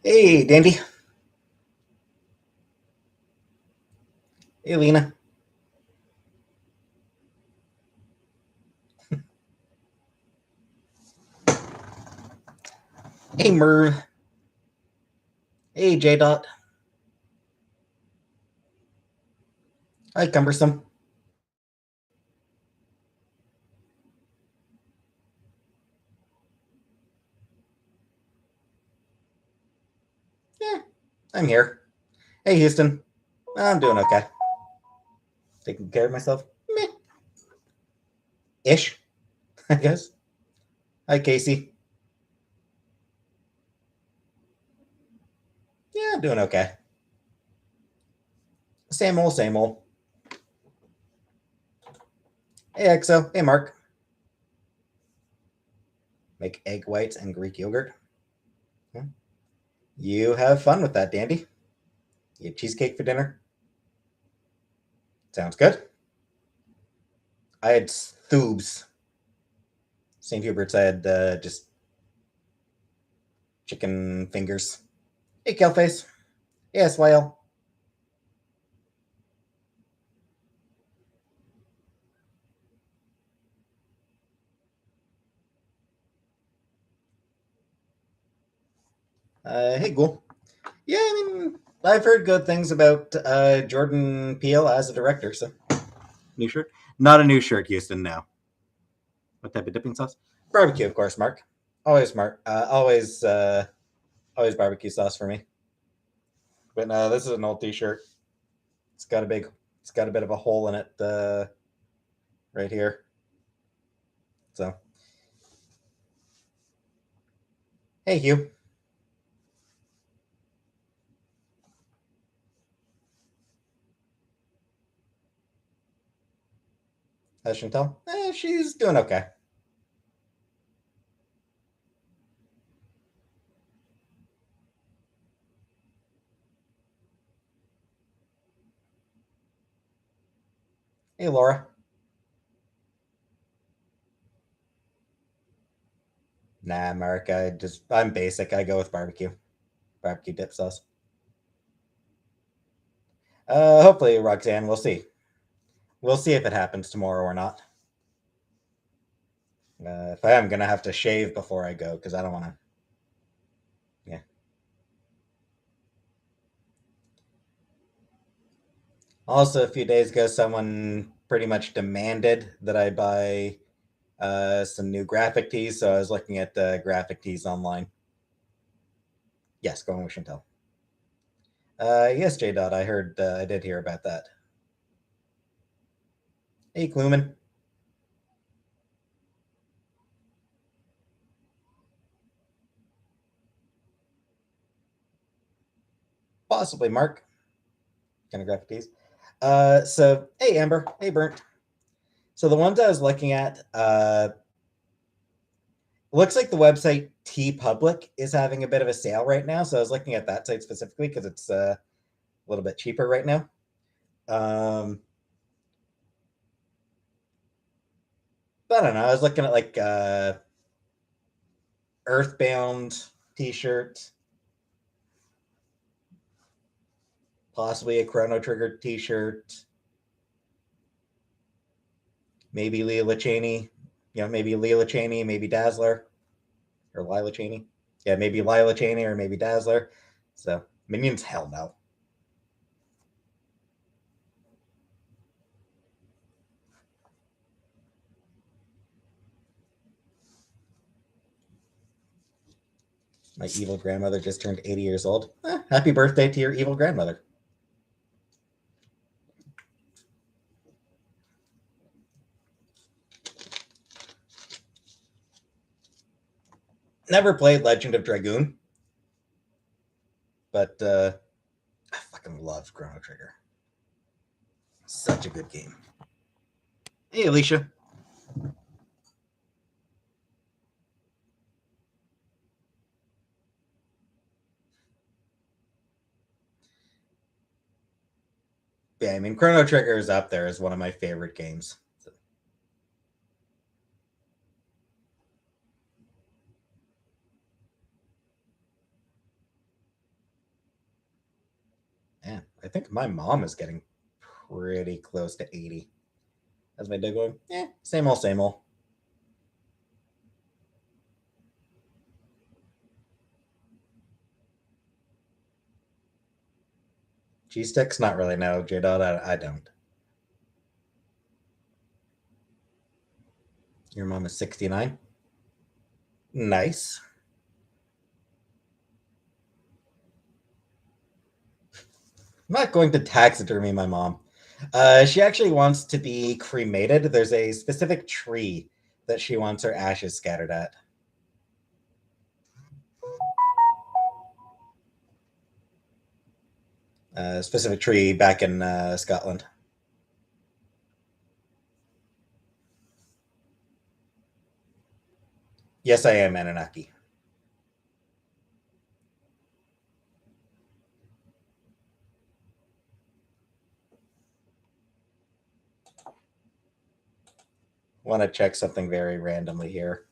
Hey, Dandy. Hey, Lena. Hey, Merv. Hey, J Dot. Hi, Cumbersome. Yeah, I'm here. Hey, Houston. I'm doing okay. Taking care of myself. Meh. Ish, I guess. Hi, Casey. Yeah, I'm doing okay. Same old, same old. Hey, Exo. Hey, Mark. Make egg whites and Greek yogurt. You have fun with that, Dandy. You have cheesecake for dinner. Sounds good. I had Thoobs. St. Hubert's, I had just chicken fingers. Hey, Kelface. Hey, SYL. Hey, Ghoul. Yeah, I mean, I've heard good things about Jordan Peele as a director. So, new shirt? Not a new shirt, Houston. No. What type of dipping sauce? Barbecue, of course, Mark. Always, Mark. Always barbecue sauce for me. But no, this is an old T-shirt. It's got a big. It's got a bit of a hole in it right here. So, hey, Hugh. How's Chantel? She's doing okay. Hey, Laura. Nah, Mark. I'm basic. I go with barbecue dip sauce. Hopefully, Roxanne. We'll see. We'll see if it happens tomorrow or not. If I am gonna have to shave before I go because I don't want to. Yeah. Also, a few days ago, someone pretty much demanded that I buy some new graphic tees, so I was looking at graphic tees online. Yes, going with Chantel. Yes, J Dot. I heard. I did hear about that. Hey, Kluman. Possibly Mark. Kind of graphic tees. So hey, Amber. Hey, Burnt. So the ones I was looking at, looks like the website T Public is having a bit of a sale right now. So I was looking at that site specifically because it's a little bit cheaper right now. Um, but I don't know. I was looking at like Earthbound T-shirt, possibly a Chrono Trigger T-shirt, maybe Leela Cheney. Maybe Leela Cheney, maybe Dazzler or Lila Cheney. Yeah, maybe Lila Cheney or maybe Dazzler. So Minions, hell no. My evil grandmother just turned 80 years old. Happy birthday to your evil grandmother. Never played Legend of Dragoon, but I fucking love Chrono Trigger. Such a good game. Hey, Alicia. Yeah, I mean, Chrono Trigger is up there as one of my favorite games. I think my mom is getting pretty close to 80. As my dad going, same old, same old. G sticks, not really. No, J Dot, I don't. Your mom is 69. Nice. I'm not going to taxidermy my mom. She actually wants to be cremated. There's a specific tree that she wants her ashes scattered at. Specific tree back in Scotland. Yes, I am Anunnaki. Want to check something very randomly here.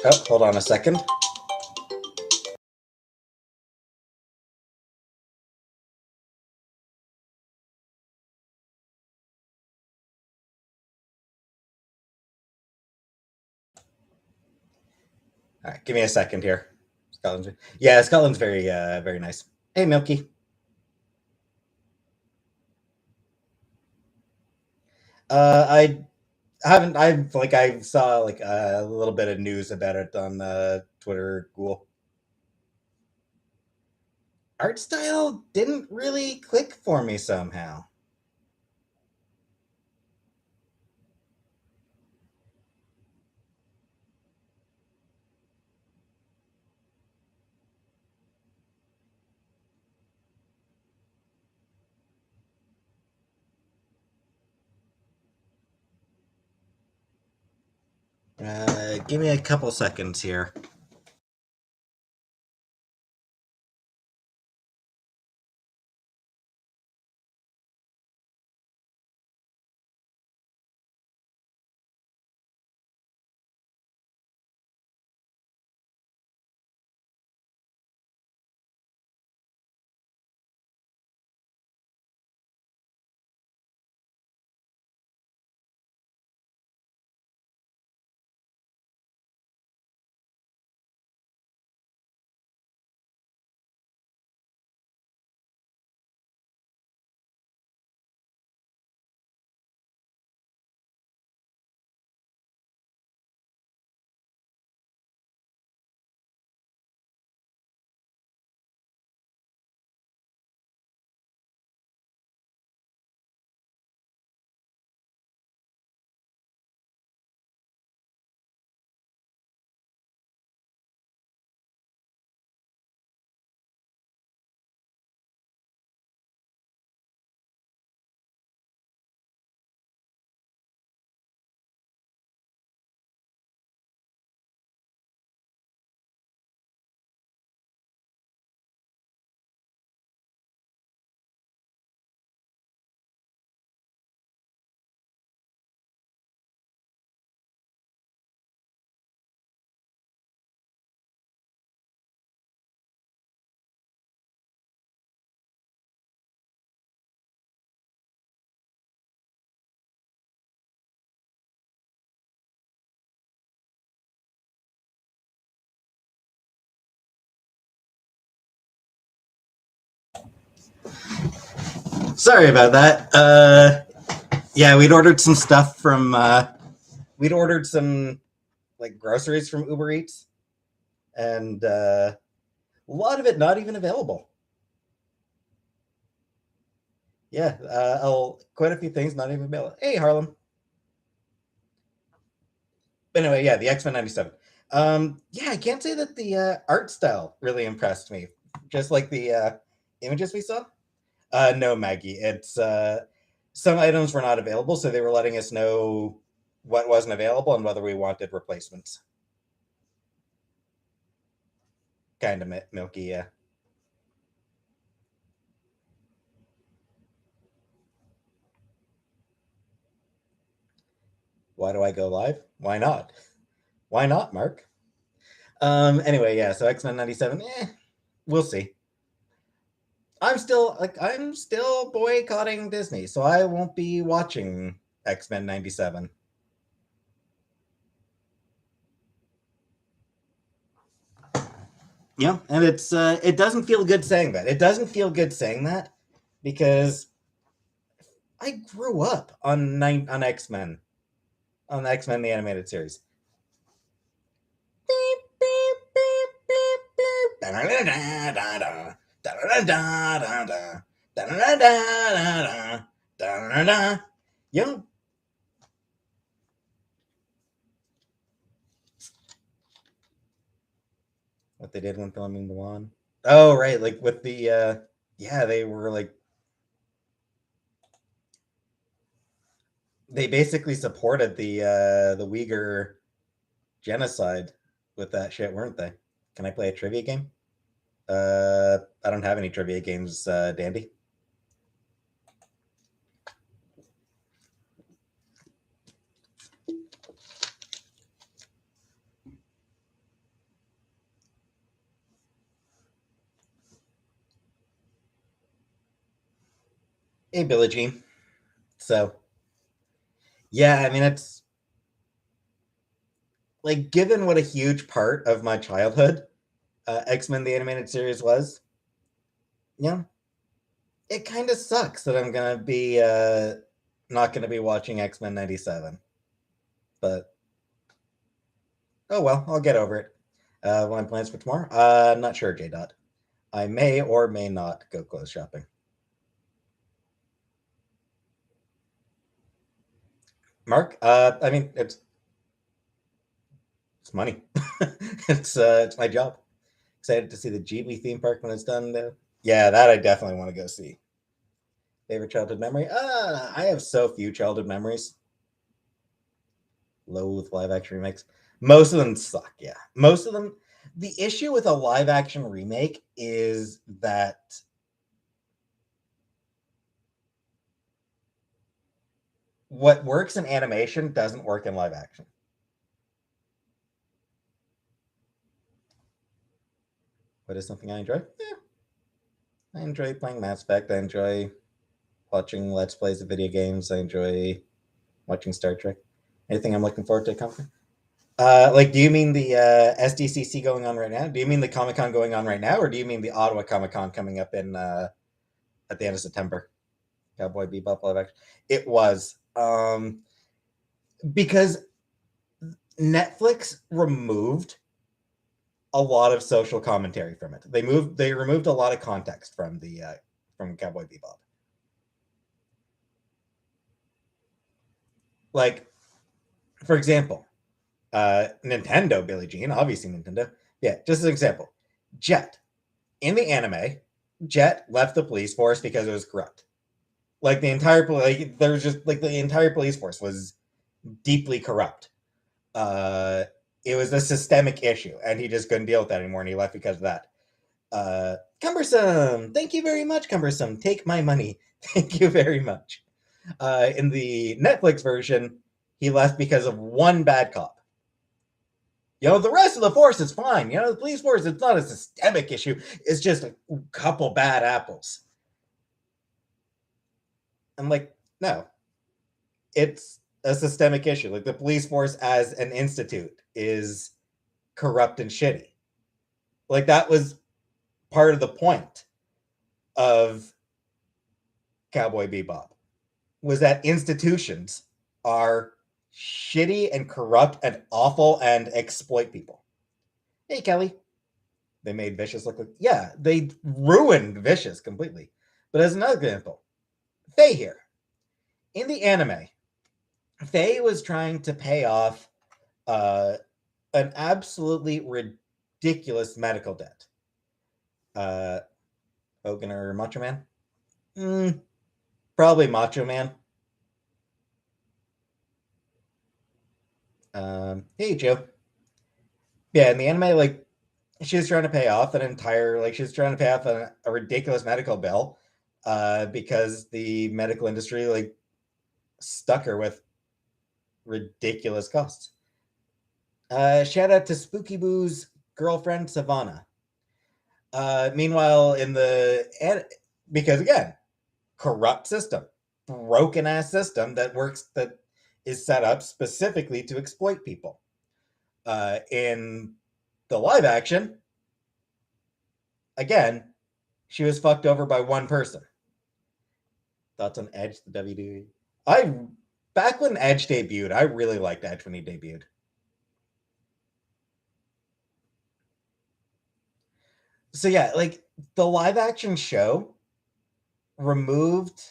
Oh, hold on a second. All right, give me a second here. Scotland's very nice. Hey, Milky. I haven't. I saw like a little bit of news about it on Twitter. Cool. Art style didn't really click for me somehow. Give me a couple seconds here. Sorry about that. Yeah, we'd ordered some stuff from. We'd ordered some like groceries from Uber Eats, and a lot of it not even available. Yeah, quite a few things not even available. Hey, Harlem. But anyway, yeah, the X-Men '97. Yeah, I can't say that the art style really impressed me. Just like the images we saw. No, Maggie. It's some items were not available, so they were letting us know what wasn't available and whether we wanted replacements. kind of milky, yeah. Why do I go live? Why not? Why not, Mark? Anyway, yeah, so X-Men 97, we'll see. I'm still boycotting Disney, so I won't be watching X-Men 97. Yeah, and it doesn't feel good saying that. It doesn't feel good saying that because I grew up on X-Men, on X-Men the animated series. Yeah. What they did when filming Mulan. Oh, right, like with the yeah, they were like they basically supported the Uyghur genocide with that shit, weren't they? Can I play a trivia game? I don't have any trivia games, Dandy. Hey, Billie Jean. So, yeah, I mean, it's like given what a huge part of my childhood X-Men the animated series was, yeah, it kind of sucks that I'm gonna be not gonna be watching X-Men 97. But oh well, I'll get over it. What are my plans for tomorrow? I'm not sure, J. Dot. I may or may not go clothes shopping. Mark, I mean, it's money. It's my job. Excited to see the Ghibli theme park when it's done. Yeah, that I definitely want to go see. Favorite childhood memory? I have so few childhood memories. Loathe live action remakes. Most of them suck. Yeah, most of them. The issue with a live action remake is that what works in animation doesn't work in live action. What is something I enjoy? I enjoy playing Mass Effect. I enjoy watching Let's Plays of video games. I enjoy watching Star Trek. Anything I'm looking forward to coming? Like, do you mean the SDCC going on right now? Do you mean the Comic Con going on right now, or do you mean the Ottawa Comic Con coming up in at the end of September? Cowboy Bebop live action. It was because Netflix removed a lot of social commentary from it. They removed a lot of context from the from Cowboy Bebop. Like, for example, Nintendo, Billie Jean, obviously Nintendo. Yeah, just as an example, Jet in the anime, Jet left the police force because it was corrupt. Like the entire there was just like the entire police force was deeply corrupt. Uh, it was a systemic issue, and he just couldn't deal with that anymore, and he left because of that. Cumbersome, thank you very much, Cumbersome. Take my money, thank you very much. In the Netflix version, he left because of one bad cop. You know, the rest of the force is fine. You know, the police force, it's not a systemic issue. It's just a couple bad apples. I'm like, no, it's a systemic issue. Like the police force as an institute is corrupt and shitty. Like that was part of the point of Cowboy Bebop was that institutions are shitty and corrupt and awful and exploit people. Hey, Kelly. They made Vicious look like, yeah, they ruined Vicious completely. But as another example, Faye here. In the anime, Faye was trying to pay off an absolutely ridiculous medical debt. Hogan or Macho Man? Probably Macho Man. Hey, Joe. Yeah, in the anime, like she was trying to pay off she was trying to pay off a ridiculous medical bill because the medical industry like stuck her with ridiculous costs. Shout out to Spooky Boo's girlfriend Savannah. Meanwhile, because again, corrupt system, broken ass system that is set up specifically to exploit people. In the live action, again, she was fucked over by one person. Thoughts on Edge, the WWE? Back when Edge debuted, I really liked Edge when he debuted. So yeah, like the live action show removed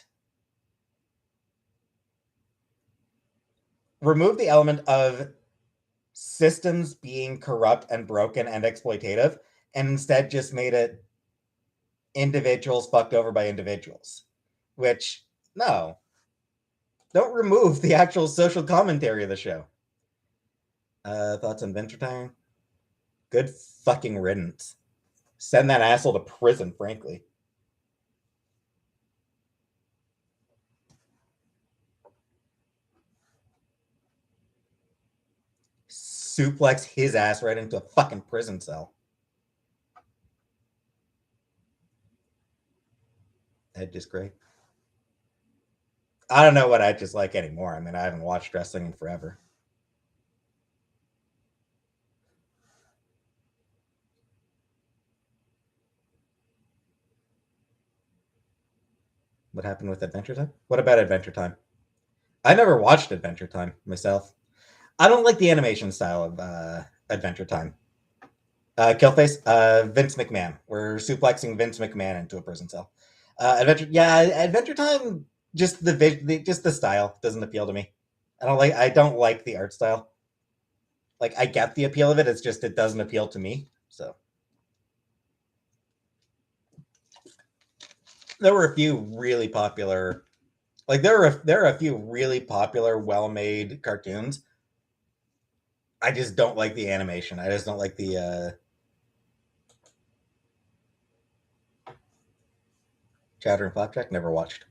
the element of systems being corrupt and broken and exploitative, and instead just made it individuals fucked over by individuals. Which, no. Don't remove the actual social commentary of the show. Thoughts on Venture Time? Good fucking riddance. Send that asshole to prison, frankly. Suplex his ass right into a fucking prison cell. Edge is great. I don't know what I just like anymore. I mean, I haven't watched wrestling in forever. What happened with Adventure Time? What about Adventure Time? I never watched Adventure Time myself. I don't like the animation style of Adventure Time. Killface, Vince McMahon. We're suplexing Vince McMahon into a prison cell. Adventure Time. Just the style doesn't appeal to me. I don't like the art style. Like I get the appeal of it. It's just it doesn't appeal to me. So there were a few really popular. Like there are a few really popular, well-made cartoons. I just don't like the animation. I just don't like the Chowder and Flapjack. Never watched.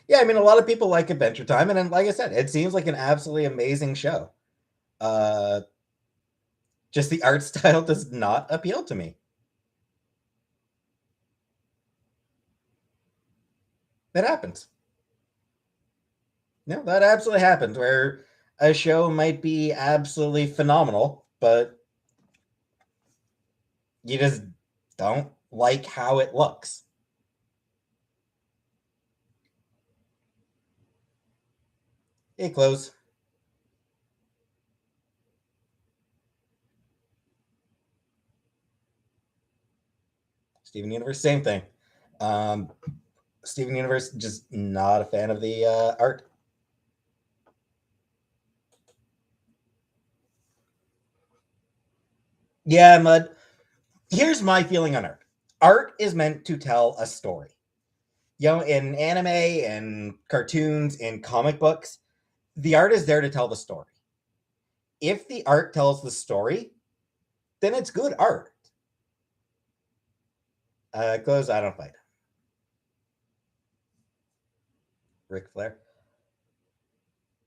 Yeah, I mean, a lot of people like Adventure Time, and then, like I said, it seems like an absolutely amazing show. Uh, just the art style does not appeal to me. That happens. No, that absolutely happens. Where a show might be absolutely phenomenal, but you just don't like how it looks. Hey, close. Steven Universe, same thing. Steven Universe, just not a fan of the art. Yeah, Mud. Here's my feeling on art. Art is meant to tell a story. You know, in anime and cartoons and comic books, the art is there to tell the story. If the art tells the story, then it's good art. Close, I don't fight. Ric Flair.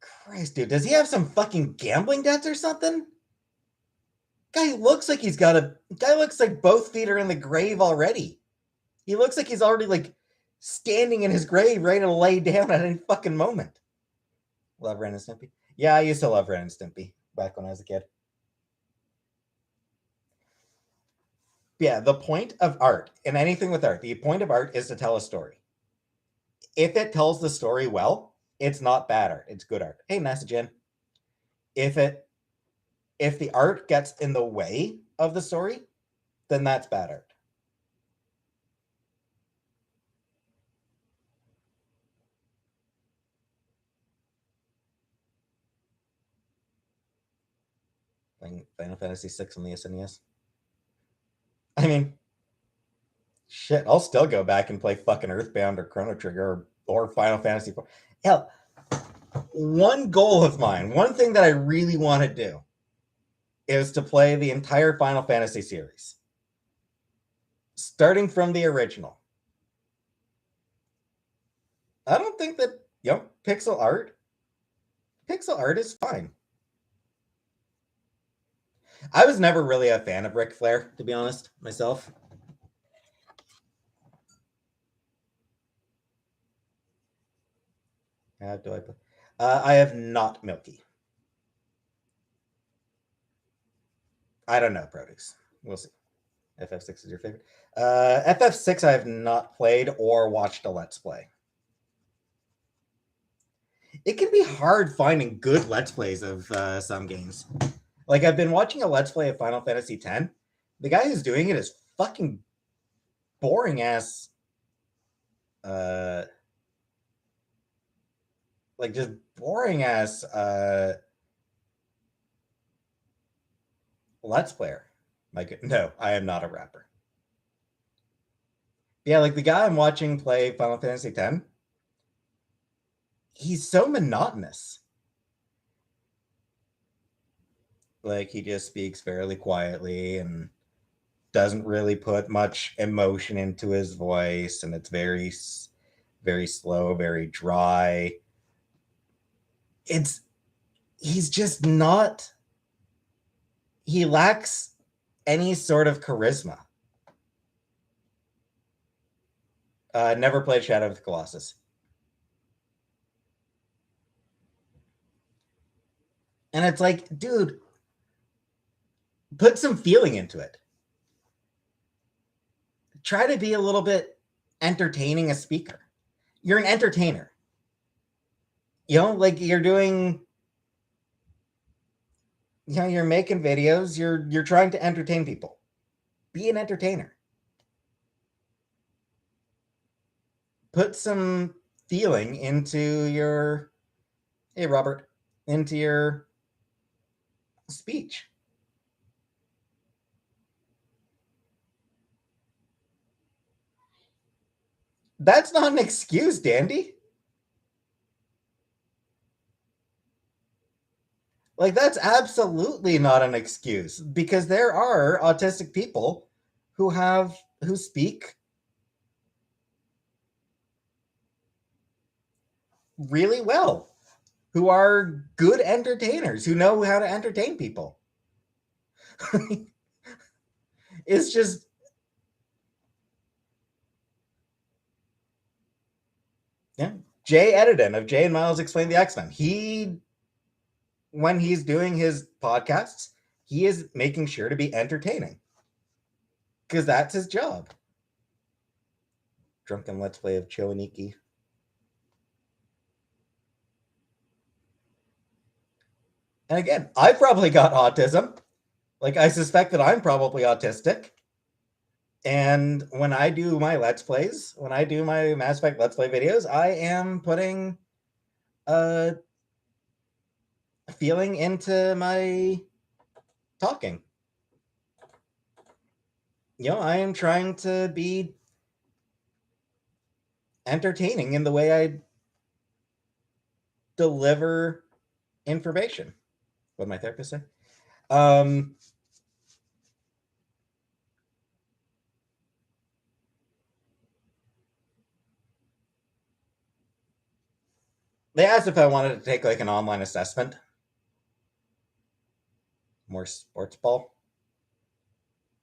Christ, dude, does he have some fucking gambling debts or something? Guy looks like guy looks like both feet are in the grave already. He looks like he's already like standing in his grave, ready to lay down at any fucking moment. Love Ren and Stimpy. Yeah, I used to love Ren and Stimpy back when I was a kid. Yeah, the point of art and anything with art, the point of art is to tell a story. If it tells the story well, it's not bad art. It's good art. Hey, message in. If the art gets in the way of the story, then that's bad art. Playing Final Fantasy VI on the SNES. I mean, shit, I'll still go back and play fucking Earthbound or Chrono Trigger or Final Fantasy 4. Hell, one goal of mine, one thing that I really want to do is to play the entire Final Fantasy series, starting from the original. I don't think that, pixel art is fine. I was never really a fan of Ric Flair, to be honest, myself. How do I play? I have not Milky. I don't know, Produce. We'll see. FF6 is your favorite. FF6 I have not played or watched a Let's Play. It can be hard finding good Let's Plays of some games. Like, I've been watching a Let's Play of Final Fantasy X. The guy who's doing it is fucking boring ass. Just boring ass Let's Player. Like, no, I am not a rapper. Yeah, like the guy I'm watching play Final Fantasy X, he's so monotonous. Like, he just speaks fairly quietly and doesn't really put much emotion into his voice, and it's very, very slow, very dry. He's just not. He lacks any sort of charisma. Never played Shadow of the Colossus. And it's like, dude, put some feeling into it. Try to be a little bit entertaining a speaker. You're an entertainer. Like you're doing, you're making videos, you're trying to entertain people. Be an entertainer. Put some feeling into your, hey Robert, into your speech. That's not an excuse, Dandy. Like, that's absolutely not an excuse, because there are autistic people who speak really well, who are good entertainers, who know how to entertain people. It's just, yeah. Jay Edidin of Jay and Miles Explain the X-Men. When he's doing his podcasts, he is making sure to be entertaining, because that's his job. Drunken Let's Play of Choaniki. And again, I probably got autism. Like, I suspect that I'm probably autistic. And when I do my Let's Plays, when I do my Mass Effect Let's Play videos, I am putting a feeling into my talking. I am trying to be entertaining in the way I deliver information. What did my therapist say? They asked if I wanted to take like an online assessment. More sports ball.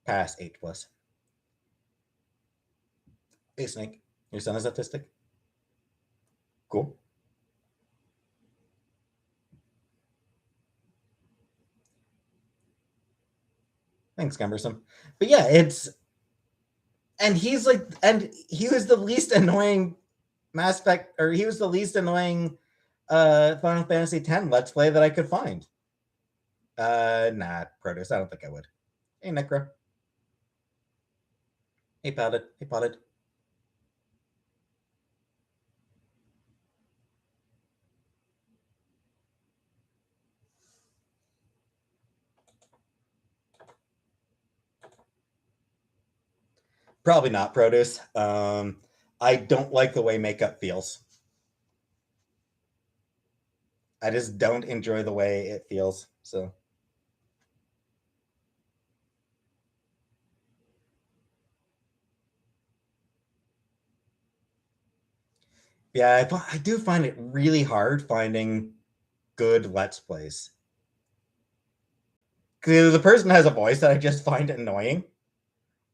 Pass 8+. Hey Snake, your son is autistic? Cool. Thanks, cumbersome. But yeah, and he was the least annoying Mass Effect, or he was the least annoying Final Fantasy X Let's Play that I could find. Nah, Proteus, I don't think I would. Hey, Necro. Hey, Potted. Hey, Potted. Probably not, Produce. I don't like the way makeup feels. I just don't enjoy the way it feels. So Yeah, I do find it really hard finding good Let's Plays. 'Cause the person has a voice that I just find annoying,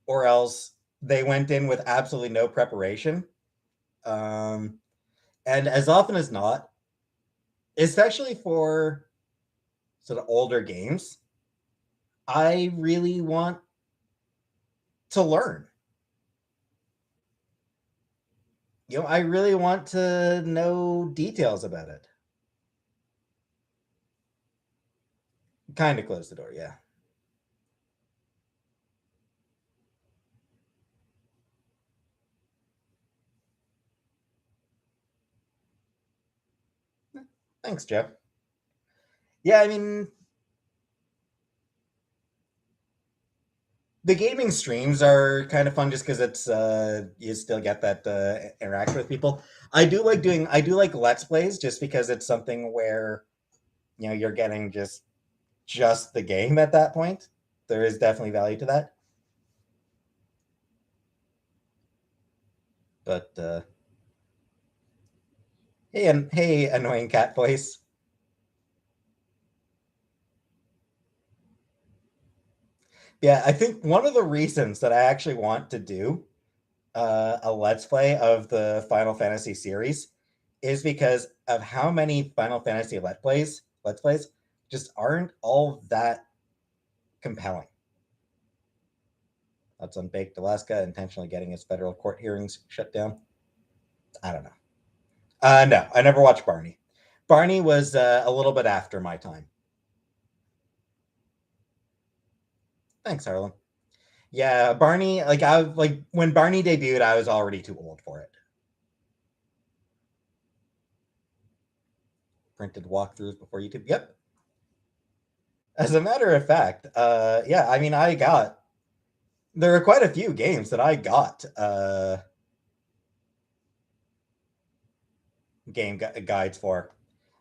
or else they went in with absolutely no preparation. Um, and as often as not, especially for sort of older games, I really want to learn. I really want to know details about it. Kind of close the door, yeah. Thanks, Jeff. Yeah, I mean, the gaming streams are kind of fun just because it's you still get that interaction with people. I do like Let's Plays just because it's something where you're getting just the game at that point. There is definitely value to that. But hey, annoying cat voice. Yeah, I think one of the reasons that I actually want to do a Let's Play of the Final Fantasy series is because of how many Final Fantasy Let's Plays just aren't all that compelling. That's Unbaked Alaska intentionally getting his federal court hearings shut down. I don't know. No, I never watched Barney. Barney was a little bit after my time. Thanks, Harlan. Yeah, Barney. Like when Barney debuted, I was already too old for it. Printed walkthroughs before YouTube. Yep. As a matter of fact, yeah. I mean, there were quite a few games that I got guides for.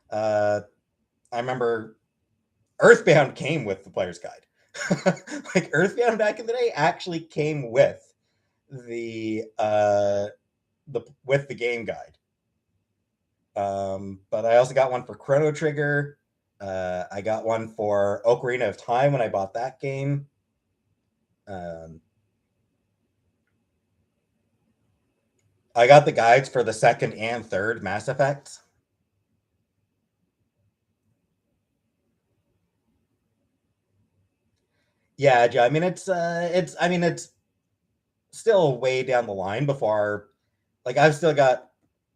Uh, I remember Earthbound came with the player's guide. Like Earthbound back in the day actually came with the game guide. But I also got one for Chrono Trigger. I got one for Ocarina of Time when I bought that game. Um, I got the guides for the second and third Mass Effects. Yeah, I mean it's still way down the line before like I've still got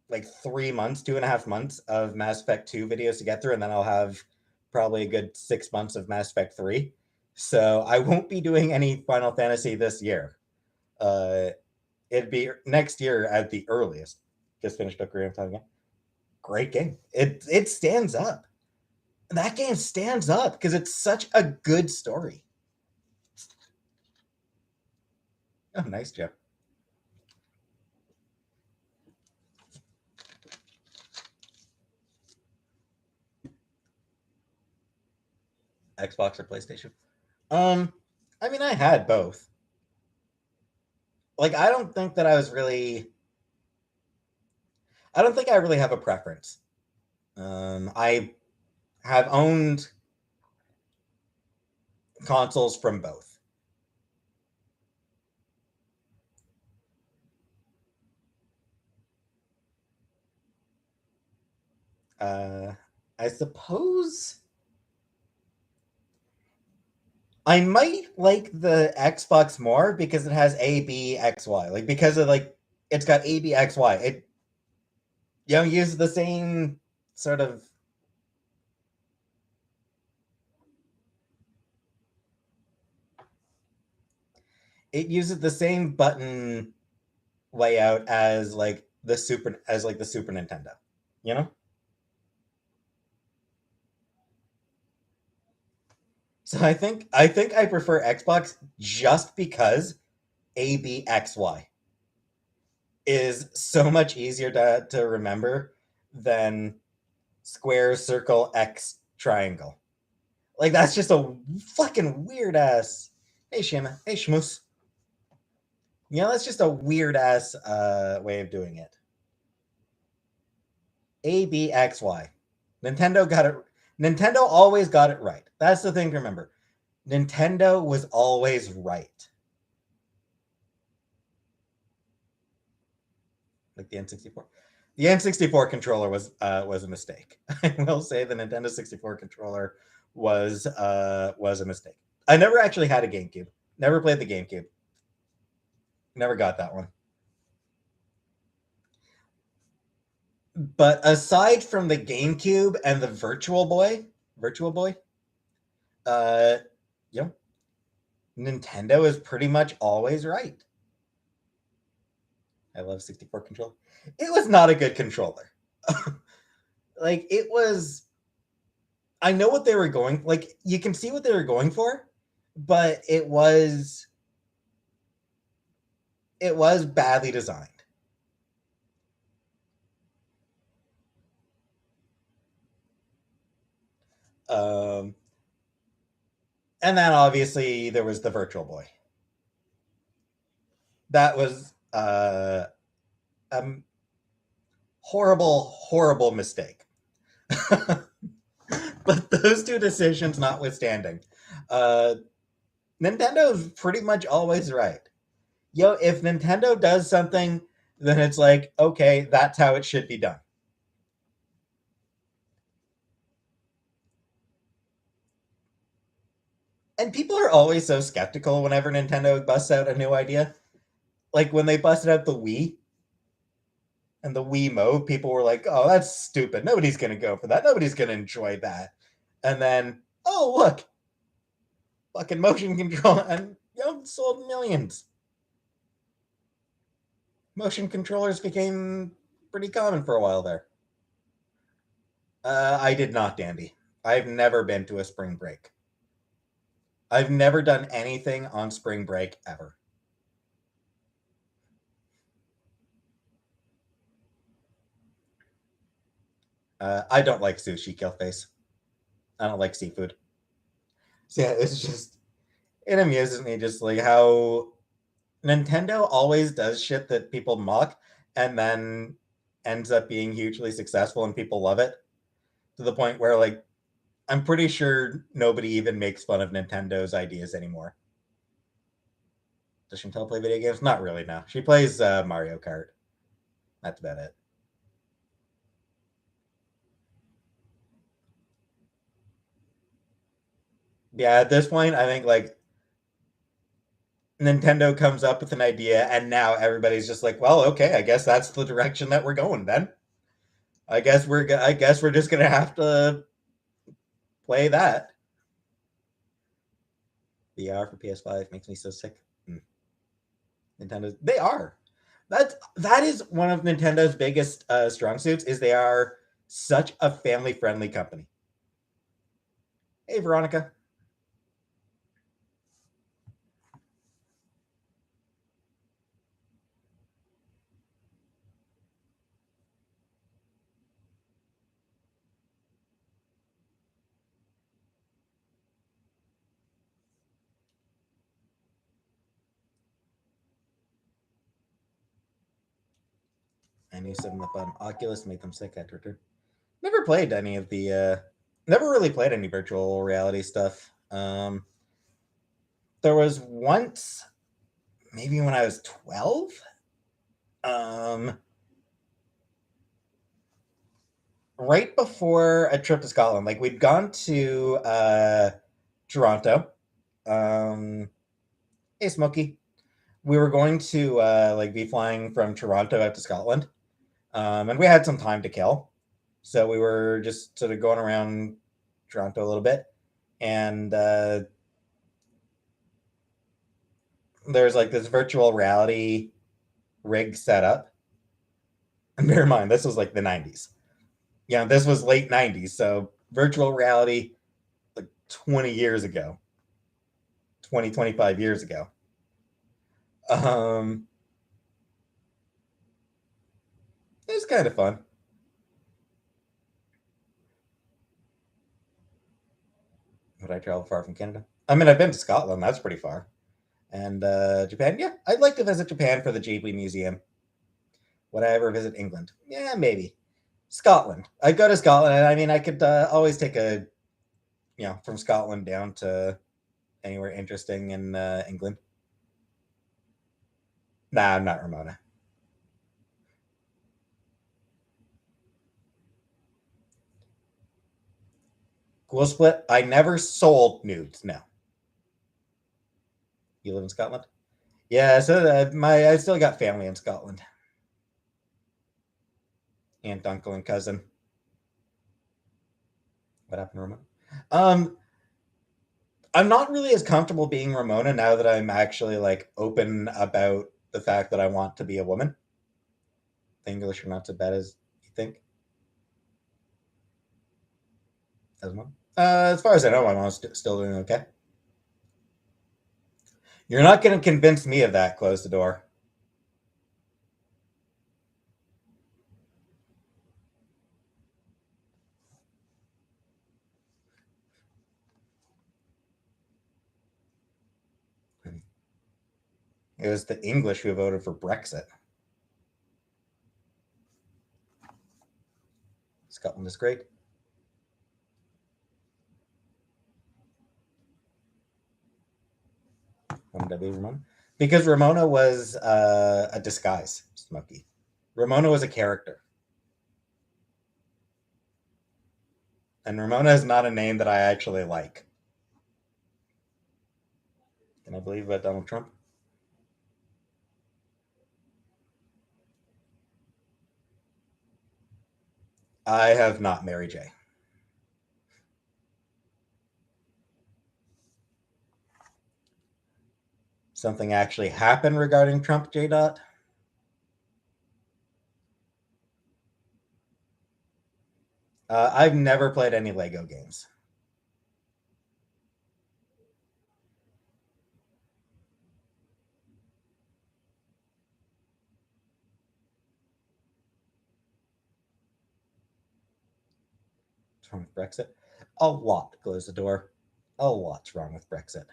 like 3 months, 2.5 months of Mass Effect 2 videos to get through, and then I'll have probably a good 6 months of Mass Effect 3. So I won't be doing any Final Fantasy this year. Uh, it'd be next year at the earliest. Just finished Ocarina of Time again. Great game. It stands up. That game stands up because it's such a good story. Oh, nice, Joe. Xbox or PlayStation? Um, I mean, I had both. Like, I don't think I really have a preference. I have owned consoles from both. Uh, I suppose I might like the Xbox more because it has A, B, X, Y. Like because of like it's got A, B, X, Y. It uses the same sort of it uses the same button layout as like the Super Nintendo. You know? So I think I prefer Xbox just because A B X Y is so much easier to remember than square, circle, X, triangle. Like that's just a fucking weird ass. Hey Shima, hey Shmoose. That's just a weird ass way of doing it. A, B, X, Y. Nintendo got it. Nintendo always got it right. That's the thing to remember. Nintendo was always right. Like the N64. The N64 controller was a mistake. I will say the Nintendo 64 controller was a mistake. I never actually had a GameCube. Never played the GameCube. Never got that one. But aside from the GameCube and the Virtual Boy, uh, you know, Nintendo is pretty much always right. I love 64 controller. It was not a good controller. Like it was. I know what they were going. Like you can see what they were going for, but it was badly designed. Um, and then obviously there was the Virtual Boy. That was a horrible, horrible mistake. But those two decisions notwithstanding, uh, Nintendo's pretty much always right. Yo, if Nintendo does something, then it's like, okay, that's how it should be done. And people are always so skeptical whenever Nintendo busts out a new idea. Like when they busted out the Wii and the Wii Mode, people were like, oh, that's stupid. Nobody's going to go for that. Nobody's going to enjoy that. And then, oh, look, fucking motion control and sold millions. Motion controllers became pretty common for a while there. I did not, Dandy. I've never been to a spring break. I've never done anything on spring break ever. I don't like sushi, kill face. I don't like seafood. So yeah, it amuses me just like how Nintendo always does shit that people mock and then ends up being hugely successful and people love it to the point where like I'm pretty sure nobody even makes fun of Nintendo's ideas anymore. Does Chantel play video games? Not really. No, she plays Mario Kart. That's about it. Yeah, at this point, I think like Nintendo comes up with an idea, and now everybody's just like, "Well, okay, I guess that's the direction that we're going. Then I guess we're just gonna have to play that." VR for PS5 makes me so sick. Nintendo, they are. That is one of Nintendo's biggest strong suits. Is they are such a family friendly company. Hey, Veronica. I knew something about Oculus made them sick. I Twitter. Never played any of the. Never really played any virtual reality stuff. There was once, maybe when I was 12. Um, right before a trip to Scotland, like we'd gone to Toronto. Um, hey, Smokey. We were going to like be flying from Toronto out to Scotland, and we had some time to kill, so we were just sort of going around Toronto a little bit, and there's like this virtual reality rig set up. And bear in mind, this was like the 90s. Yeah, this was late 90s, so virtual reality like 20 years ago, 25 years ago. Um, it was kind of fun. Would I travel far from Canada? I mean, I've been to Scotland. That's pretty far. And Japan, yeah, I'd like to visit Japan for the Ghibli Museum. Would I ever visit England? Yeah, maybe. Scotland. I'd go to Scotland, and I mean, I could always take a, from Scotland down to anywhere interesting in England. Nah, I'm not Ramona. Cool split. I never sold nudes. No. You live in Scotland? Yeah, so I still got family in Scotland. Aunt, uncle, and cousin. What happened to Ramona? Um, I'm not really as comfortable being Ramona now that I'm actually like open about the fact that I want to be a woman. The English are not so bad as you think. As well. As far as I know, my mom's still doing okay. You're not going to convince me of that. Close the door. It was the English who voted for Brexit. Scotland is great. When did I be Ramona? Because Ramona was a disguise, Smokey. Ramona was a character. And Ramona is not a name that I actually like. Can I believe about Donald Trump? I have not Mary J. Something actually happened regarding Trump, J. Dot? I've never played any Lego games. What's wrong with Brexit? A lot. Close the door. A lot's wrong with Brexit.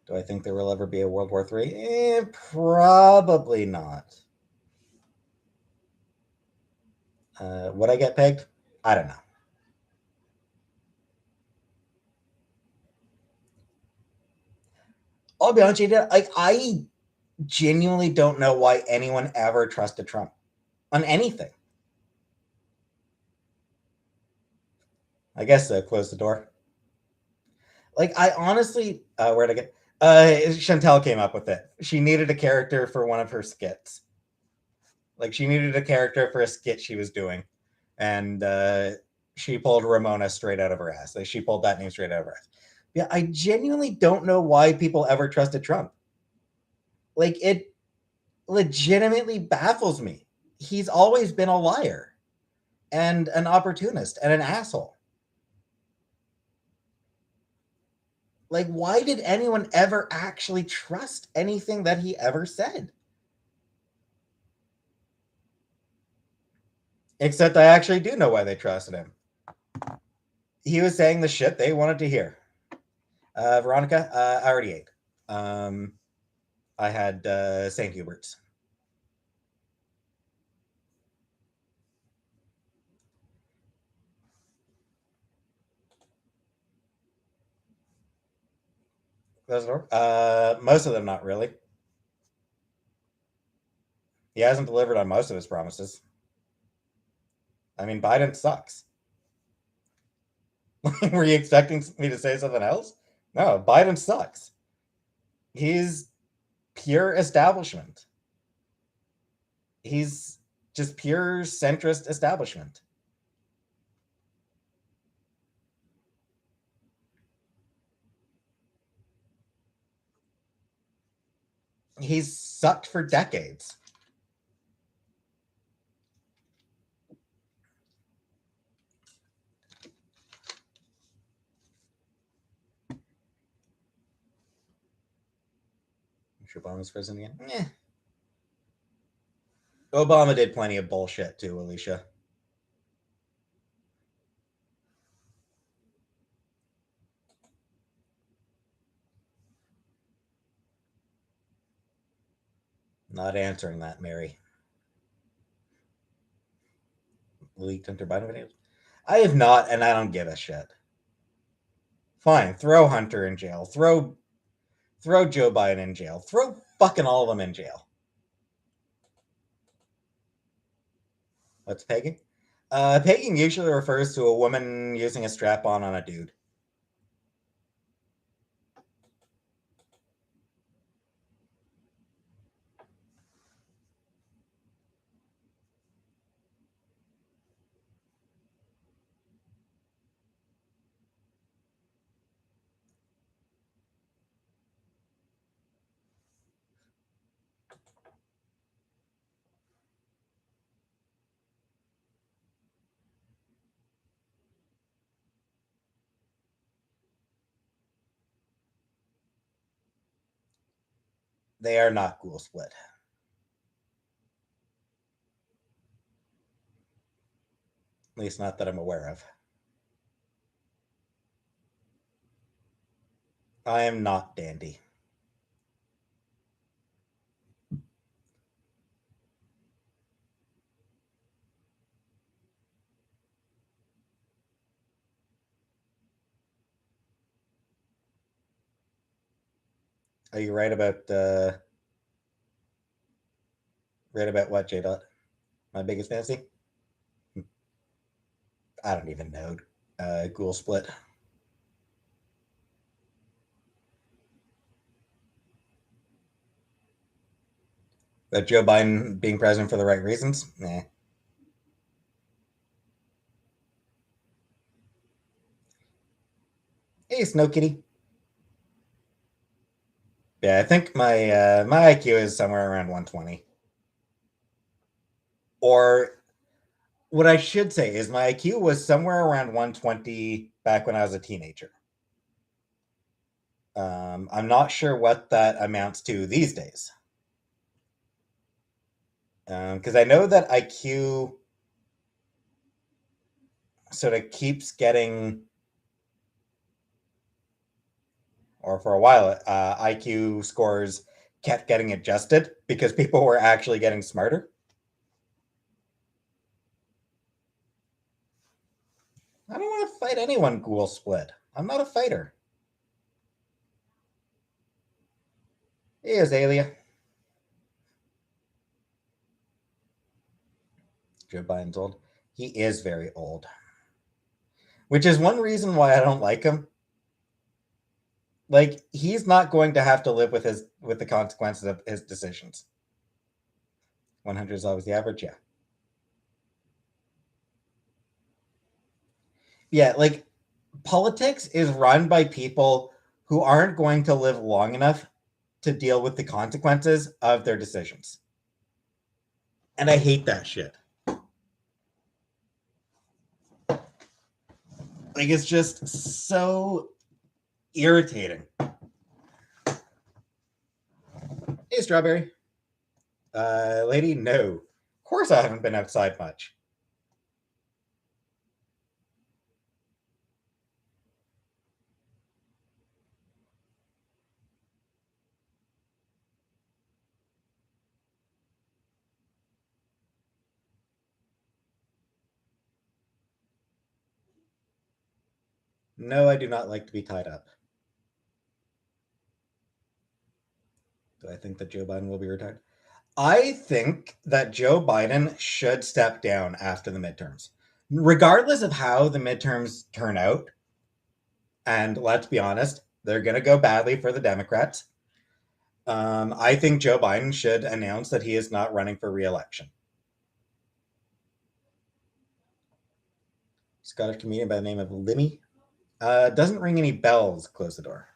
Do I think there will ever be a World War III? Probably not. Would I get pegged? I don't know. I'll be honest with you, like I genuinely don't know why anyone ever trusted Trump on anything. I guess close the door. Like I honestly, where'd I get? Chantel came up with it. She needed a character for one of her skits. Like she needed a character for a skit she was doing, and she pulled Ramona straight out of her ass. Like she pulled that name straight out of her ass. Yeah, I genuinely don't know why people ever trusted Trump. Like it legitimately baffles me. He's always been a liar and an opportunist and an asshole. Like, why did anyone ever actually trust anything that he ever said? Except I actually do know why they trusted him. He was saying the shit they wanted to hear. Veronica, I already ate. I had St. Hubert's. Most of them, not really. He hasn't delivered on most of his promises. I mean, Biden sucks. Were you expecting me to say something else? No, Biden sucks. He's pure establishment. He's just pure centrist establishment. He's sucked for decades. Obama's president again? Obama did plenty of bullshit too, Alicia. Not answering that, Mary. Leaked Hunter Biden videos? I have not, and I don't give a shit. Fine, throw Hunter in jail. Throw Joe Biden in jail. Throw fucking all of them in jail. What's pegging? Pegging usually refers to a woman using a strap-on a dude. They are not ghoul split. At least not that I'm aware of. I am not Dandy. Are you right about what, J Dot? My biggest fancy? I don't even know. Ghoul split. But Joe Biden being president for the right reasons? Nah. Hey, Snow Kitty. Yeah, I think my IQ is somewhere around 120. Or what I should say is my IQ was somewhere around 120 back when I was a teenager. I'm not sure what that amounts to these days. Because I know that IQ sort of keeps getting, or for a while, IQ scores kept getting adjusted because people were actually getting smarter. I don't want to fight anyone, Ghoul Split. I'm not a fighter. Hey, Azalea. Joe Biden's old. He is very old. Which is one reason why I don't like him. Like, he's not going to have to live with the consequences of his decisions. 100 is always the average, yeah. Yeah, like, politics is run by people who aren't going to live long enough to deal with the consequences of their decisions. And I hate that shit. Like, it's just so irritating. Hey, Strawberry. Lady, no. Of course I haven't been outside much. No, I do not like to be tied up. Do I think that Joe Biden will be retired? I think that Joe Biden should step down after the midterms. Regardless of how the midterms turn out, and let's be honest, they're going to go badly for the Democrats. I think Joe Biden should announce that he is not running for re-election. Scottish comedian by the name of Limmy. Doesn't ring any bells. Close the door.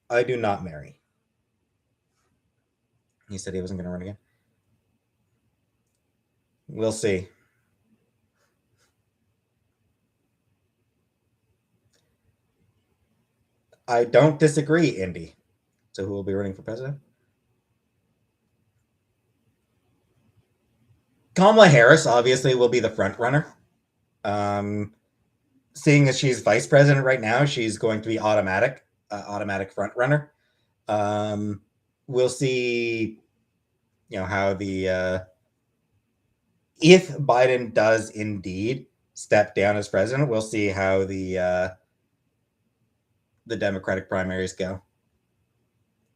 I do not marry. He said he wasn't going to run again. We'll see. I don't disagree, Indy. So who will be running for president? Kamala Harris obviously will be the front runner. Seeing as she's vice president right now, she's going to be automatic front runner. We'll see, how the if Biden does indeed step down as president, we'll see how the Democratic primaries go.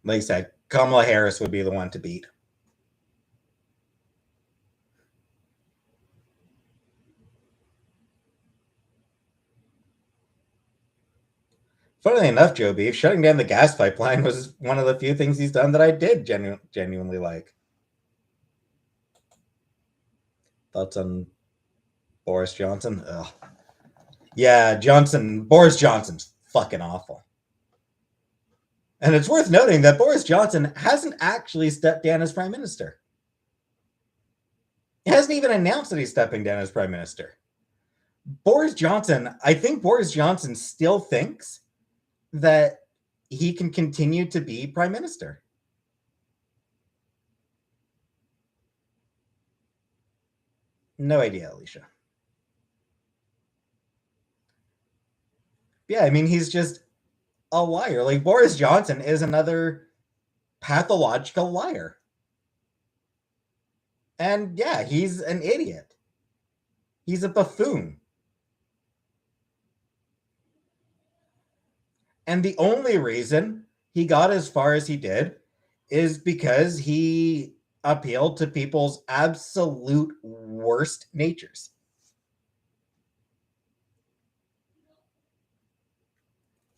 Like I said, Kamala Harris would be the one to beat. Funnily enough, Joe Beef, shutting down the gas pipeline was one of the few things he's done that I did genuinely like. Thoughts on Boris Johnson? Ugh. Yeah, Boris Johnson's fucking awful. And it's worth noting that Boris Johnson hasn't actually stepped down as prime minister. He hasn't even announced that he's stepping down as prime minister. I think Boris Johnson still thinks that he can continue to be prime minister. No idea, Alicia. Yeah, I mean, he's just a liar. Like, Boris Johnson is another pathological liar. And yeah, he's an idiot. He's a buffoon. And the only reason he got as far as he did is because he appealed to people's absolute worst natures.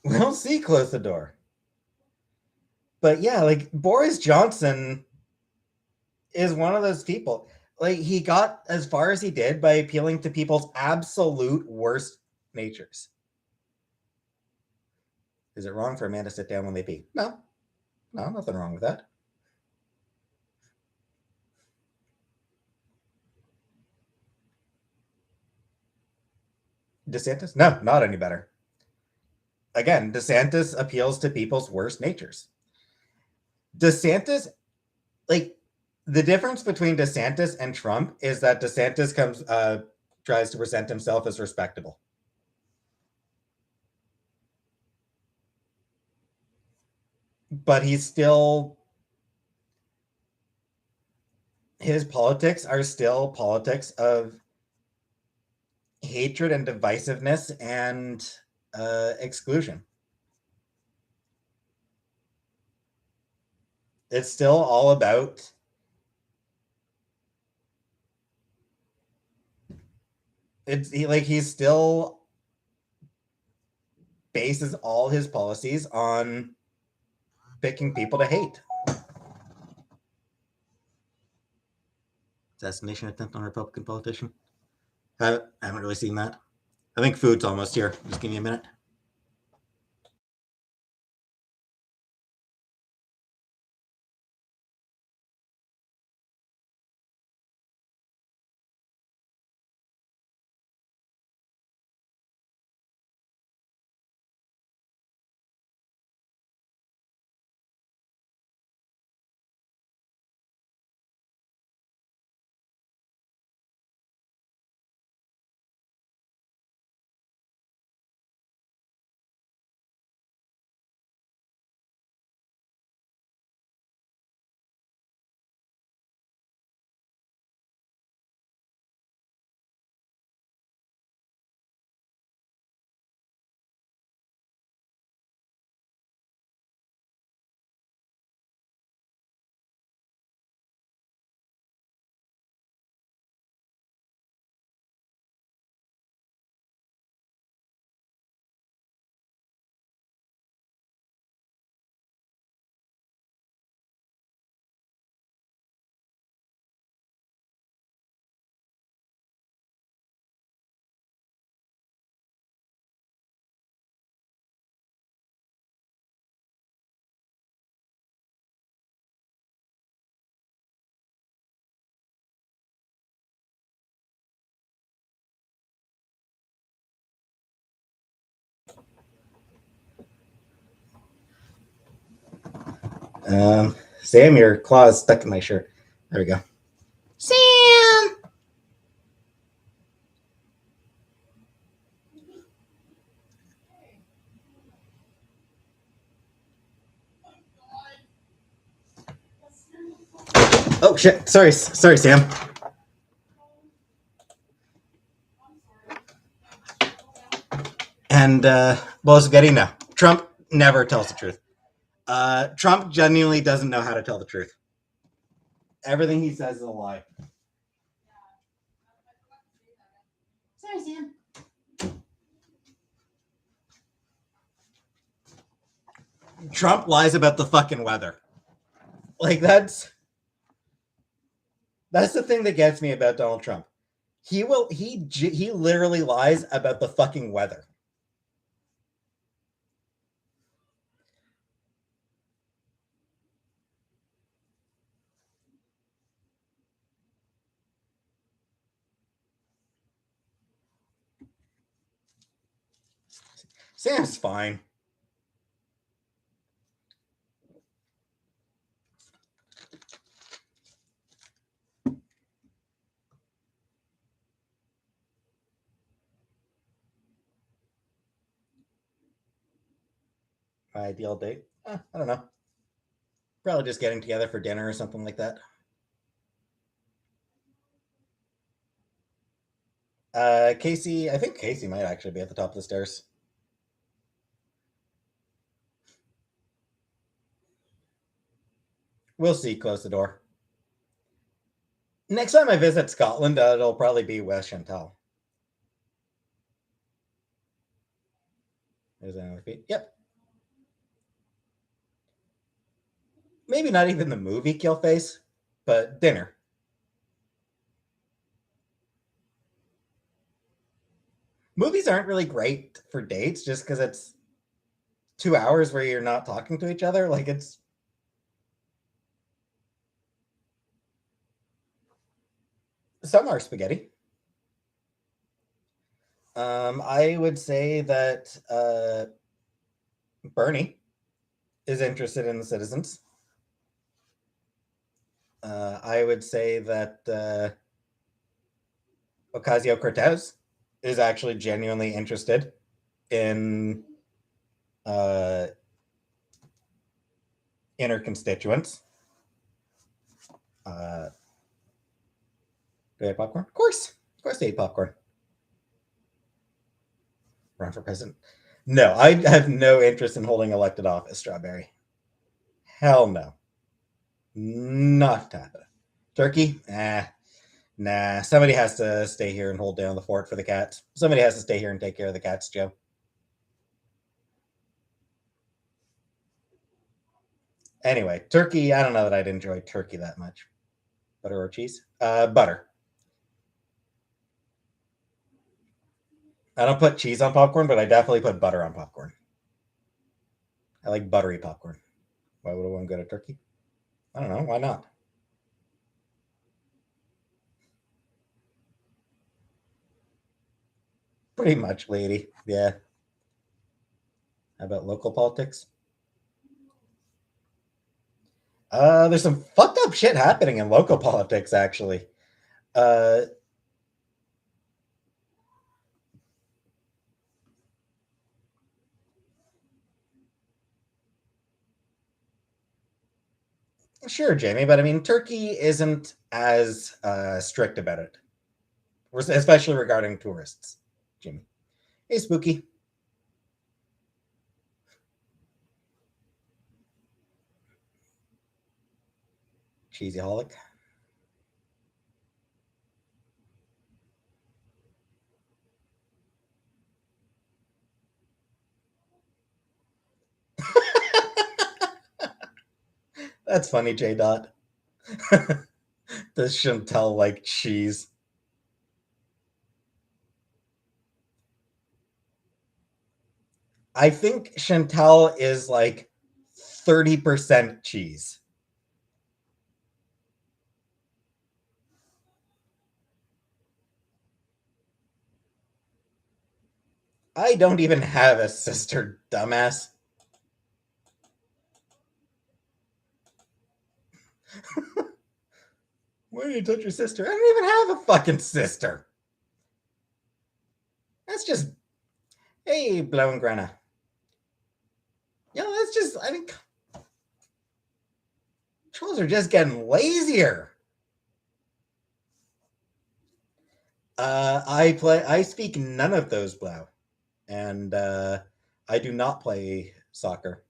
We'll see, close the door. But yeah, like, Boris Johnson is one of those people. Like, he got as far as he did by appealing to people's absolute worst natures. Is it wrong for a man to sit down when they pee? No, nothing wrong with that. DeSantis? No, not any better. Again, DeSantis appeals to people's worst natures. DeSantis, like, the difference between DeSantis and Trump is that DeSantis tries to present himself as respectable. But his politics are still politics of hatred and divisiveness and exclusion. It's still all about he still bases all his policies on picking people to hate. Assassination attempt on a Republican politician. I haven't really seen that. I think food's almost here. Just give me a minute. Sam, your claw is stuck in my shirt. There we go. Sam! Oh shit! Sorry, Sam. And well, Spaghetti, no. Trump never tells the truth. Trump genuinely doesn't know how to tell the truth. Everything he says is a lie. Sorry, Sam. Trump lies about the fucking weather. Like that's the thing that gets me about Donald Trump. He literally lies about the fucking weather. Sam's fine. My ideal date? I don't know. Probably just getting together for dinner or something like that. Casey, I think Casey might actually be at the top of the stairs. We'll see. Close the door. Next time I visit Scotland, it'll probably be with Chantal. There's another feet. Yep. Maybe not even the movie Kill Face, but dinner. Movies aren't really great for dates just because it's 2 hours where you're not talking to each other. Like it's some are spaghetti. I would say that Bernie is interested in the citizens. I would say that Ocasio-Cortez is actually genuinely interested in her constituents. Do they have popcorn? Of course they eat popcorn. Run for president? No, I have no interest in holding elected office, Strawberry. Hell no. Not happening. Turkey? Nah. Somebody has to stay here and hold down the fort for the cats. Somebody has to stay here and take care of the cats, Joe. Anyway, turkey, I don't know that I'd enjoy turkey that much. Butter or cheese? Butter. I don't put cheese on popcorn, but I definitely put butter on popcorn. I like buttery popcorn. Why would I want to go to turkey? I don't know. Why not? Pretty much, lady. Yeah. How about local politics? There's some fucked up shit happening in local politics, actually. Uh, sure, Jamie, but I mean, Turkey isn't as strict about it, especially regarding tourists. Jamie, hey, Spooky. Cheesy holic. That's funny, J. Dot. This Chantel like cheese. I think Chantel is like 30% cheese. I don't even have a sister, dumbass. Why did you touch your sister? I don't even have a fucking sister. That's just, hey, blown Grenna. That's just, I mean, trolls are just getting lazier. I speak none of those Blau, and I do not play soccer.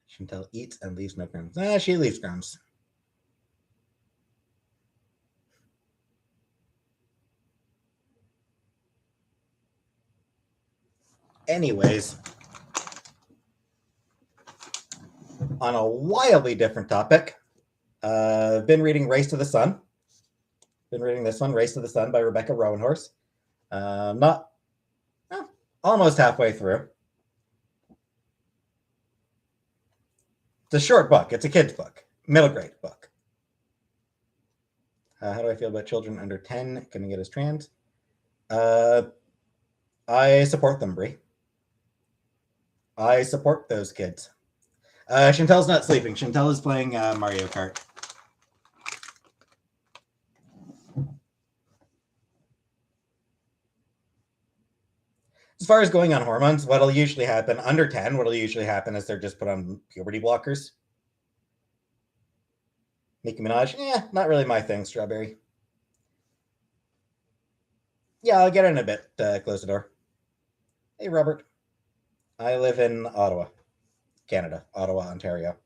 Chantel eats and leaves no crumbs. She leaves crumbs. Anyways, on a wildly different topic, been reading Race to the Sun. Been reading this one, Race to the Sun by Rebecca Rowanhorse. Not almost halfway through. It's a short book. It's a kid's book, middle grade book. How do I feel about children under 10 coming out as trans? I support them, Brie. I support those kids. Chantel's not sleeping. Chantel is playing Mario Kart. As far as going on hormones, what'll usually happen under 10, what'll usually happen is they're just put on puberty blockers. Nicki Minaj, not really my thing, Strawberry. Yeah, I'll get in a bit. Close the door. Hey, Robert. I live in Ottawa, Canada. Ottawa, Ontario.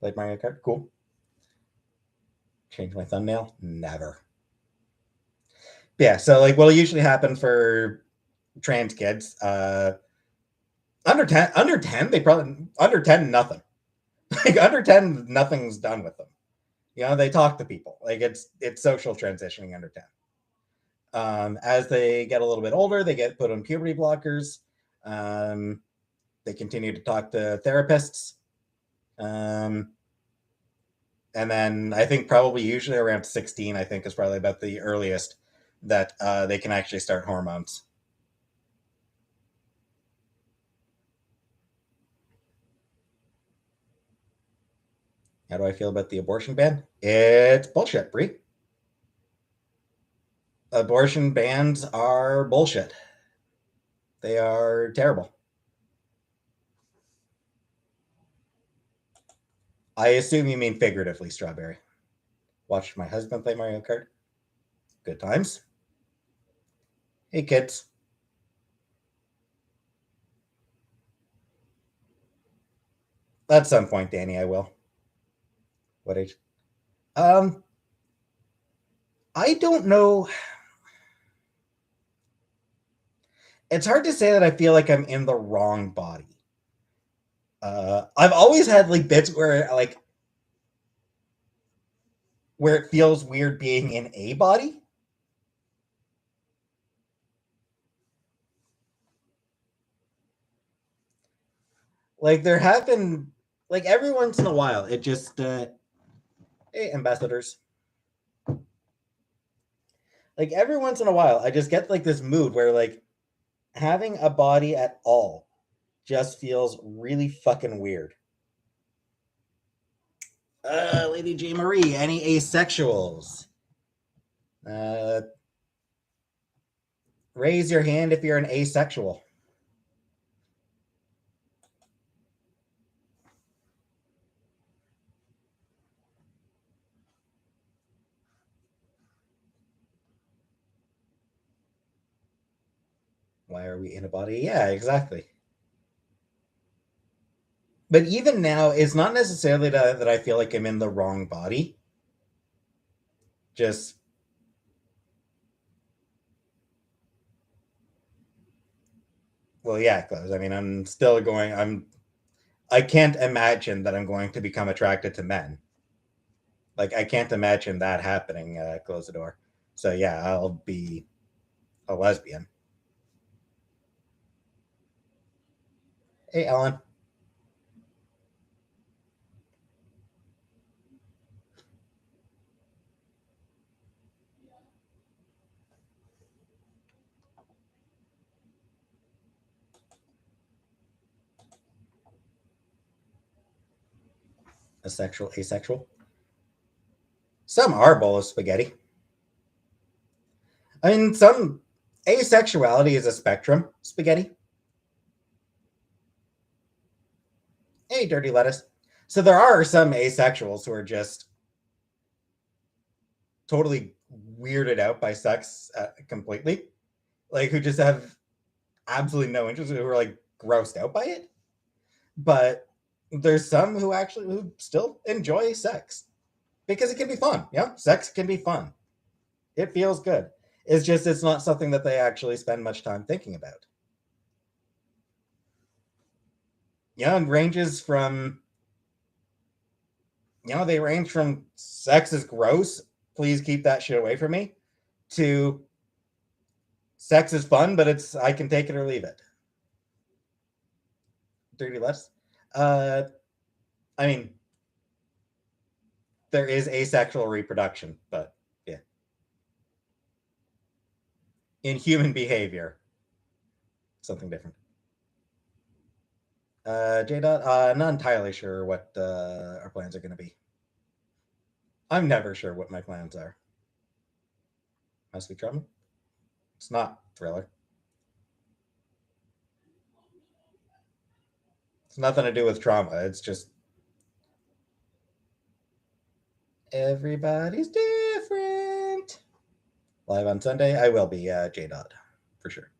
Played Mario Kart? Cool. Change my thumbnail? Never. Yeah, so like what'll usually happen for trans kids, under 10, they probably under 10, nothing. Like under 10, nothing's done with them. You know, they talk to people. Like it's social transitioning under 10. As they get a little bit older, they get put on puberty blockers. They continue to talk to therapists. And then I think probably usually around 16, I think is probably about the earliest that they can actually start hormones. How do I feel about the abortion ban? It's bullshit, Brie. Abortion bans are bullshit. They are terrible. I assume you mean figuratively, Strawberry. Watched my husband play Mario Kart. Good times. Hey, kids. At some point, Danny, I will. What age? Um, I don't know. It's hard to say that I feel like I'm in the wrong body. I've always had like bits where it feels weird being in a body. Like there have been like every once in a while, it just hey ambassadors. Like every once in a while, I just get like this mood where like having a body at all just feels really fucking weird. Lady J. Marie, any asexuals? Uh, raise your hand if you're an asexual. Why are we in a body? Yeah, exactly. But even now, it's not necessarily that I feel like I'm in the wrong body. Just, well, yeah, close. I mean, I'm still going, I can't imagine that I'm going to become attracted to men. Like, I can't imagine that happening. Close the door. So, yeah, I'll be a lesbian. Hey, Ellen. asexual. Some are bowl of spaghetti. I mean, some asexuality is a spectrum. Spaghetti. Hey, dirty lettuce. So there are some asexuals who are just totally weirded out by sex completely, like who just have absolutely no interest, who are like grossed out by it. But there's some who still enjoy sex because it can be fun. Yeah, sex can be fun. It feels good. It's not something that they actually spend much time thinking about. Yeah, it ranges from they range from sex is gross, please keep that shit away from me, to sex is fun, but I can take it or leave it. Dirty less. Uh, I mean, there is asexual reproduction, but yeah, in human behavior, something different. J Dot, not entirely sure what our plans are going to be. I'm never sure what my plans are. Must be trauma. It's not thriller. It's nothing to do with trauma. It's just everybody's different. Live on Sunday, I will be J Dot for sure.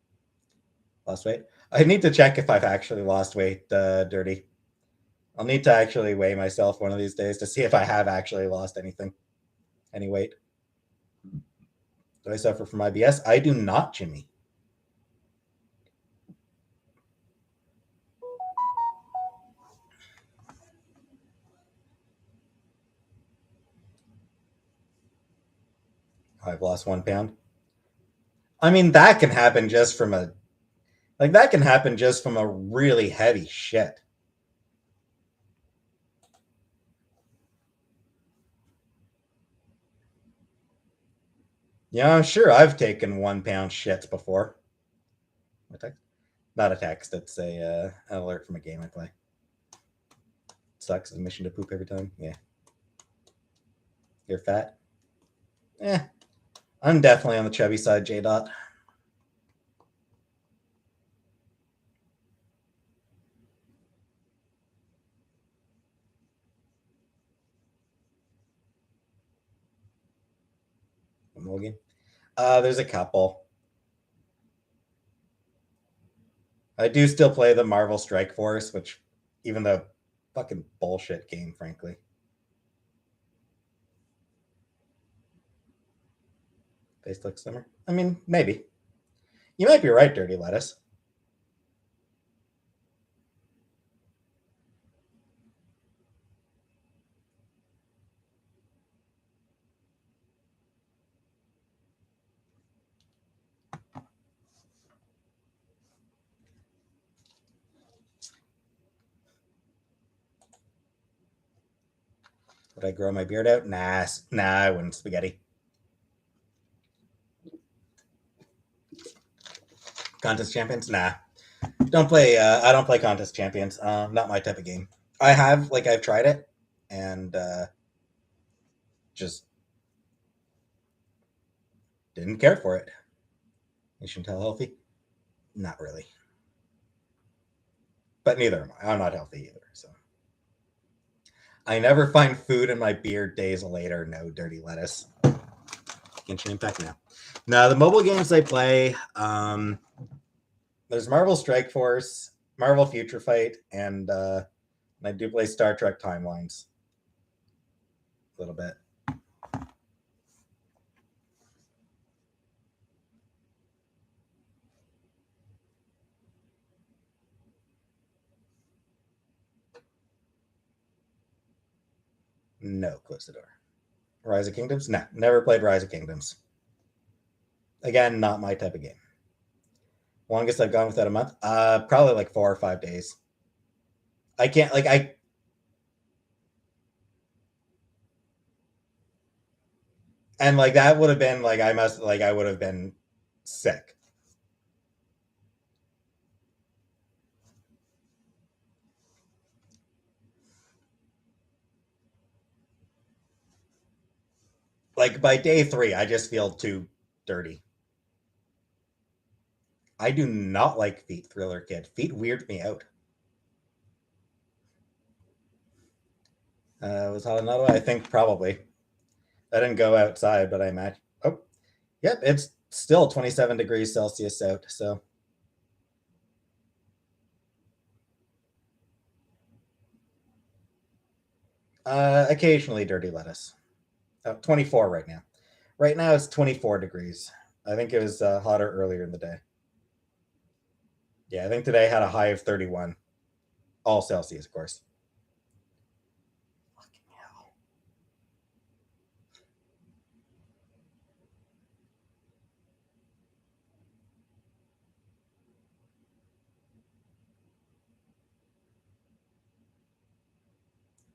Lost weight. I need to check if I've actually lost weight, Dirty. I'll need to actually weigh myself one of these days to see if I have actually lost any weight. Do I suffer from IBS? I do not, Jimmy. I've lost 1 pound. I mean, that can happen just from a really heavy shit. Yeah, I'm sure I've taken 1 pound shits before. A text? Not a text. It's an alert from a game I play. Sucks. A mission to poop every time. Yeah. You're fat. I'm definitely on the chubby side, J Dot. Mulligan. There's a couple. I do still play the Marvel Strike Force, which, even though fucking bullshit game, frankly. Facebook Summer. I mean, maybe. You might be right, Dirty Lettuce. Would I grow my beard out? Nah, I wouldn't. Spaghetti. Contest champions? Nah. Don't play. I don't play contest champions. Not my type of game. I've tried it, and just didn't care for it. Nation tell healthy? Not really. But neither am I. I'm not healthy either. So I never find food in my beard days later. No, Dirty Lettuce. Genshin Impact now. Now the mobile games I play, there's Marvel Strike Force, Marvel Future Fight, and I do play Star Trek Timelines a little bit. No, close the door. Rise of Kingdoms? No, never played Rise of Kingdoms. Again, not my type of game. Longest I've gone without a month? Probably like 4 or 5 days. I can't and like that would have been like I would have been sick. Like by day 3, I just feel too dirty. I do not like feet, Thriller Kid. Feet weird me out. Was hot in Ottawa? I think probably. I didn't go outside, but I imagine. Oh, yep, it's still 27 degrees Celsius out. So occasionally dirty lettuce. 24 right now. Right now it's 24 degrees. I think it was hotter earlier in the day. Yeah, I think today had a high of 31, all Celsius, of course. Fucking hell.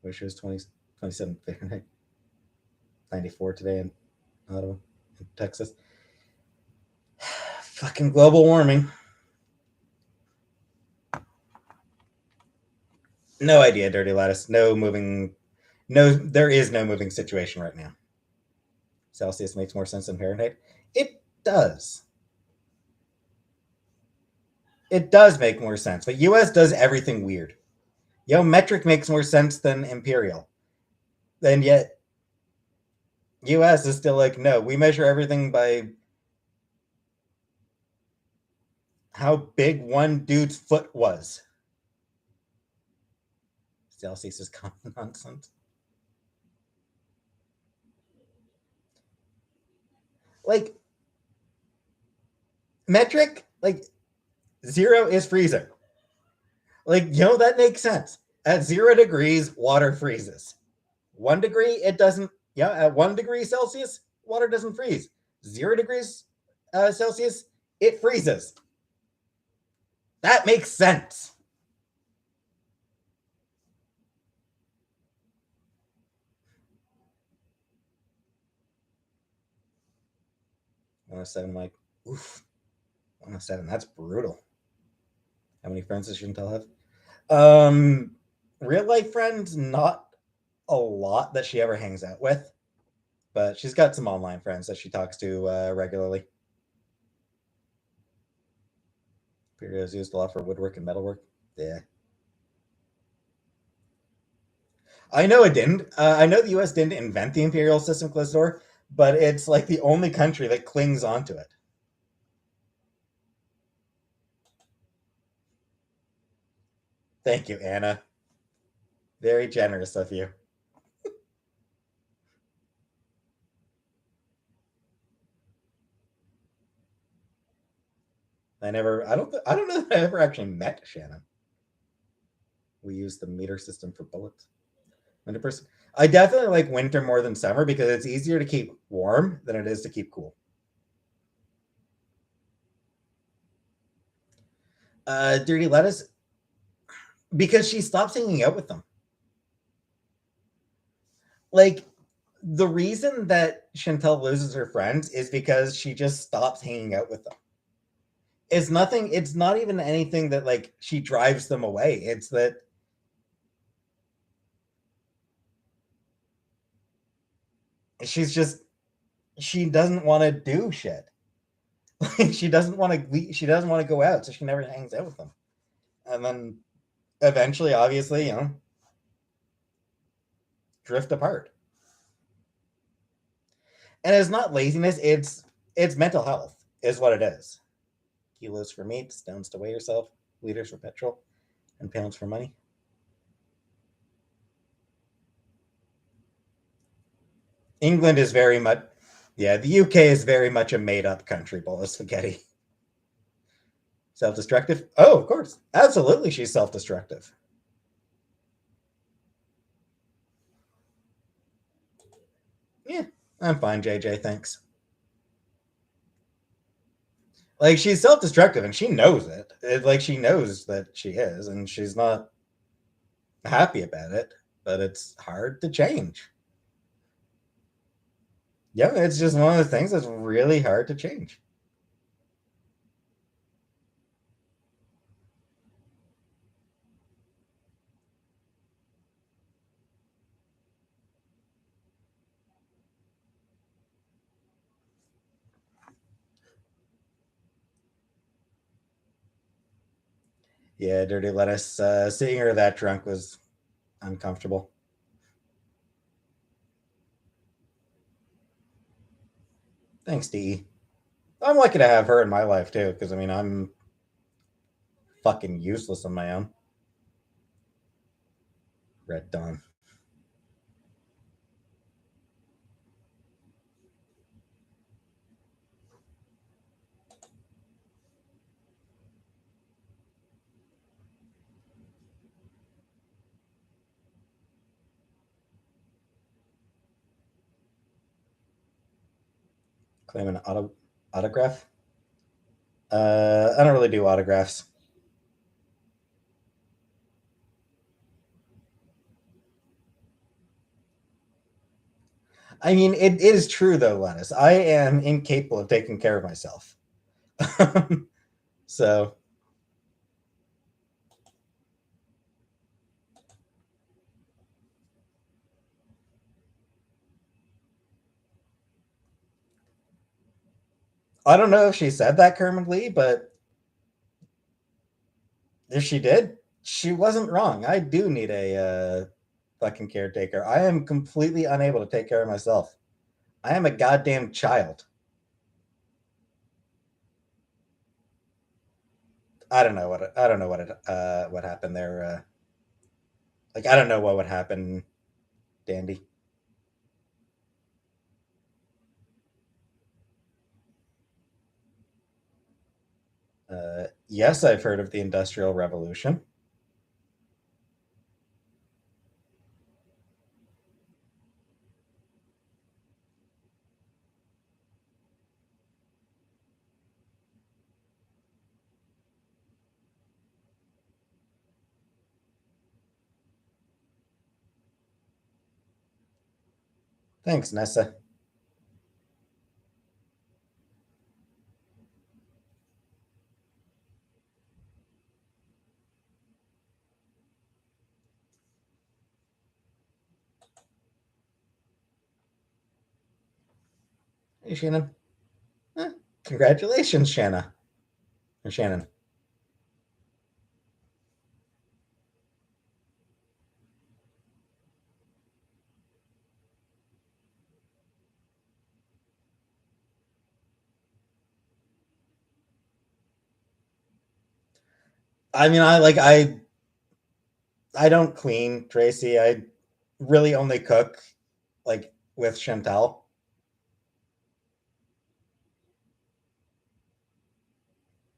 Wish it was 20, 27 Fahrenheit, 94 today in Ottawa, in Texas. Fucking global warming. No idea, dirty lettuce. No moving. No, there is no moving situation right now. Celsius makes more sense than Fahrenheit. It does. It does make more sense, but US does everything weird. Metric makes more sense than imperial. And yet, US is still like, no, we measure everything by how big one dude's foot was. Celsius is common nonsense. Like, metric, like, 0 is freezing. Like, that makes sense. At 0 degrees, water freezes. 1 degree, it doesn't. Yeah, at 1 degree Celsius, water doesn't freeze. 0 degrees Celsius, it freezes. That makes sense. One oh seven, like, oof. 107, that's brutal. How many friends does Chantel have? Real life friends, not a lot that she ever hangs out with, but she's got some online friends that she talks to regularly. Period used a lot for woodwork and metalwork. Yeah. I know it didn't. I know the US didn't invent the imperial system closed door, but it's like the only country that clings onto it. Thank you, Anna. Very generous of you. I don't know that I ever actually met Shannon. We use the meter system for bullets. 100%. I definitely like winter more than summer because it's easier to keep warm than it is to keep cool. Dirty lettuce, because she stops hanging out with them. Like, the reason that Chantel loses her friends is because she just stops hanging out with them. It's nothing, it's not even anything that like she drives them away. It's that she's just she doesn't want to do shit. She doesn't want to go out, so she never hangs out with them. And then eventually, obviously, drift apart. And it's not laziness, it's mental health is what it is. Kilos for meat, stones to weigh yourself, liters for petrol, and pounds for money. England is very much, yeah, the UK is very much a made up country, bowl of spaghetti. Self destructive? Oh, of course. Absolutely, she's self destructive. Yeah, I'm fine, JJ. Thanks. Like, she's self destructive and she knows it. Like, she knows that she is, and she's not happy about it, but it's hard to change. Yeah, it's just one of the things that's really hard to change. Yeah, Dirty Lettuce. Seeing her that drunk was uncomfortable. Thanks, Dee. I'm lucky to have her in my life too, because I mean I'm fucking useless on my own. Red Dawn. Claim an autograph. I don't really do autographs. I mean, it is true though, Lennis. I am incapable of taking care of myself. So I don't know if she said that currently, but if she did, she wasn't wrong. I do need a fucking caretaker. I am completely unable to take care of myself. I am a goddamn child. I don't know what happened there. Like I don't know what would happen, Dandy. Yes, I've heard of the Industrial Revolution. Thanks, Nessa. Hey, Shannon. Eh, congratulations, Shanna. Or Shannon. I mean, I don't clean, Tracy. I really only cook like with Chantal.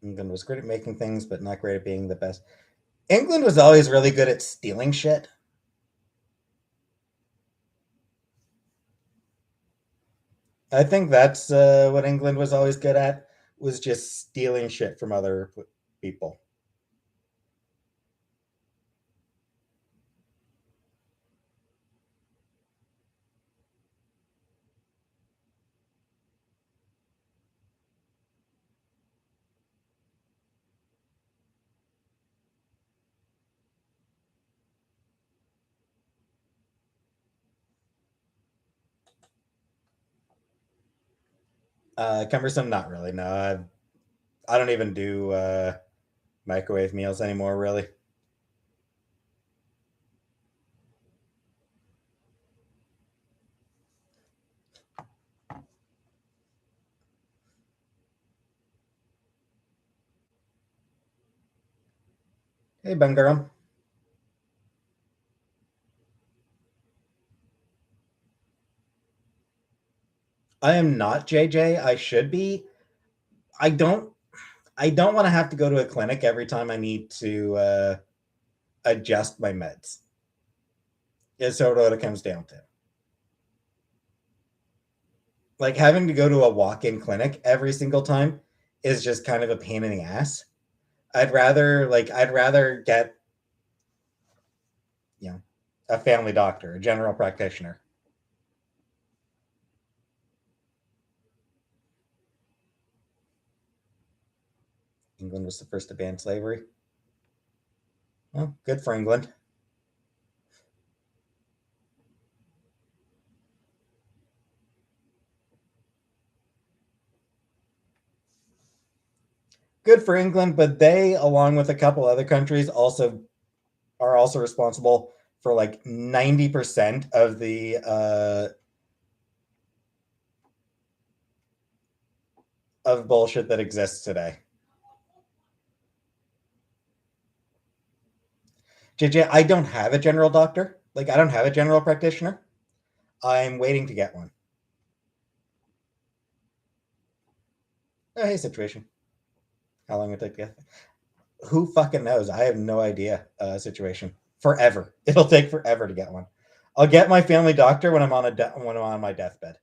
England was great at making things, but not great at being the best. England was always really good at stealing shit. I think that's what England was always good at was just stealing shit from other people. Cumbersome, not really. No, I don't even do microwave meals anymore. Really. Hey, Bungaram. I am not JJ. I should be. I don't. I don't want to have to go to a clinic every time I need to adjust my meds. Is sort of what it comes down to. Like having to go to a walk-in clinic every single time is just kind of a pain in the ass. I'd rather get you know a family doctor, a general practitioner. England was the first to ban slavery. Well, good for England. good for England, but they, along with a couple other countries, are also responsible for like 90% of the of bullshit that exists today. JJ, I don't have a general doctor. Like, I don't have a general practitioner. I'm waiting to get one. Oh, hey, situation. How long it take to get? Who fucking knows? I have no idea. Situation. Forever. It'll take forever to get one. I'll get my family doctor when I'm on my deathbed.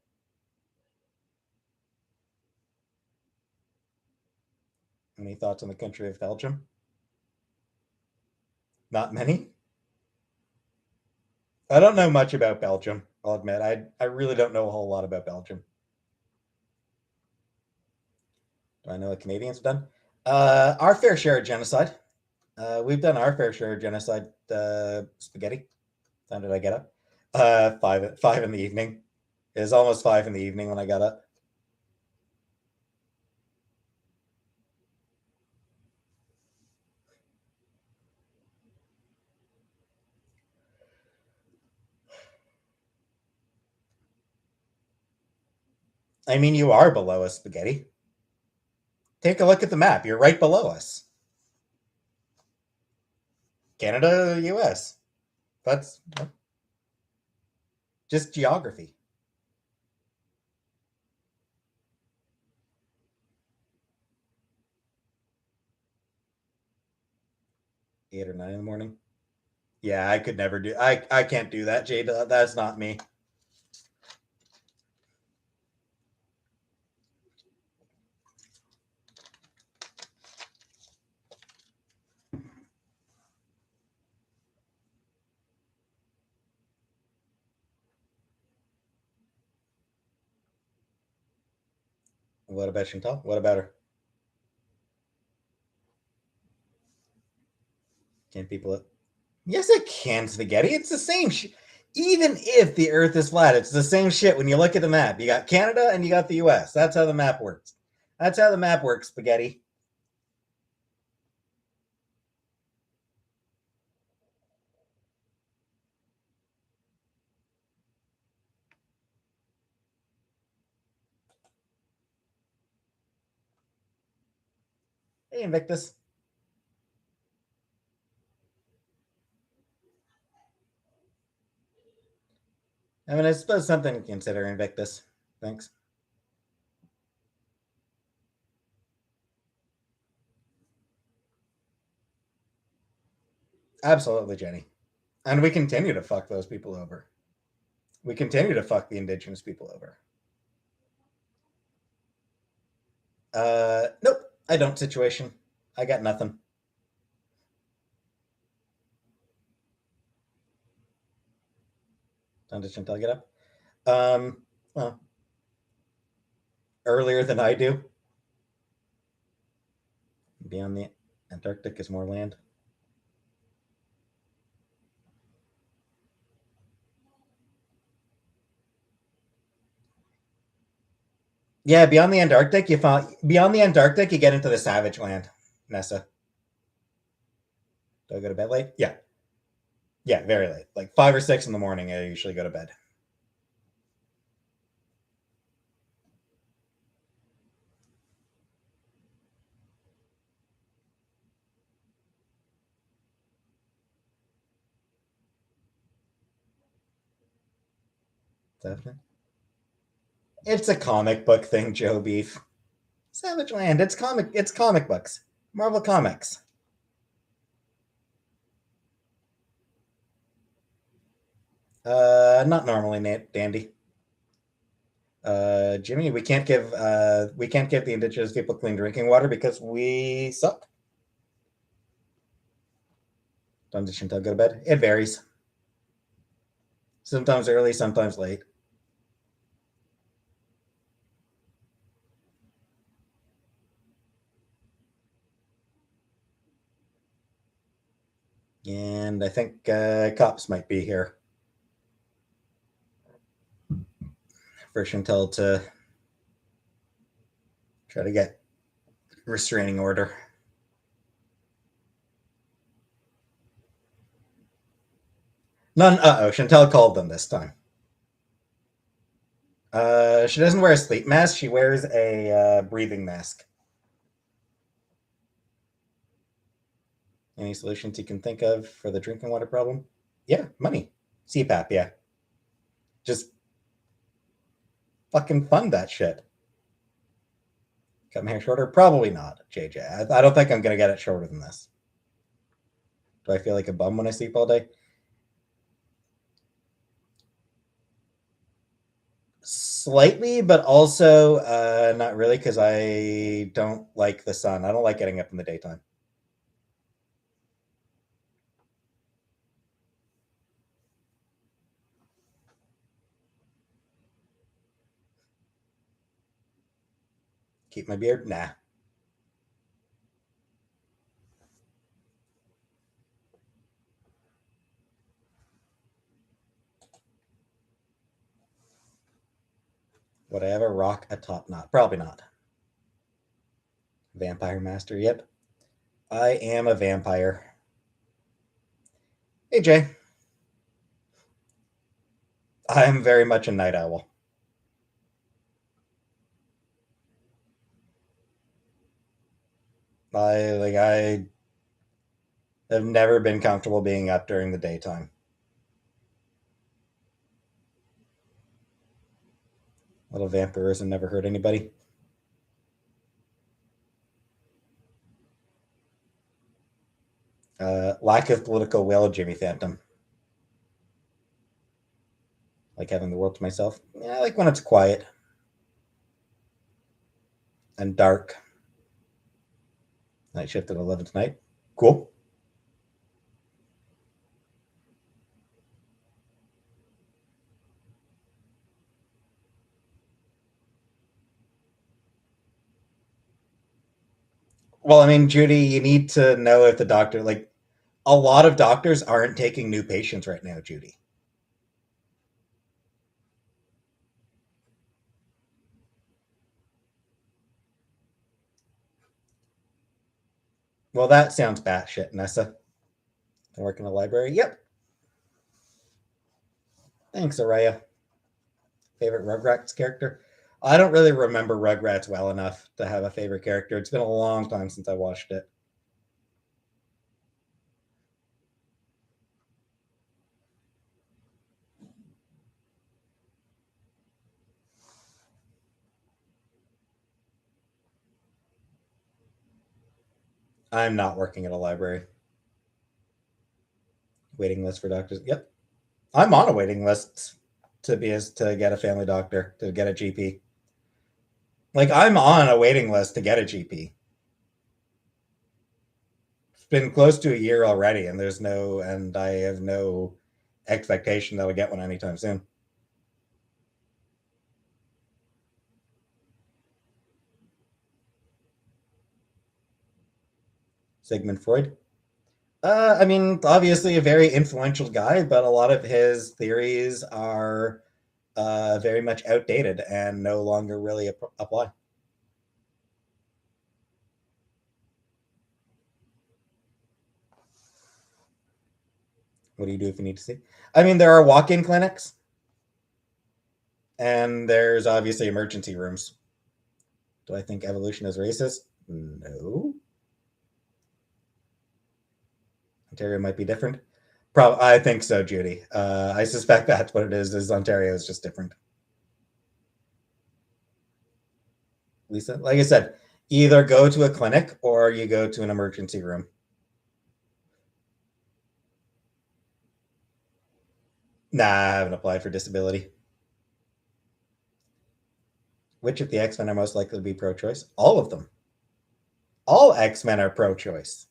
Any thoughts on the country of Belgium? Not many. I don't know much about Belgium. I'll admit. I really don't know a whole lot about Belgium. Do I know what Canadians have done? Our fair share of genocide. We've done our fair share of genocide. Spaghetti. When did I get up? Five in the evening. It was almost 5 in the evening when I got up. I mean, you are below us, Spaghetti. Take a look at the map. You're right below us. Canada, US. That's just geography. 8 or 9 in the morning. Yeah, I could never do. I can't do that, Jade. That's not me. What about Chantal? What about her? Can people? Yes, it can, Spaghetti. It's the same. Even if the Earth is flat, it's the same shit. When you look at the map, you got Canada and you got the U.S. That's how the map works. That's how the map works, Spaghetti. Hey, Invictus. I mean, I suppose something to consider, Invictus. Thanks. Absolutely, Jenny. And we continue to fuck those people over. We continue to fuck the indigenous people over. Nope, I don't. Situation. I got nothing. Time to Chantal get up. Well, earlier than I do. Beyond the Antarctic is more land. Yeah, beyond the Antarctic, you get into the savage land. Nessa, do I go to bed late? Yeah, yeah, very late. Like 5 or 6 in the morning. I usually go to bed. Definitely. It's a comic book thing, Joe Beef. Savage Land. It's comic. It's comic books. Marvel Comics. Not normally, Nate Dandy. Jimmy, we can't give the indigenous people clean drinking water because we suck. Transition till go to bed. It varies. Sometimes early, sometimes late. And I think cops might be here for Chantel to try to get restraining order. None. Chantel called them this time. She doesn't wear a sleep mask. She wears a breathing mask. Any solutions you can think of for the drinking water problem? Yeah, money. CPAP, yeah. Just fucking fund that shit. Cut my hair shorter? Probably not, JJ. I don't think I'm going to get it shorter than this. Do I feel like a bum when I sleep all day? Slightly, but also not really, because I don't like the sun. I don't like getting up in the daytime. Keep my beard? Nah. Would I ever rock a top knot? Probably not. Vampire Master? Yep. I am a vampire. Hey, Jay. I'm very much a night owl. I have never been comfortable being up during the daytime. Little vampirism never hurt anybody. Lack of political will, Jimmy Phantom. Like having the world to myself. Yeah, I like when it's quiet and dark. Night shift at 11 tonight. Cool. Well, I mean, Judy, you need to know if the doctor, like, a lot of doctors aren't taking new patients right now, Judy. Well, that sounds batshit, Nessa. I work in a library. Yep. Thanks, Araya. Favorite Rugrats character? I don't really remember Rugrats well enough to have a favorite character. It's been a long time since I watched it. I'm not working at a library. Waiting list for doctors. Yep. I'm on a waiting list to get a family doctor, to get a GP. Like, I'm on a waiting list to get a GP. It's been close to a year already, and I have no expectation that I'll get one anytime soon. Sigmund Freud. I mean, obviously a very influential guy, but a lot of his theories are very much outdated and no longer really apply. What do you do if you need to see? I mean, there are walk-in clinics, and there's obviously emergency rooms. Do I think evolution is racist? No. Ontario might be different. I think so, Judy. I suspect that's what it is. Is Ontario is just different. Lisa, like I said, either go to a clinic or you go to an emergency room. Nah, I haven't applied for disability. Which of the X-Men are most likely to be pro-choice? All of them. All X-Men are pro-choice.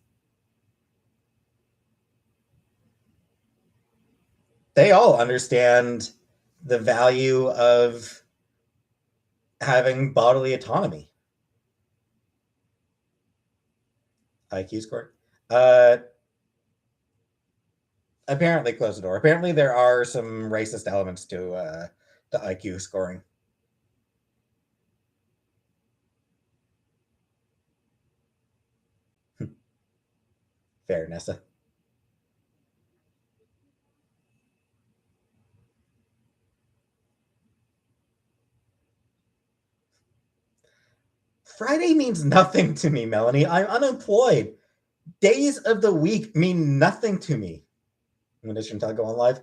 They all understand the value of having bodily autonomy. IQ score. Apparently, close the door. Apparently, there are some racist elements to the IQ scoring. Fair, Nessa. Friday means nothing to me, Melanie. I'm unemployed. Days of the week mean nothing to me. In addition to go on live.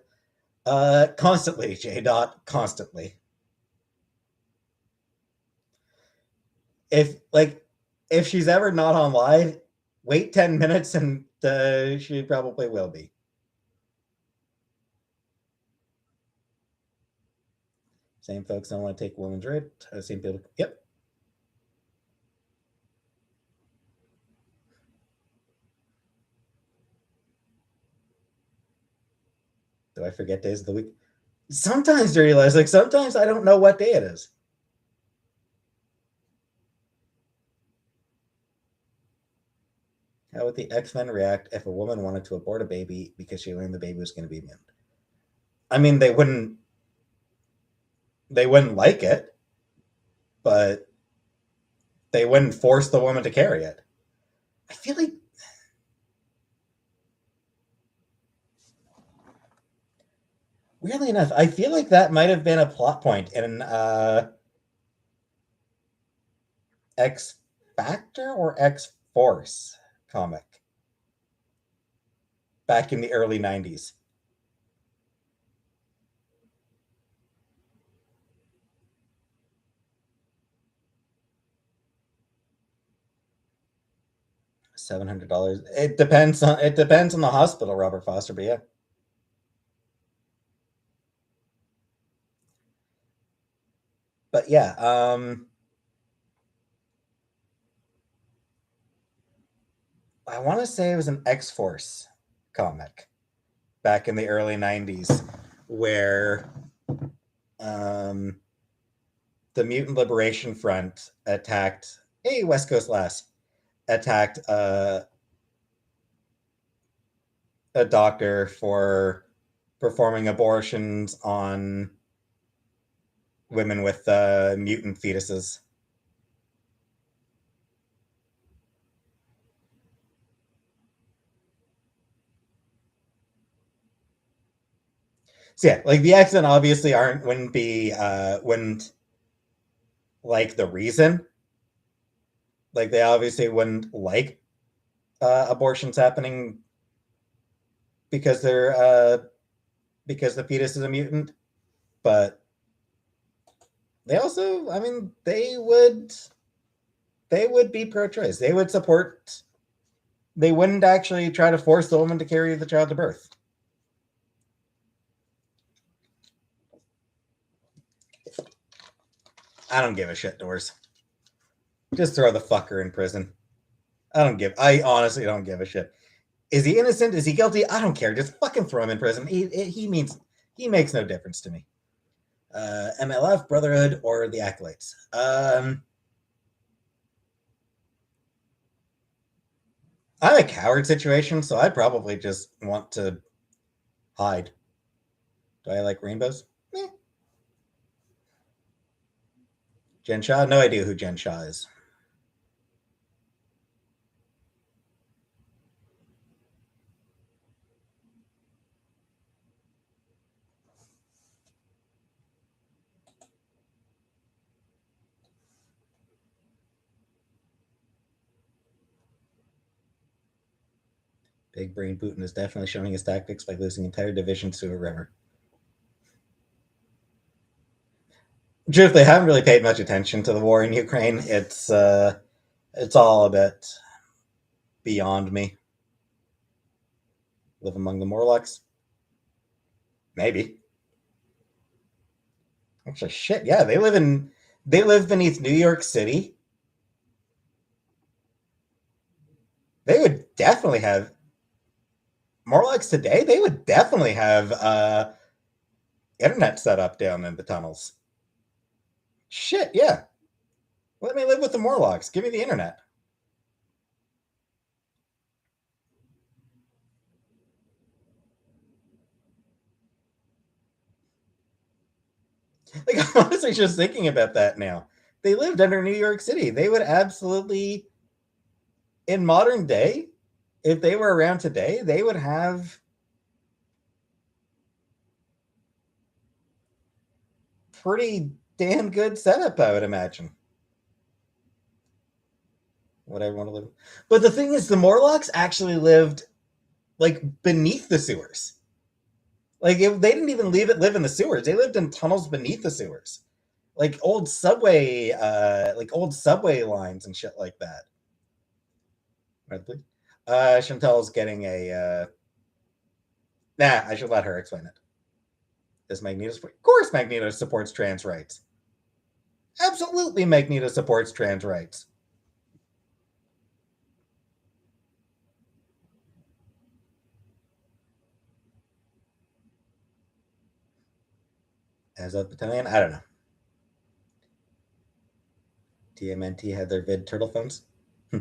Constantly, J. Dot, constantly. If she's ever not on live, wait 10 minutes and she probably will be. Same folks don't want to take women's right. Same people. Yep. Do I forget days of the week? Sometimes I realize, like, sometimes I don't know what day it is. How would the X-Men react if a woman wanted to abort a baby because she learned the baby was going to be mutant? I mean, they wouldn't like it, but they wouldn't force the woman to carry it. I feel like weirdly enough, I feel like that might have been a plot point in X Factor or X Force comic back in the early 90s. $700. It depends on the hospital, Robert Foster, but yeah. But yeah, I want to say it was an X-Force comic back in the early 90s where the Mutant Liberation Front attacked, hey, West Coast lass, attacked a doctor for performing abortions on women with mutant fetuses. So yeah, like the X-Men obviously wouldn't like the reason. Like they obviously wouldn't like abortions happening because because the fetus is a mutant, but they also, I mean, they would be pro-choice. They would support. They wouldn't actually try to force the woman to carry the child to birth. I don't give a shit, Doors. Just throw the fucker in prison. I honestly don't give a shit. Is he innocent? Is he guilty? I don't care. Just fucking throw him in prison. He makes no difference to me. MLF, Brotherhood, or the Acolytes. I'm a coward situation, so I'd probably just want to hide. Do I like rainbows? Eh. Jen Shaw? No idea who Jen Shaw is. Big Brain Putin is definitely showing his tactics by losing entire divisions to a river. Truthfully, I haven't really paid much attention to the war in Ukraine. It's all a bit beyond me. Live among the Morlocks? Maybe. Actually, shit, yeah, they live beneath New York City. They would definitely have Morlocks today. They would definitely have internet set up down in the tunnels. Shit, yeah. Let me live with the Morlocks. Give me the internet. Like, I'm honestly just thinking about that now. They lived under New York City. They would absolutely, in modern day, if they were around today, they would have pretty damn good setup, I would imagine. Would I want to live? But the thing is, the Morlocks actually lived like beneath the sewers. Like they didn't even live in the sewers. They lived in tunnels beneath the sewers, like old subway lines and shit like that. Right, please. Chantel's getting a. Nah, I should let her explain it. Does Magneto support? Of course, Magneto supports trans rights. Absolutely, Magneto supports trans rights. As of battalion, I don't know. TMNT had their vid turtle phones. I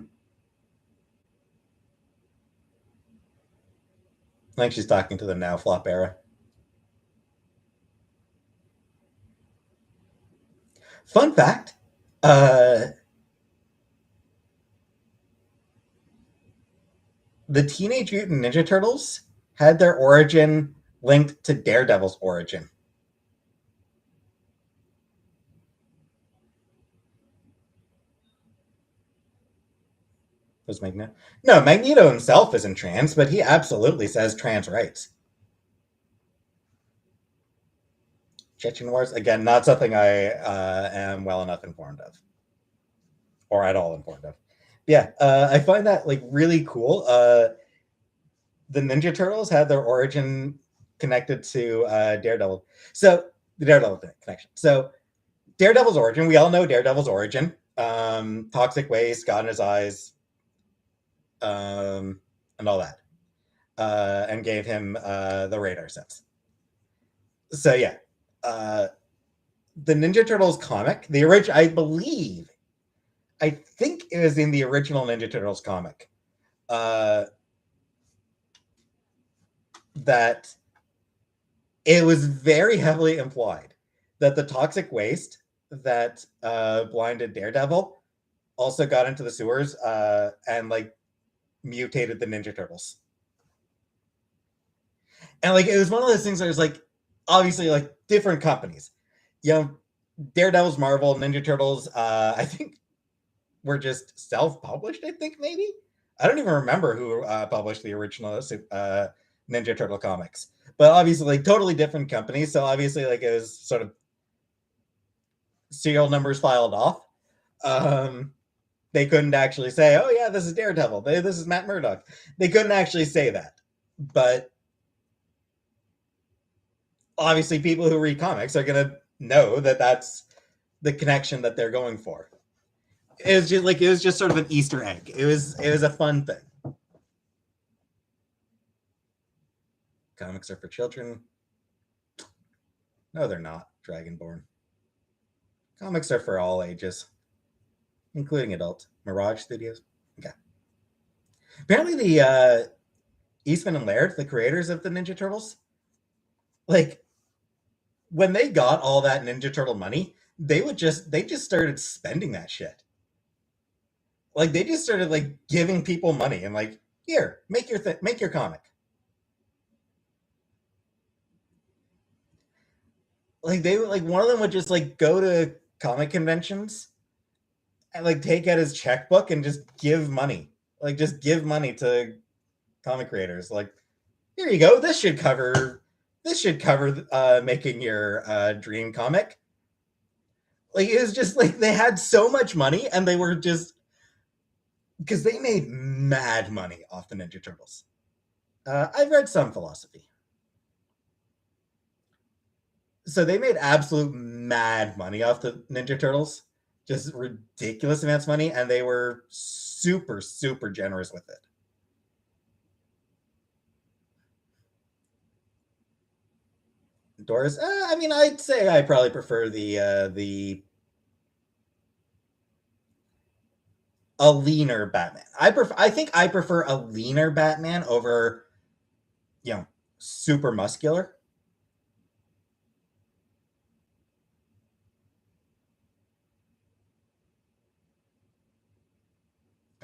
think she's talking to the now flop era. Fun fact, the Teenage Mutant Ninja Turtles had their origin linked to Daredevil's origin. Was Magneto? No, Magneto himself isn't trans, but he absolutely says trans rights. Chechen Wars, again, not something I am well enough informed of, or at all informed of. Yeah, I find that like really cool. The Ninja Turtles had their origin connected to Daredevil. So the Daredevil connection. So Daredevil's origin, we all know Daredevil's origin. Toxic waste, got in his eyes, and all that, and gave him the radar sense. So yeah, the Ninja Turtles comic, the original, I think it was in the original Ninja Turtles comic, that it was very heavily implied that the toxic waste that blinded Daredevil also got into the sewers and like mutated the Ninja Turtles. And like it was one of those things where it was like obviously like different companies. You know, Daredevil's Marvel, Ninja Turtles, I think were just self-published, I think maybe. I don't even remember who published the original Ninja Turtle comics. But obviously like totally different companies. So obviously like it was sort of serial numbers filed off. They couldn't actually say, "Oh yeah, this is Daredevil. This is Matt Murdock." They couldn't actually say that, but obviously, people who read comics are gonna know that that's the connection that they're going for. It was just sort of an Easter egg. It was a fun thing. Comics are for children. No, they're not. Dragonborn. Comics are for all ages, including adults. Mirage Studios. Okay. Apparently, the Eastman and Laird, the creators of the Ninja Turtles, like when they got all that Ninja Turtle money, they just started spending that shit. Like they just started like giving people money and like, here, make your comic. Like they like one of them would just like go to comic conventions and like take out his checkbook and just give money. Like just give money to comic creators. Like, here you go. This should cover making your dream comic. Like it was just like they had so much money and they were just because they made mad money off the Ninja Turtles. I've read some philosophy. So they made absolute mad money off the Ninja Turtles, just ridiculous amounts of money, and they were super, super generous with it. Doris, I mean, I'd say I probably prefer the a leaner Batman. I think I prefer a leaner Batman over, you know, super muscular.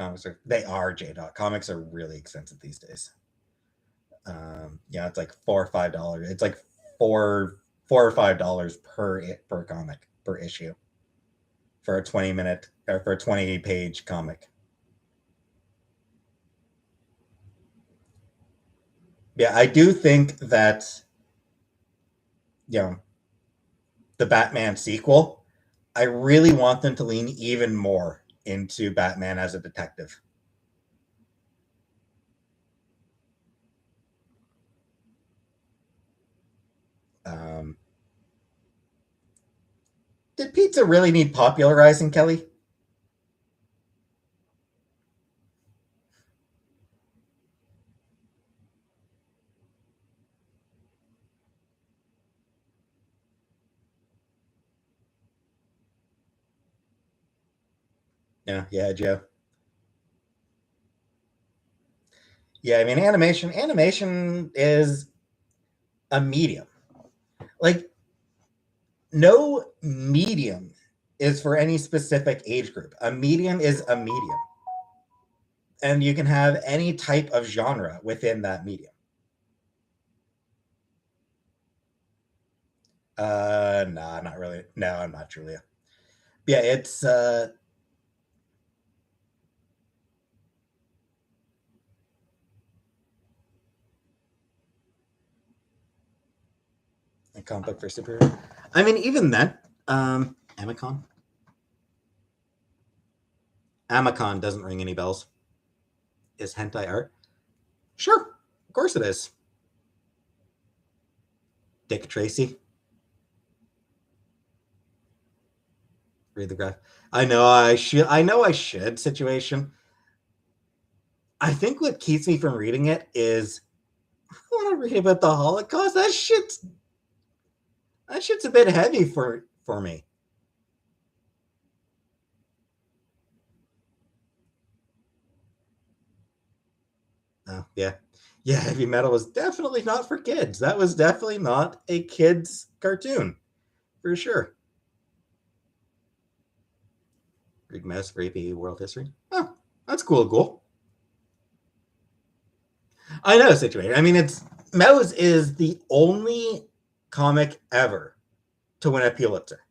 J-Dot. Comics are really expensive these days. Yeah, it's like $4 or $5. It's like $4 or $5 per comic per issue for a 20-minute or for a 20-page comic. Yeah, I do think that you know the Batman sequel. I really want them to lean even more into Batman as a detective. Um, did pizza really need popularizing, Kelly? Yeah, Joe. Yeah, I mean, animation is a medium. Like, no medium is for any specific age group. A medium is a medium. And you can have any type of genre within that medium. No, not really. No, I'm not Julia. Yeah, it's a comic book for superhero. I mean, even then, Amicon. Amicon doesn't ring any bells. Is hentai art? Sure, of course it is. Dick Tracy. Read the graph. I know I should. I know I should. Situation. I think what keeps me from reading it is I want to read about the Holocaust. That shit's a bit heavy for me. Oh yeah, yeah. Heavy metal was definitely not for kids. That was definitely not a kids cartoon for sure. Read Mass for AP World History. Oh, that's cool. Cool. I know situation. I mean, it's Mouse is the only comic ever to win a Pulitzer.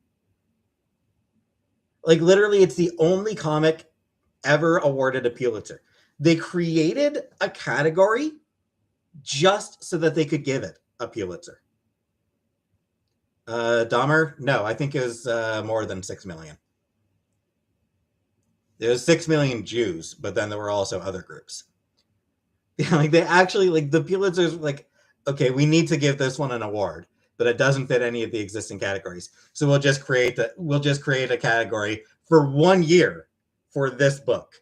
Like literally, it's the only comic ever awarded a Pulitzer. They created a category just so that they could give it a Pulitzer. Dahmer? No, I think it was more than 6 million. There was 6 million Jews, but then there were also other groups. Yeah, like they actually like the Pulitzers like, okay, we need to give this one an award, but it doesn't fit any of the existing categories. So we'll just create a category for 1 year for this book.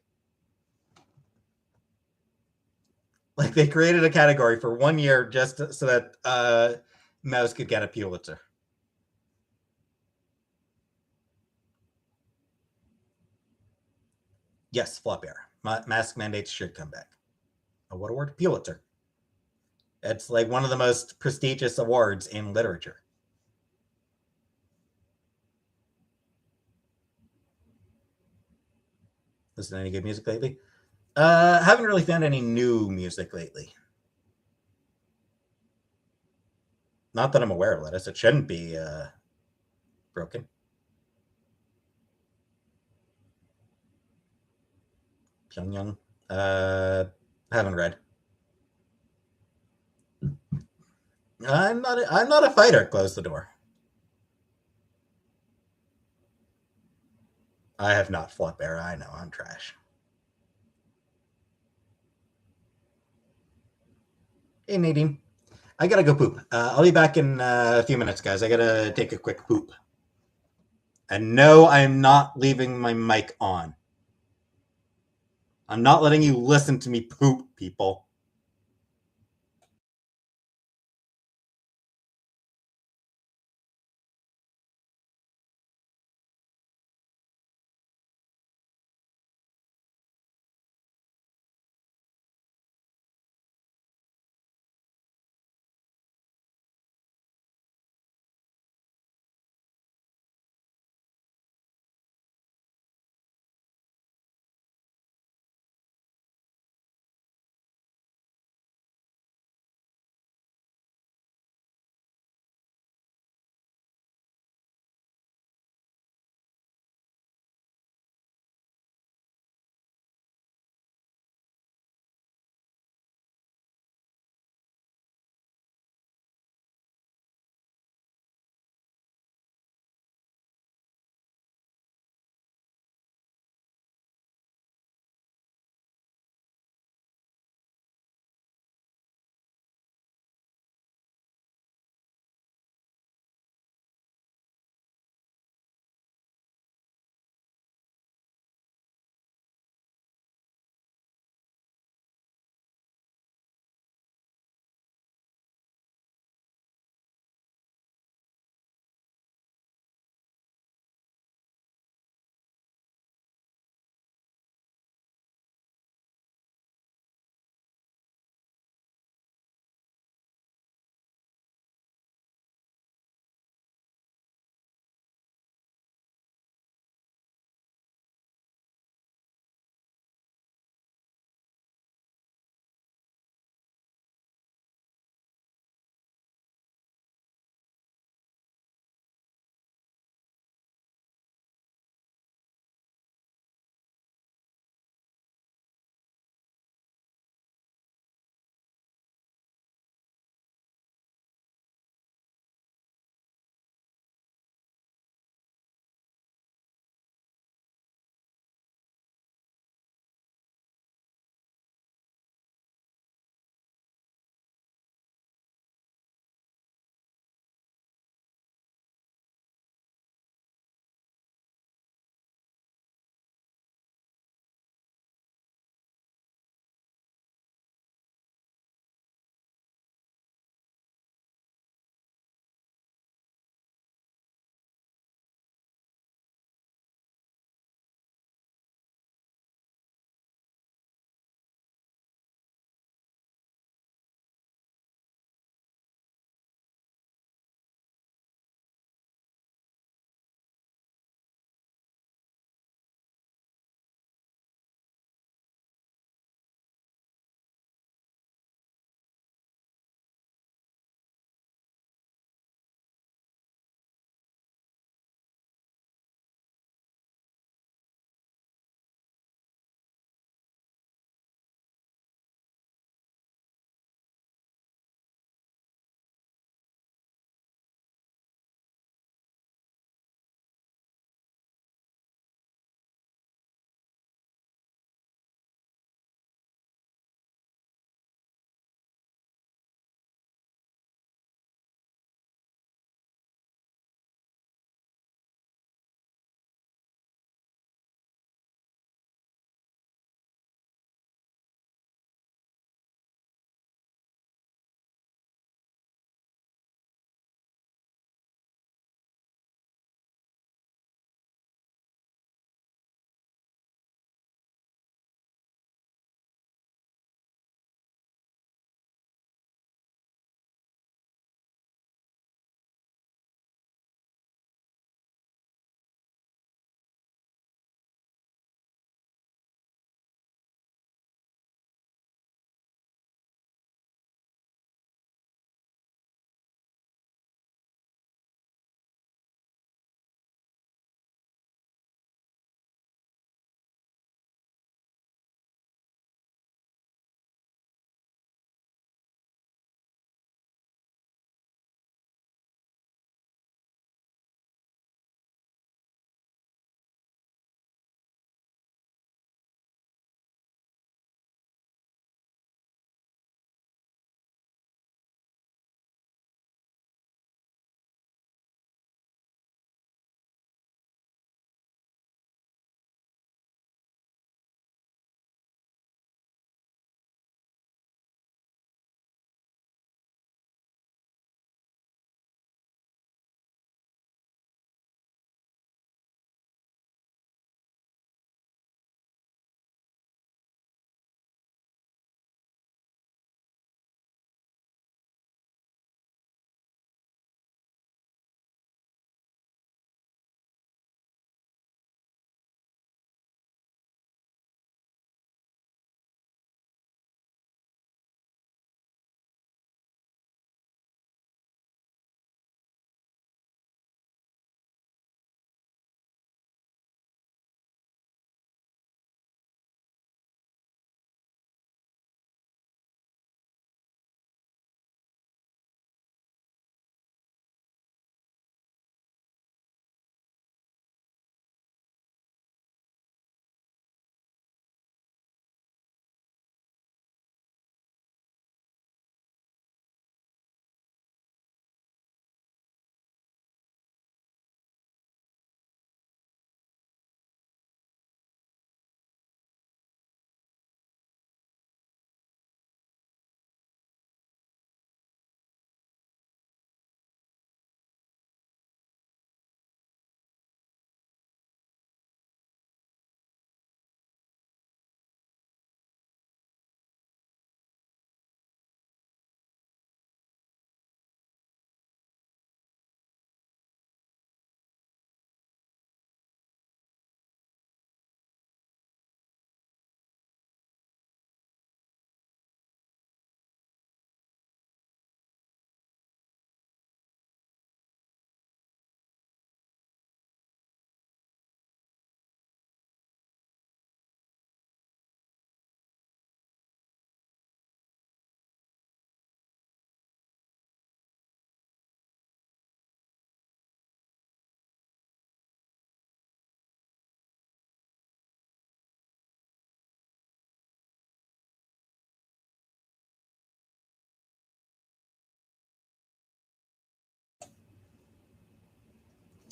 Like they created a category for 1 year so that Mouse could get a Pulitzer. Yes, flop air. Mask mandates should come back. What award? Pulitzer. It's like one of the most prestigious awards in literature. Listen to any good music lately? Haven't really found any new music lately. Not that I'm aware of, Lettuce. It shouldn't be broken. Pyongyang. Uh, haven't read. I'm not a fighter. Close the door. I have not fought bear. I know I'm trash. Hey Nadine, I gotta go poop. I'll be back in a few minutes, guys. I gotta take a quick poop. And no, I am not leaving my mic on. I'm not letting you listen to me poop, people.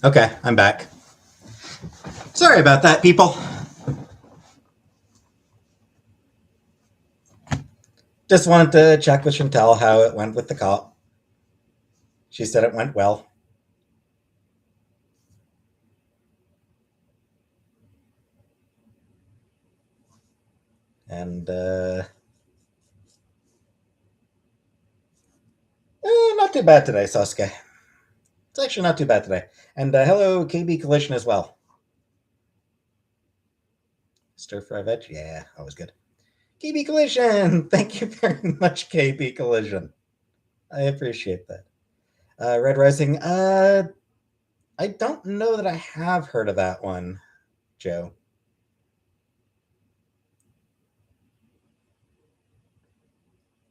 Okay, I'm back. Sorry about that, people. Just wanted to check with Chantel how it went with the cop. She said it went well. And not too bad today, Sasuke. It's actually not too bad today. And hello, KB Collision as well. Stir fry veg? Yeah, always good. KB Collision! Thank you very much, KB Collision. I appreciate that. Red Rising, I don't know that I have heard of that one, Joe.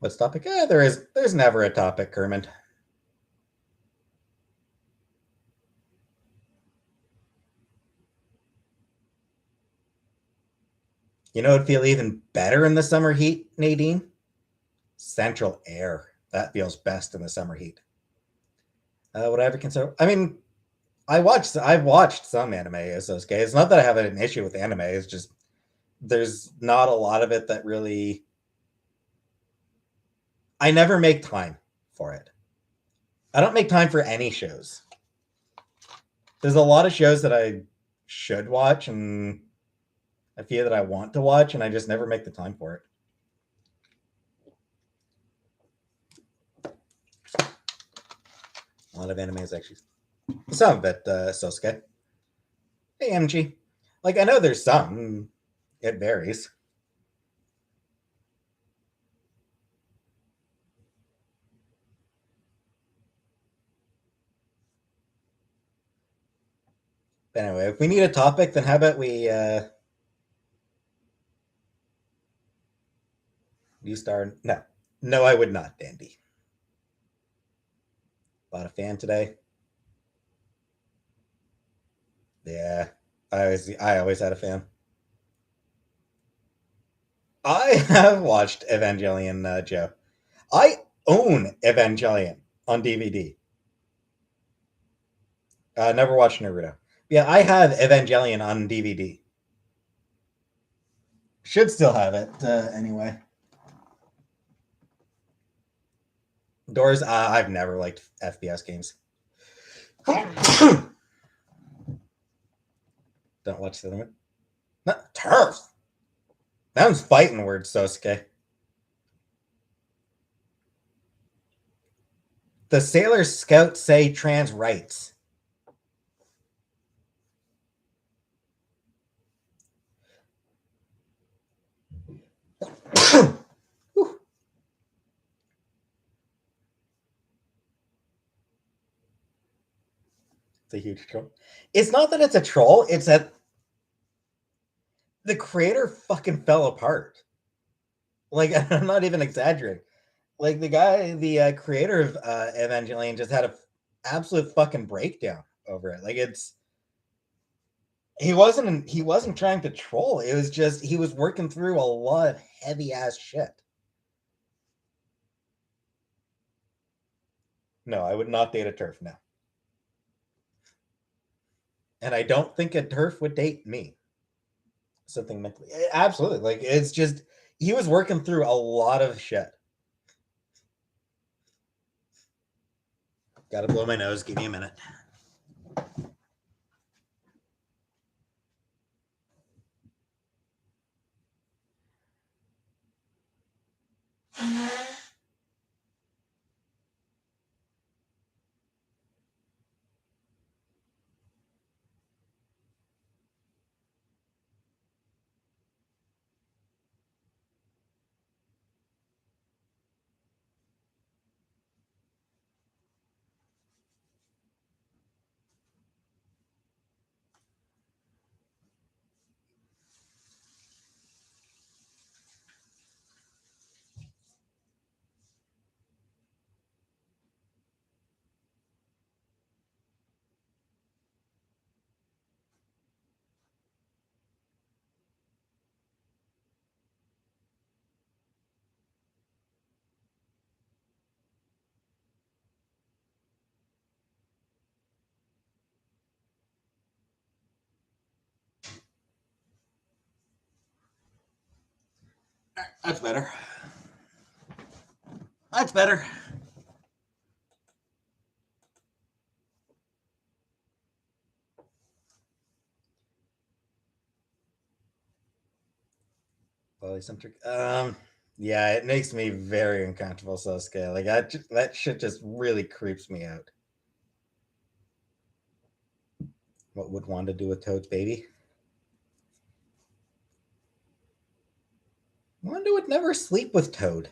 What's topic? There's never a topic, Kermit. You know, it'd feel even better in the summer heat, Nadine. Central air. That feels best in the summer heat. Would I ever consider? I mean, I've watched some anime as those guys. It's not that I have an issue with anime. It's just there's not a lot of it that really. I never make time for it. I don't make time for any shows. There's a lot of shows that I should watch and I feel that I want to watch, and I just never make the time for it. A lot of anime is actually some of it, Sosuke. Hey, MG. Like, I know there's some. It varies. But anyway, if we need a topic, then how about we you start? No. No, I would not, Dandy. Bought a fan today. Yeah. I always had a fan. I have watched Evangelion, Joe. I own Evangelion on DVD. Never watched Naruto. Yeah, I have Evangelion on DVD. Should still have it anyway. Doors. I've never liked FPS games. Don't watch the not turf. That one's fighting words, Sosuke. The Sailor Scouts say trans rights. It's a huge troll. It's not that it's a troll, it's that the creator fucking fell apart. Like, I'm not even exaggerating. Like, the creator of Evangelion just had a absolute fucking breakdown over it. Like, he wasn't trying to troll. It was just he was working through a lot of heavy ass shit. No, I would not date a turf now. And I don't think a turf would date me. Something mentally. Absolutely. Like, it's just he was working through a lot of shit. Gotta blow my nose. Give me a minute. That's better. That's better. Polycentric. Yeah, it makes me very uncomfortable, Sosuke. Like that shit just really creeps me out. What would Wanda do with Toad's baby? Wanda would never sleep with Toad.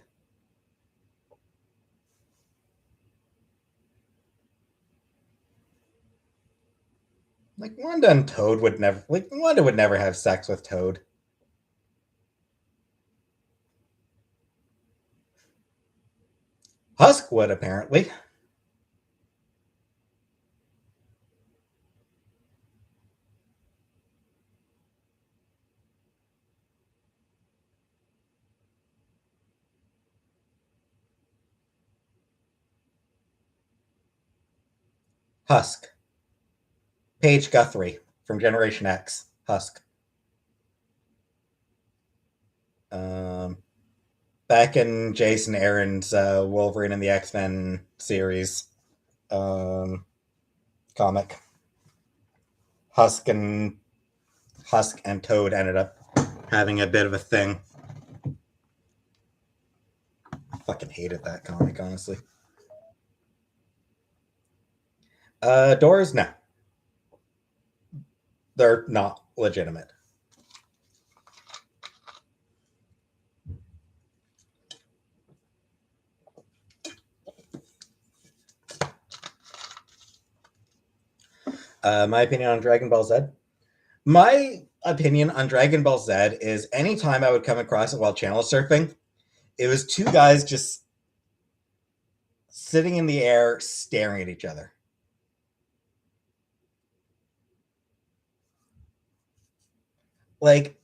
Like Wanda and Toad would never. Like Wanda would never have sex with Toad. Husk would apparently. Husk. Paige Guthrie from Generation X. Husk. Um, Back in Jason Aaron's Wolverine and the X-Men series um, comic, Husk and Toad ended up having a bit of a thing. I fucking hated that comic, honestly. Doors, no, they're not legitimate. My opinion on Dragon Ball Z. My opinion on Dragon Ball Z is anytime I would come across it while channel surfing, it was two guys just sitting in the air staring at each other. Like,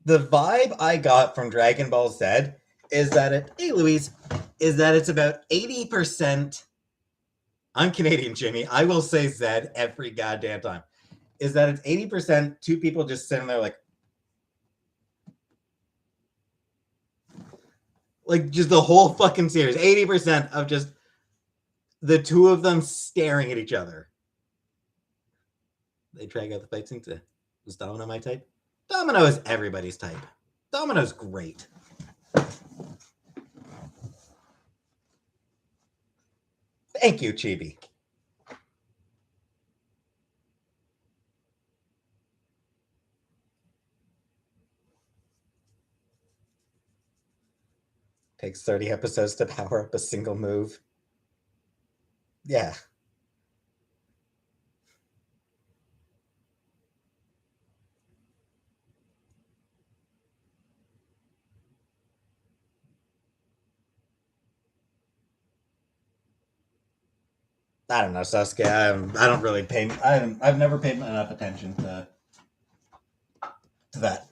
the vibe I got from Dragon Ball Z is that hey Louise, is that it's about 80%. I'm Canadian, Jimmy. I will say Z every goddamn time. Is that it's 80% two people just sitting there like just the whole fucking series. 80% of just the two of them staring at each other. They drag out the fight scene to is Domino my type? Domino is everybody's type. Domino's great. Thank you, Chibi. Takes 30 episodes to power up a single move. Yeah. I don't know, Sasuke. I don't really pay. I've never paid enough attention to that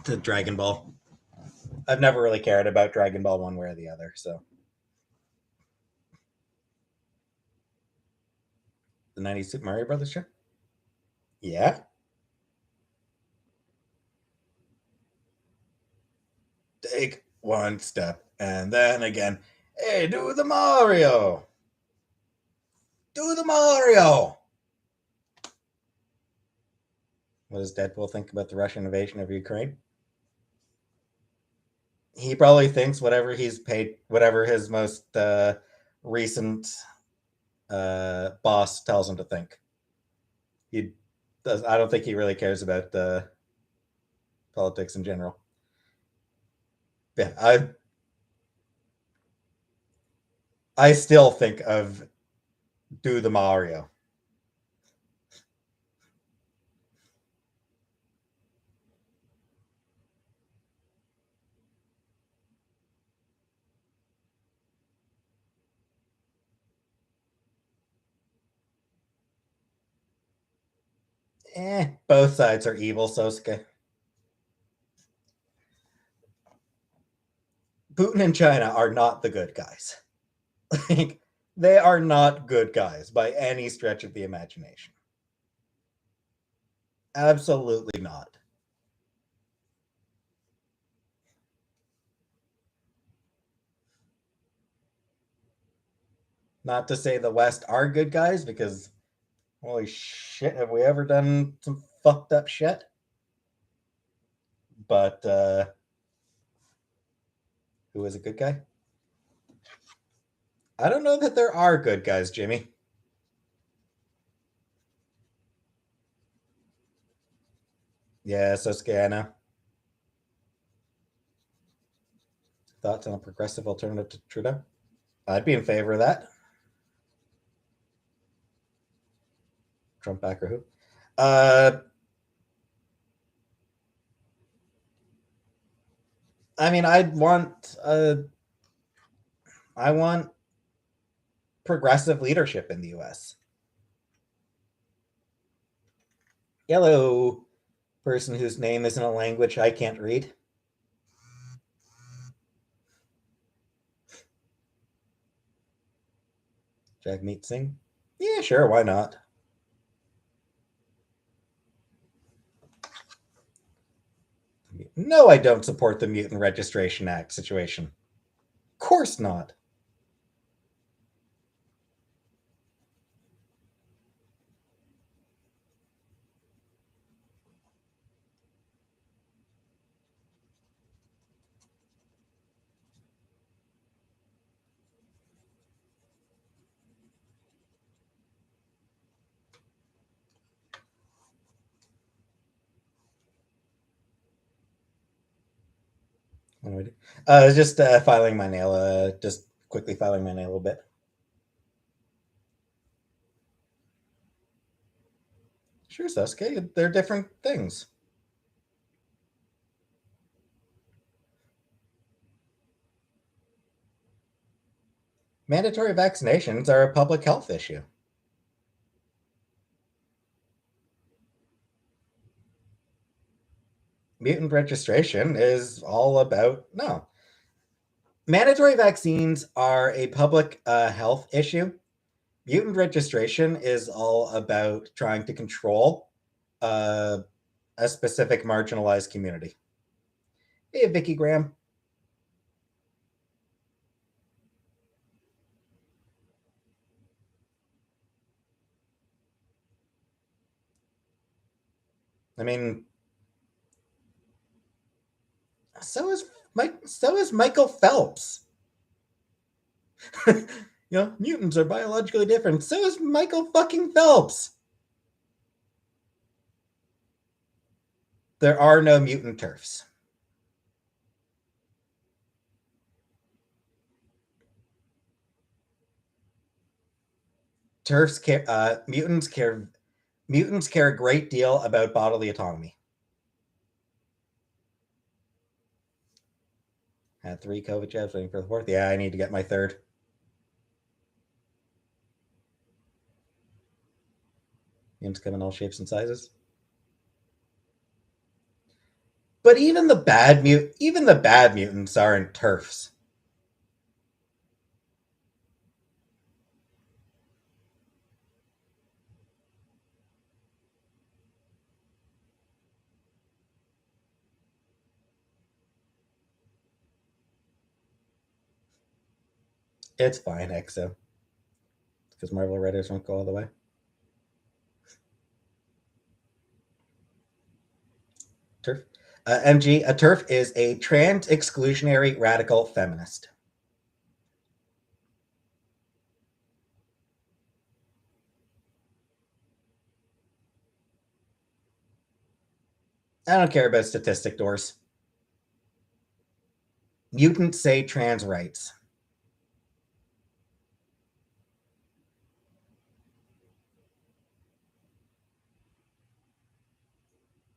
to Dragon Ball. I've never really cared about Dragon Ball one way or the other. So the '90s Super Mario Brothers show. Yeah. Take one step and then again. Hey, do the Mario. Do the Mario. What does Deadpool think about the Russian invasion of Ukraine? He probably thinks whatever he's paid, whatever his most recent boss tells him to think. He does. I don't think he really cares about politics in general. Yeah, I still think of do the Mario. Both sides are evil, Sosuke. Putin and China are not the good guys. Like, they are not good guys by any stretch of the imagination. Absolutely not. Not to say the West are good guys, because holy shit, have we ever done some fucked up shit? But who is a good guy? I don't know that there are good guys, Jimmy. Yeah, Sasuke, I know. Thoughts on a progressive alternative to Trudeau? I'd be in favor of that. Trump backer who? Uh, I mean, I want progressive leadership in the U.S. Yellow person whose name isn't a language I can't read. Jagmeet Singh. Yeah, sure, why not? No, I don't support the Mutant Registration Act situation. Of course not. What do I do? Just filing my nail. Just quickly filing my nail a bit. Sure, Sasuke. They're different things. Mandatory vaccinations are a public health issue. Mutant registration is all about no. Mandatory vaccines are a public health issue. Mutant registration is all about trying to control uh, a specific marginalized community. Hey, Vicky Graham. I mean, so is Michael Phelps. Mutants are biologically different. So is Michael fucking Phelps. There are no mutant turfs. Turfs care. Mutants care. Mutants care a great deal about bodily autonomy. Had 3 COVID jabs, waiting for the 4th. Yeah, I need to get my 3rd. Mutants come in all shapes and sizes. But even the bad mutants aren't turfs. It's fine, Exo. Because Marvel writers won't go all the way. Turf. MG, a turf is a trans exclusionary radical feminist. I don't care about statistic doors. Mutants say trans rights.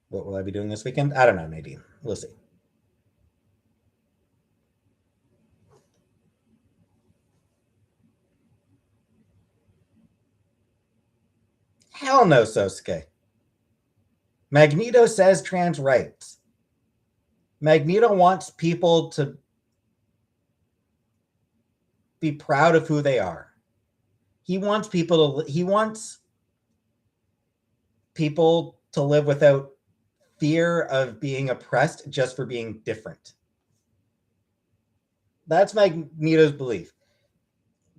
What will I be doing this weekend? I don't know, Nadine. We'll see. Hell no, Sosuke. Magneto says trans rights. Magneto wants people to be proud of who they are. He wants people to live without fear of being oppressed just for being different. That's Magneto's belief.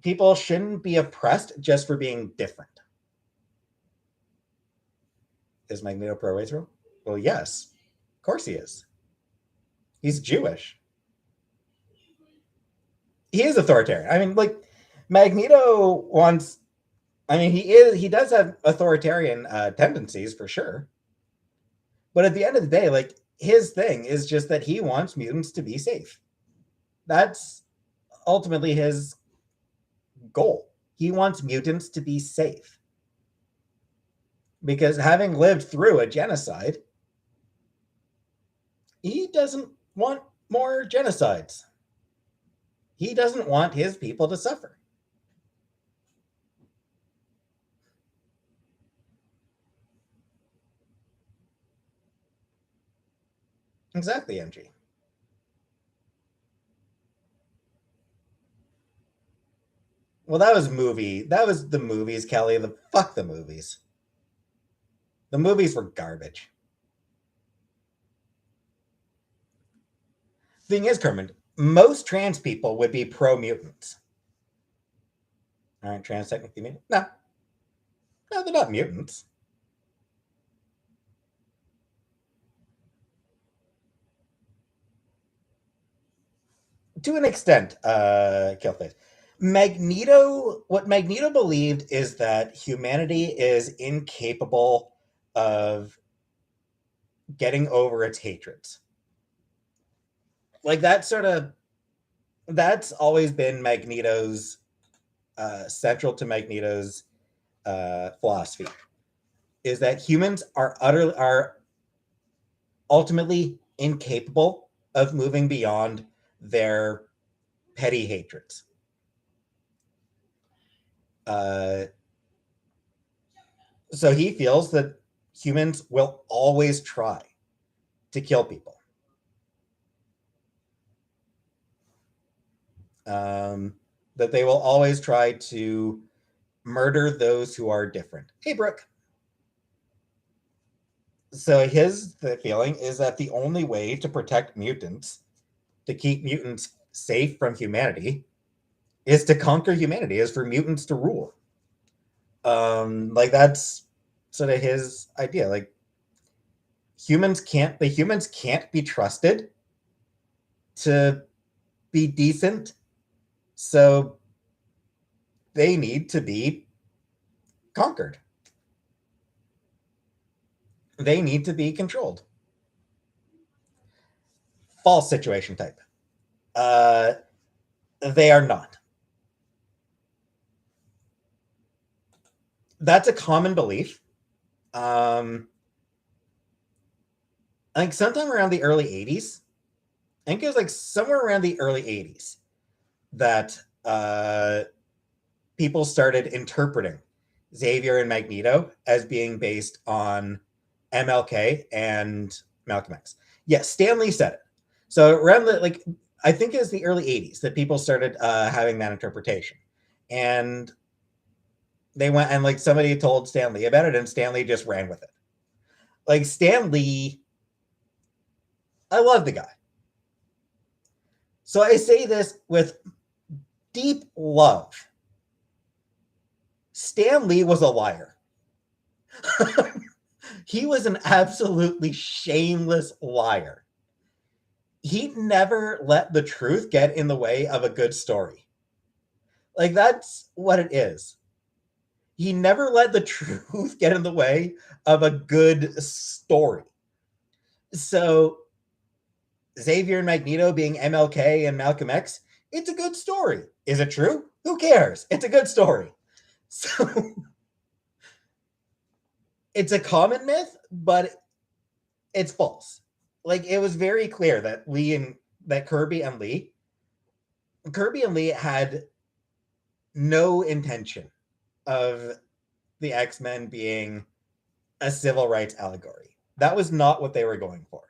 people shouldn't be oppressed just for being different. Is Magneto pro-racial? Well, yes, of course he is. He's Jewish. He is authoritarian. I mean, like Magneto wants. I mean, he does have authoritarian tendencies for sure. But at the end of the day, like his thing is just that he wants mutants to be safe. That's ultimately his goal. He wants mutants to be safe. Because having lived through a genocide, he doesn't want more genocides. He doesn't want his people to suffer. Exactly, MG. Well, that was movie. That was the movies, Kelly. Fuck the movies. The movies were garbage. Thing is, Kermit, most trans people would be pro mutants. Aren't trans technically mutant? No. No, they're not mutants. To an extent, Killface. What Magneto believed is that humanity is incapable of getting over its hatreds. Like that's always been Magneto's central to Magneto's philosophy is that humans are ultimately incapable of moving beyond their petty hatreds. So he feels that humans will always try to kill people. That they will always try to murder those who are different. Hey, Brooke. So the feeling is that the only way to protect mutants, to keep mutants safe from humanity, is to conquer humanity, is for mutants to rule. Like that's sort of his idea. Like the humans can't be trusted to be decent, so they need to be conquered. They need to be controlled. False situation type. Uh, they are not. That's a common belief. I think sometime around the early 80s, I think it was like somewhere around the early 80s that people started interpreting Xavier and Magneto as being based on MLK and Malcolm X. Yes, Stan Lee said it. So around I think it was the early 80s that people started having that interpretation. And they went and like somebody told Stan Lee about it and Stan Lee just ran with it. Like Stan Lee, I love the guy. So I say this with deep love. Stan Lee was a liar. He was an absolutely shameless liar. He never let the truth get in the way of a good story. Like that's what it is. He never let the truth get in the way of a good story. So Xavier and Magneto being MLK and Malcolm X, it's a good story. Is it true? Who cares? It's a good story. So it's a common myth, but it's false. Like it was very clear that Kirby and Lee had no intention of the X-Men being a civil rights allegory. That was not what they were going for.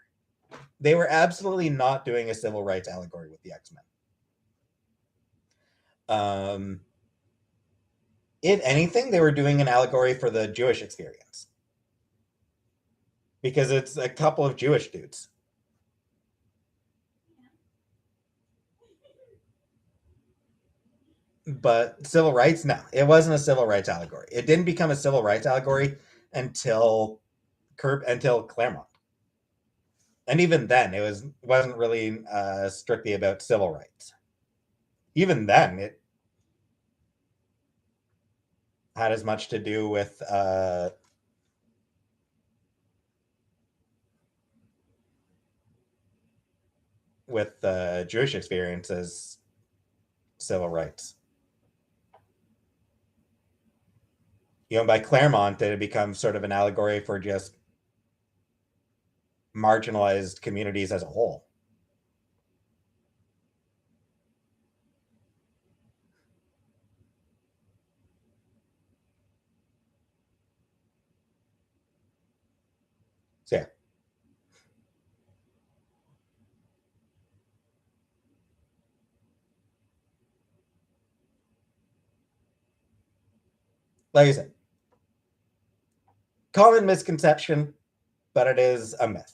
They were absolutely not doing a civil rights allegory with the X-Men. If anything, they were doing an allegory for the Jewish experience. Because it's a couple of Jewish dudes. But civil rights, no, it wasn't a civil rights allegory. It didn't become a civil rights allegory until Claremont, and even then, wasn't really strictly about civil rights. Even then, it had as much to do with Jewish experience as civil rights. By Claremont, it had become sort of an allegory for just marginalized communities as a whole. So yeah, like I said, common misconception, but it is a myth.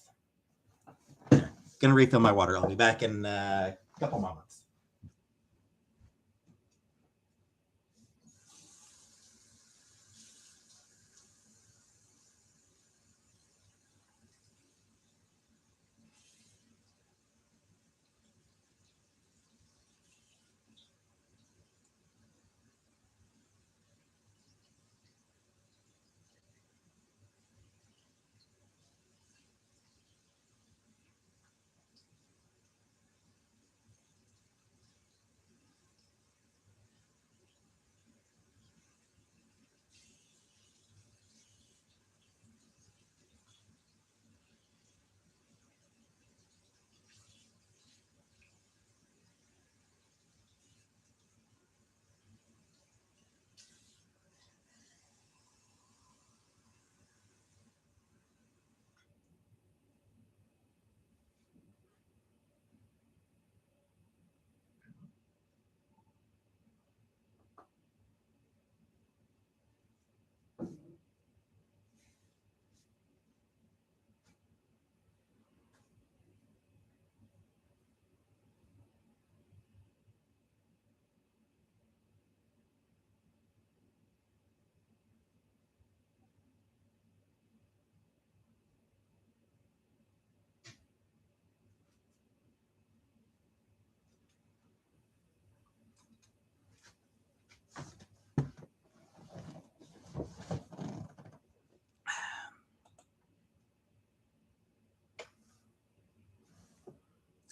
Gonna refill my water. I'll be back in a couple moments.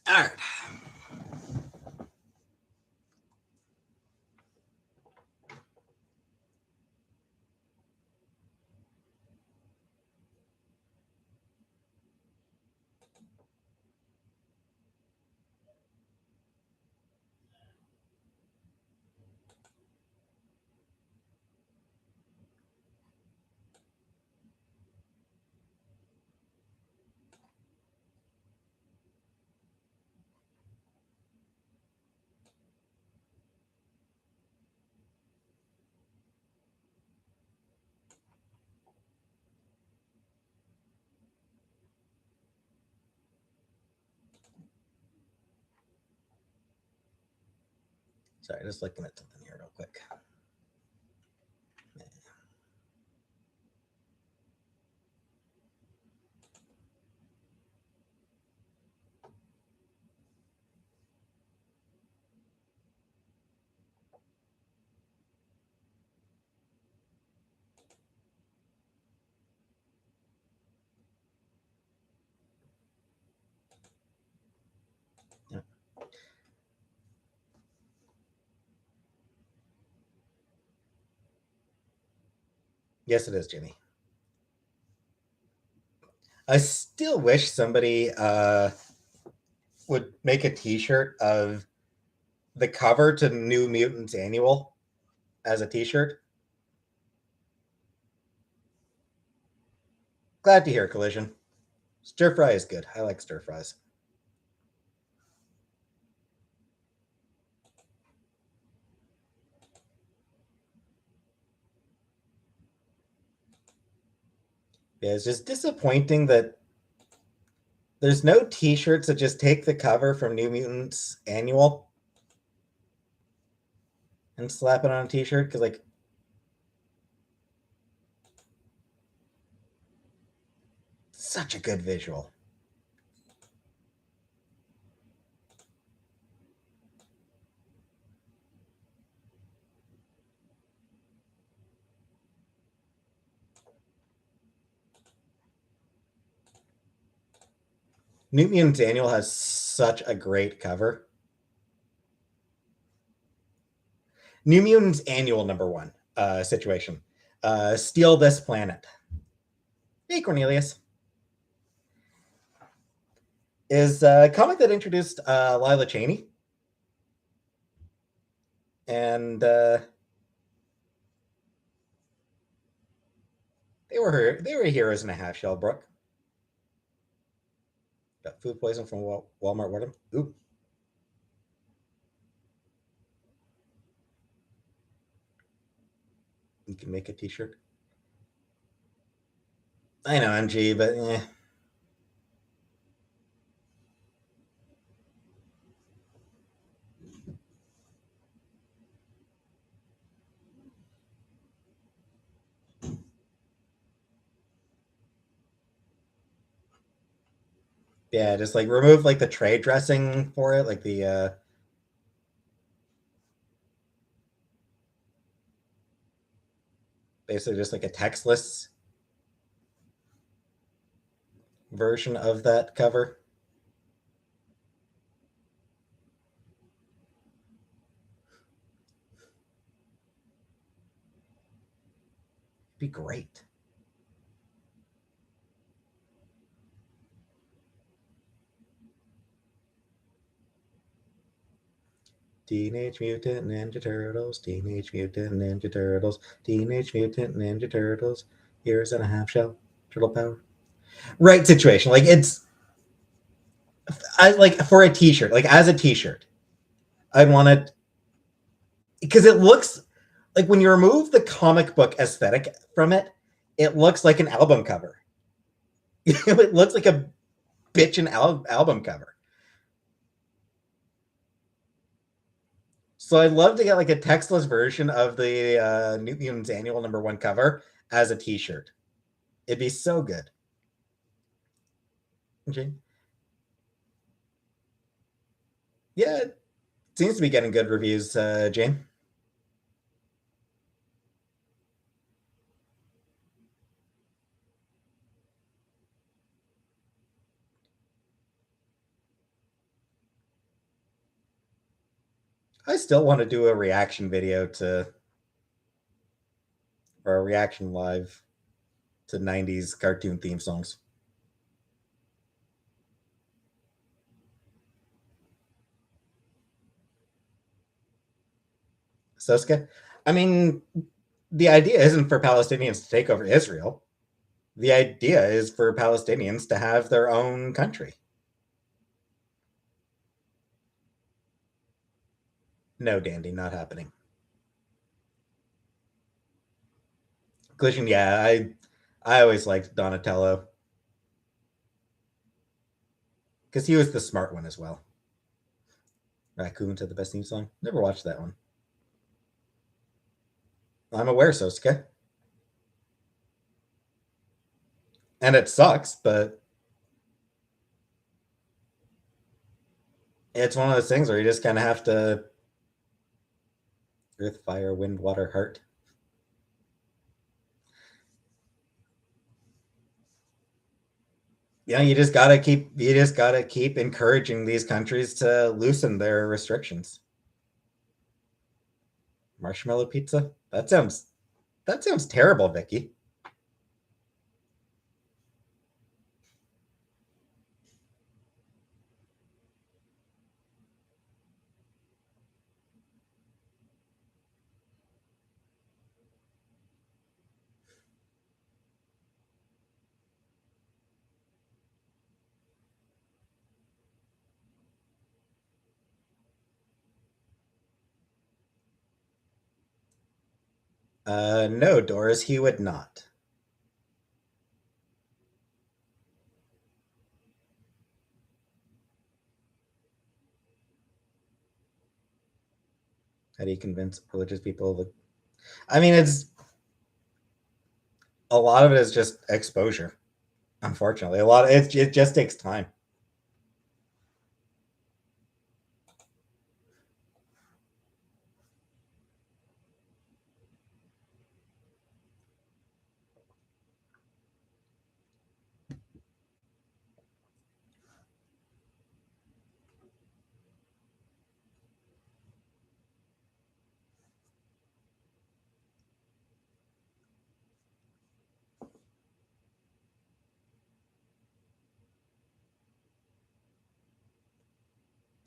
All right. Sorry, just looking at something here real quick. Yeah. Yes, it is, Jimmy. I still wish somebody would make a T-shirt of the cover to New Mutants Annual as a T-shirt. Glad to hear, Collision. Stir fry is good. I like stir fries. Yeah, it's just disappointing that there's no T-shirts that just take the cover from New Mutants Annual and slap it on a t-shirt, because like such a good visual. New Mutants Annual has such a great cover. New Mutants Annual #1 situation. Steal This Planet. Hey, Cornelius. Is a comic that introduced Lila Cheney. And they were heroes in a half shell, Brooke. Got food poison from Walmart Wardem. Ooh. You can make a t-shirt. I know, MG, but eh. Yeah, just like remove like the trade dressing for it, like the basically just like a textless version of that cover. Be great. Teenage Mutant Ninja Turtles, Teenage Mutant Ninja Turtles, Teenage Mutant Ninja Turtles, heroes in a half shell, turtle power. Right situation. Like it's I like for a t-shirt, like as a t-shirt, I'd want it because it looks like when you remove the comic book aesthetic from it, it looks like an album cover. It looks like a bitchin' album cover. So I'd love to get like a textless version of the New Mutants Annual #1 cover as a t-shirt. It'd be so good. Okay. Yeah, it seems to be getting good reviews, Jane. I still want to do a reaction video to, or a reaction live to 90s cartoon theme songs. Sosuke? I mean, the idea isn't for Palestinians to take over Israel. The idea is for Palestinians to have their own country. No, Dandy, not happening. Collision, yeah, I always liked Donatello because he was the smart one as well. Raccoon to the best theme song. Never watched that one. I'm aware, Sosuke, and it sucks, but it's one of those things where you just kind of have to earth, fire, wind, water, heart. Yeah, you just gotta keep encouraging these countries to loosen their restrictions. Marshmallow pizza? That sounds terrible, Vicky. No, Doris, he would not. How do you convince religious people that? I mean, it's a lot of it is just exposure. Unfortunately, a lot of it just takes time.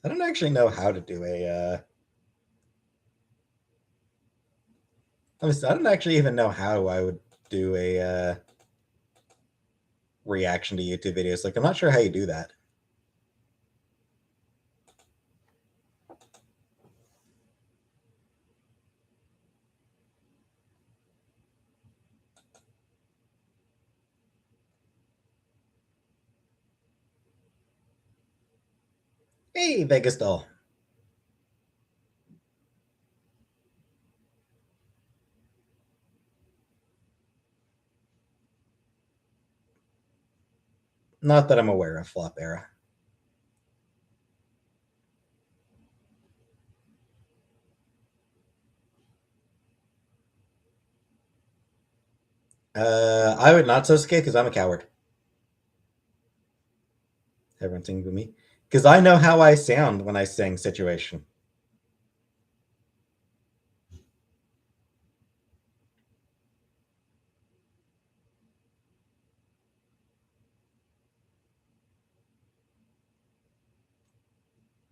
I don't actually know how to do a. I don't actually even know how I would do a reaction to YouTube videos. Like, I'm not sure how you do that. Hey, Vegas doll. Not that I'm aware of, Flop Era. I would not so skate because I'm a coward. Everyone sings with me because I know how I sound when I sing situation.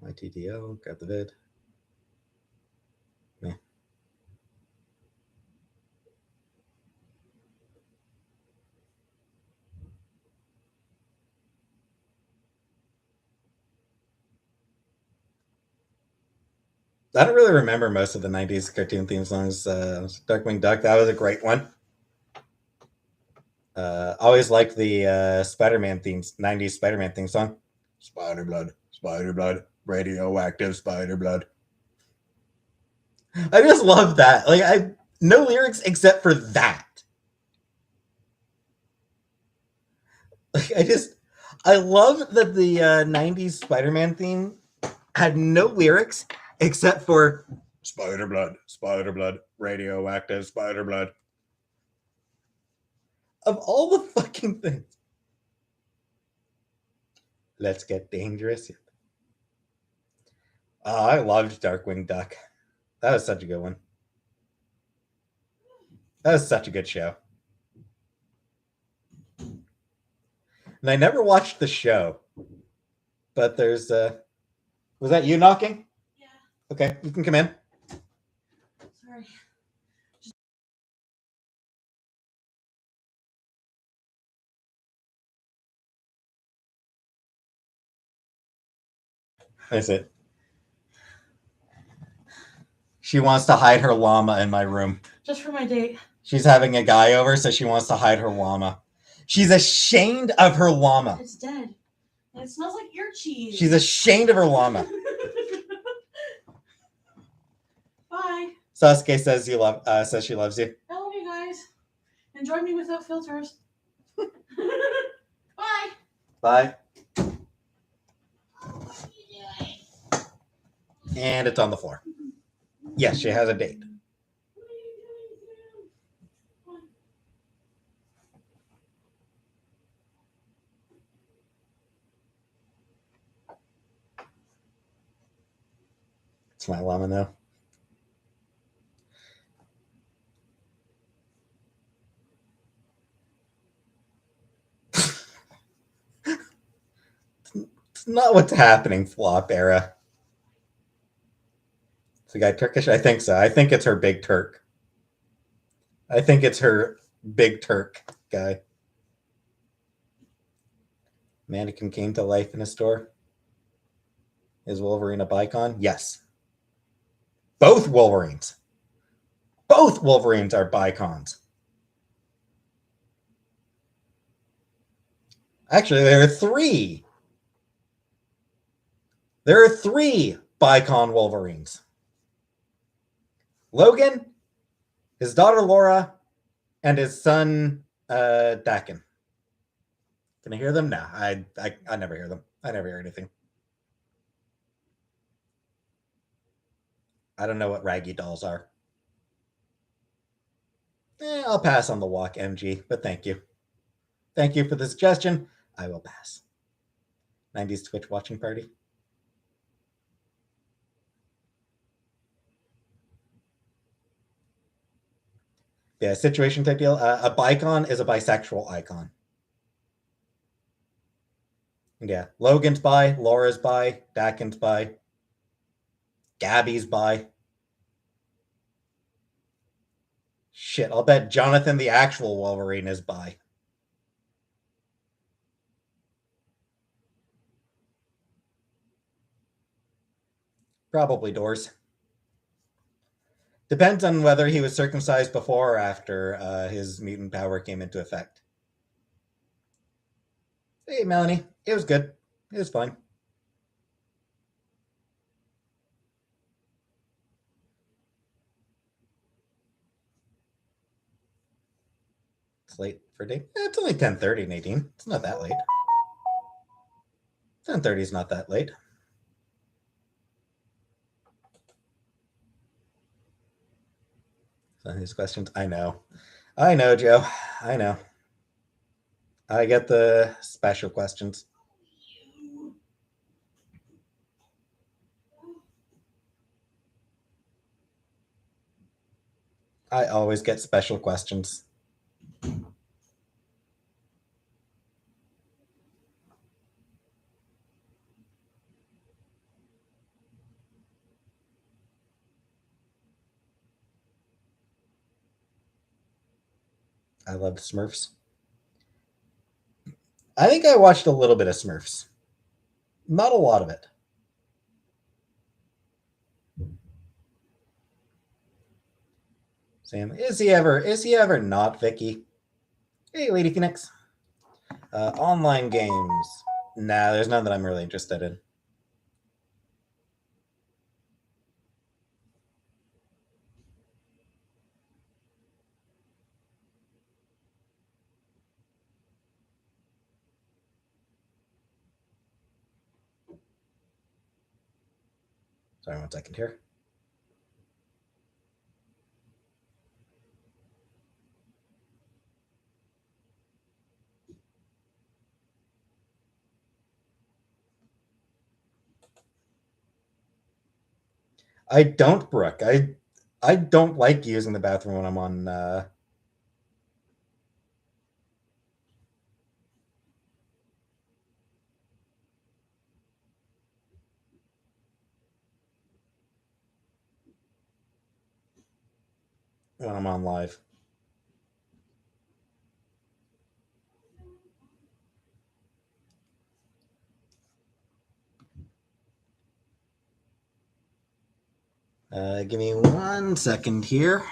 My TTO, got the vid. Yeah. I don't really remember most of the 90s cartoon theme songs. Darkwing Duck, that was a great one. Always liked the Spider-Man themes, 90s Spider-Man theme song. Spider blood, radioactive spider blood. I just love that. Like, no lyrics except for that. Like, I love that the 90s Spider-Man theme had no lyrics except for spider blood, radioactive spider blood. Of all the fucking things. Let's get dangerous. Oh, I loved Darkwing Duck. That was such a good one. That was such a good show. And I never watched the show, but there's was that you knocking? Yeah. Okay, you can come in. Sorry. That's it. She wants to hide her llama in my room. Just for my date. She's having a guy over, so she wants to hide her llama. She's ashamed of her llama. It's dead. And it smells like ear cheese. She's ashamed of her llama. Bye. Sasuke says says she loves you. I love you guys. Enjoy me without filters. Bye. Bye. And it's on the floor. Yes, she has a date. It's my llama now. It's not what's happening, Flop Era. Is the guy Turkish? I think so. I think it's her Big Turk. I think it's her Big Turk guy. Mannequin came to life in a store. Is Wolverine a bicon? Yes. Both Wolverines. Both Wolverines are bicons. Actually, there are three. There are three bicon Wolverines. Logan, his daughter Laura, and his son Dakin. Can I hear them? No, I never hear them. I never hear anything. I don't know what raggy dolls are. I'll pass on the walk, MG, but thank you. Thank you for the suggestion. I will pass. 90s Twitch watching party. Yeah, situation type deal. A bicon is a bisexual icon. Yeah, Logan's bi, Laura's bi, Dakin's bi, Gabby's bi. Shit, I'll bet Jonathan the actual Wolverine is bi. Probably doors. Depends on whether he was circumcised before or after his mutant power came into effect. Hey, Melanie. It was good. It was fine. It's late for day. It's only 10:30, Nadine. It's not that late. 10:30 is not that late. So his questions. I know, Joe. I know. I get the special questions. I always get special questions. I loved Smurfs. I think I watched a little bit of Smurfs. Not a lot of it. Sam, is he ever not Vicky? Hey, Lady Phoenix. Online games. Nah, there's none that I'm really interested in. Sorry, 1 second here. I don't, Brooke. I don't like using the bathroom when I'm on. When I'm on live. Give me 1 second here.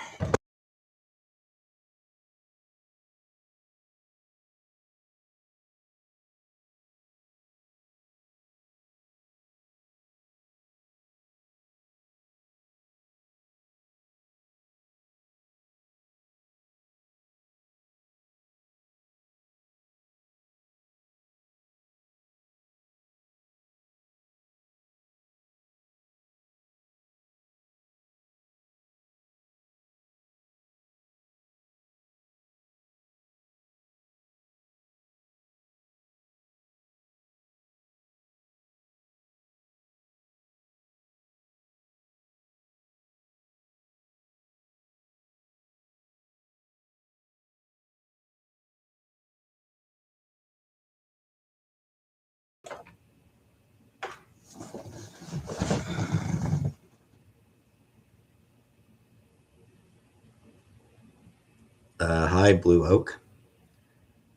Hi, Blue Oak.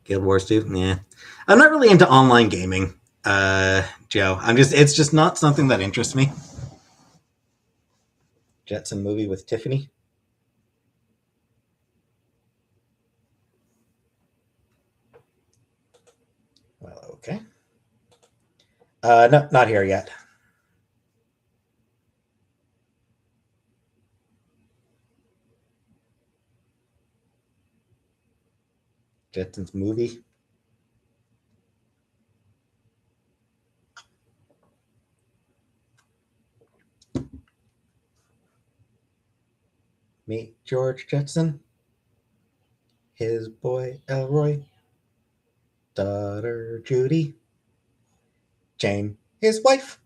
Guild Wars 2. Yeah, I'm not really into online gaming, Joe. It's just not something that interests me. Jetson movie with Tiffany. Well, okay. No, not here yet. Jetsons movie. Meet George Jetson, his boy Elroy, daughter Judy, Jane, his wife.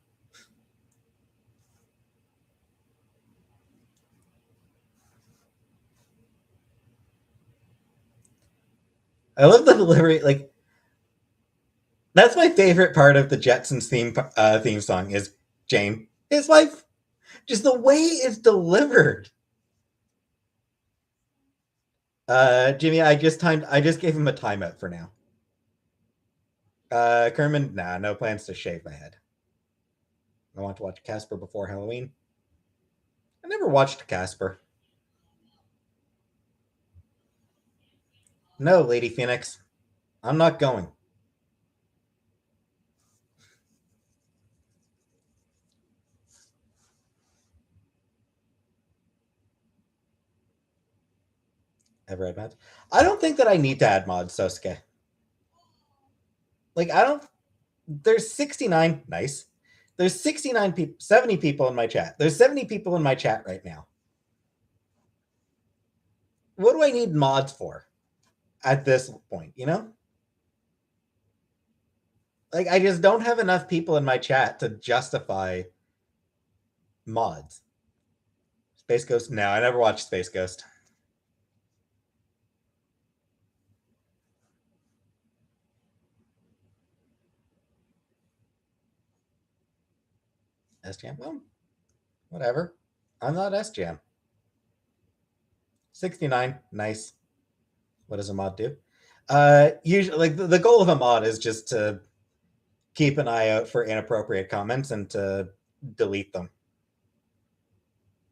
I love the delivery. Like, that's my favorite part of the Jetsons theme song is Jane, his wife. Just the way it's delivered. Jimmy, I just gave him a timeout for now. Kerman, nah, no plans to shave my head. I want to watch Casper before Halloween. I never watched Casper. No, Lady Phoenix. I'm not going. Ever add mods? I don't think that I need to add mods, Sosuke. Like, I don't. There's 69. Nice. There's 69 people, 70 people in my chat. There's 70 people in my chat right now. What do I need mods for at this point, you know? Like, I just don't have enough people in my chat to justify mods. Space Ghost? No, I never watched Space Ghost. S-Jam? Well, whatever. I'm not S-Jam. 69. Nice. What does a mod do? Usually, like, the goal of a mod is just to keep an eye out for inappropriate comments and to delete them.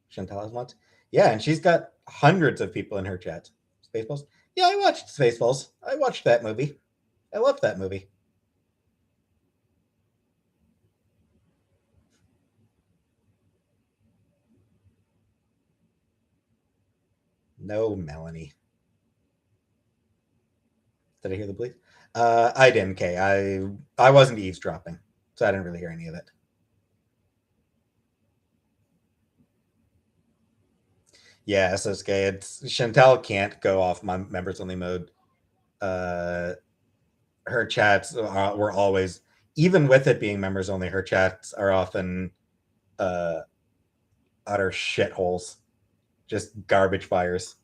Chantal has mods? Yeah, and she's got hundreds of people in her chat. Spaceballs? Yeah, I watched Spaceballs. I watched that movie. I loved that movie. No, Melanie. Did I hear the bleep? I didn't, Kay. I wasn't eavesdropping, so I didn't really hear any of it. Yeah, so it's gay. It's Chantal can't go off my members only mode. Her chats were always, even with it being members only, her chats are often utter shitholes, just garbage fires.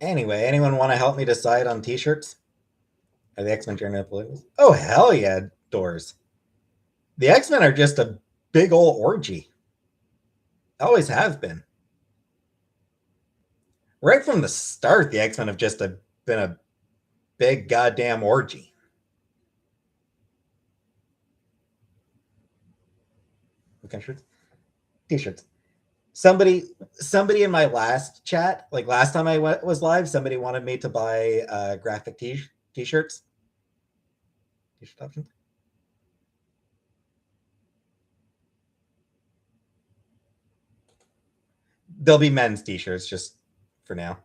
Anyway, anyone want to help me decide on t-shirts? Are the X-Men turning up political? Oh, hell yeah, Doors. The X-Men are just a big old orgy. Always have been. Right from the start, the X-Men have just been a big goddamn orgy. What kind of shirts? T-shirts. Somebody in my last chat, like last time I was live, somebody wanted me to buy graphic t-shirts. T-shirt options. There'll be men's t-shirts just for now.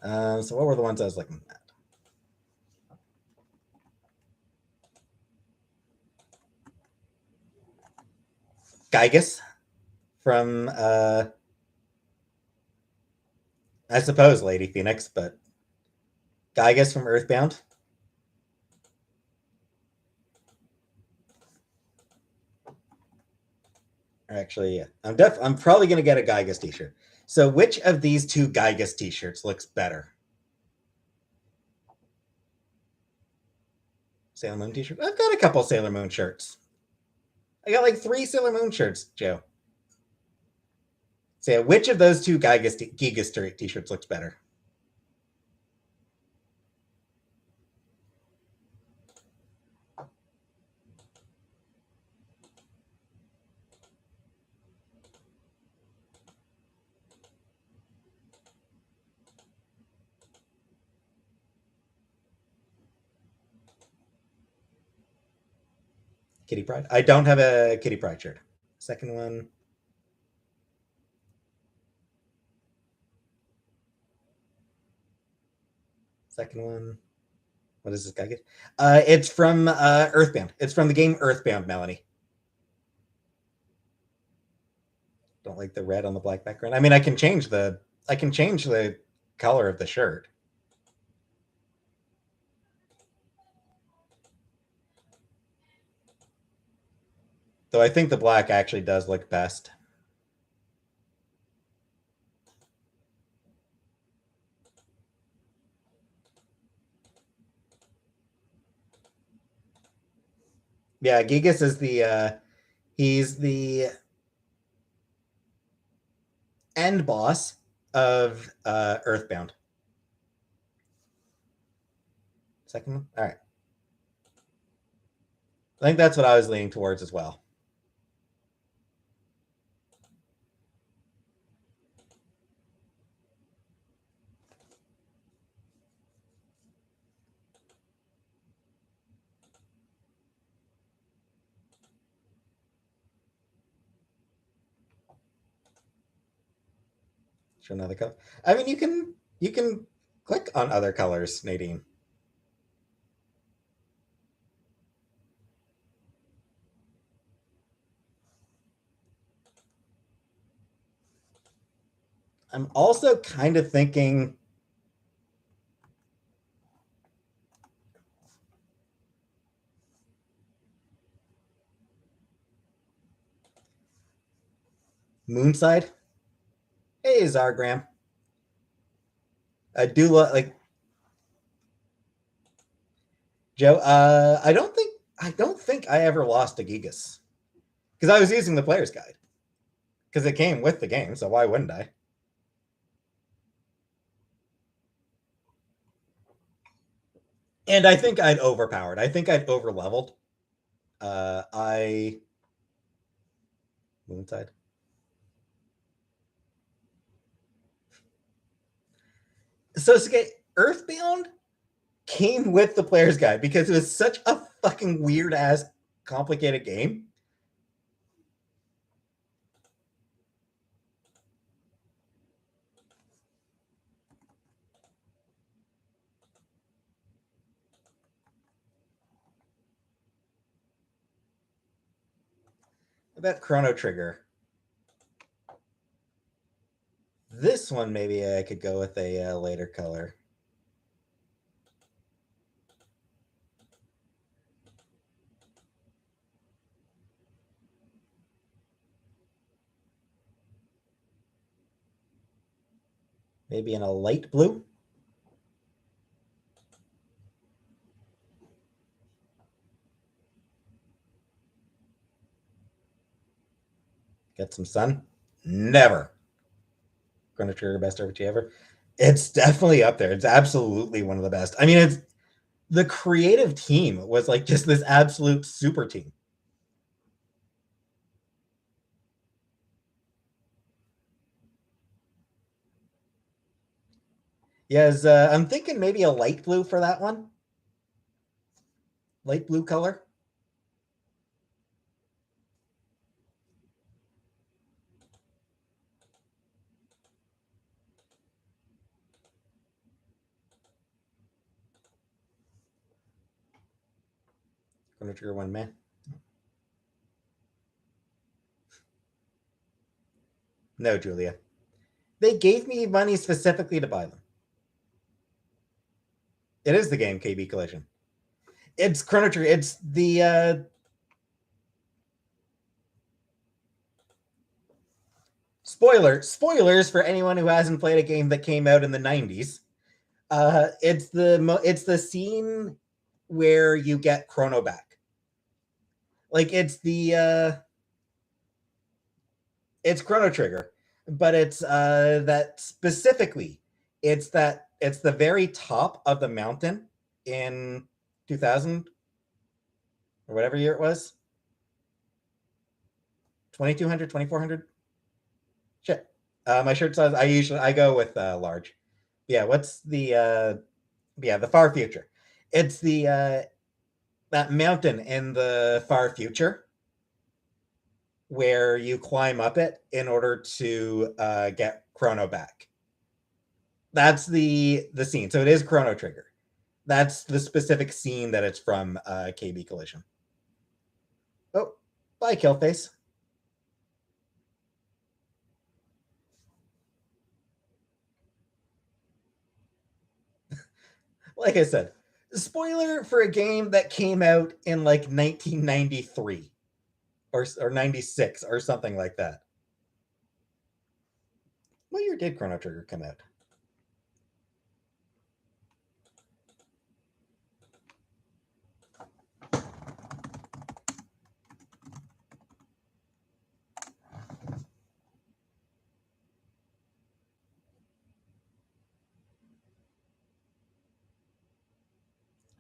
So what were the ones I was looking at? Gygus from I suppose Lady Phoenix, but Gygus from Earthbound. Actually, yeah. I'm probably gonna get a Gygus t-shirt. So which of these two Gygus t-shirts looks better? Sailor Moon t-shirt? I've got a couple Sailor Moon shirts. I got like 3 Sailor Moon shirts, Joe. So yeah, which of those two Gigas t-shirts looks better? Kitty Pride. I don't have a Kitty Pride shirt. Second one. Second one. What does this guy get? It's from Earthbound. It's from the game Earthbound, Melanie. Don't like the red on the black background. I mean, I can change the color of the shirt. Though I think the black actually does look best. Yeah, Gigas is he's the end boss of Earthbound. Second one? All right. I think that's what I was leaning towards as well. Show another color. I mean, you can click on other colors, Nadine. I'm also kind of thinking Moonside. Hey, Zargram. I do like Joe. I don't think I ever lost a Gigas because I was using the player's guide because it came with the game. So why wouldn't I? And I think I'd overpowered. I think I'd over leveled. I Moonside. So Earthbound came with the player's guide because it was such a fucking weird ass complicated game. About Chrono Trigger. This one, maybe I could go with a later color. Maybe in a light blue. Get some sun. Never. Chrono Trigger best RPG ever. It's definitely up there. It's absolutely one of the best. I mean, it's the creative team was like just this absolute super team. Yes, I'm thinking maybe a light blue for that one. Light blue color. Chrono Trigger one man. No, Julia. They gave me money specifically to buy them. It is the game KB Collision. It's Chrono Trigger. It's the spoilers for anyone who hasn't played a game that came out in the 90s. It's the scene where you get Chrono back. Like it's Chrono Trigger, but it's that specifically it's the very top of the mountain in 2000 or whatever year it was. 2200, 2400. Shit. My shirt size, I go with large. Yeah, what's the the far future? It's the that mountain in the far future where you climb up it in order to get Chrono back. That's the scene. So it is Chrono Trigger. That's the specific scene that it's from KB Collision. Oh, bye, Killface. Like I said, spoiler for a game that came out in like 1993 or 96 or something like that. What year did Chrono Trigger come out?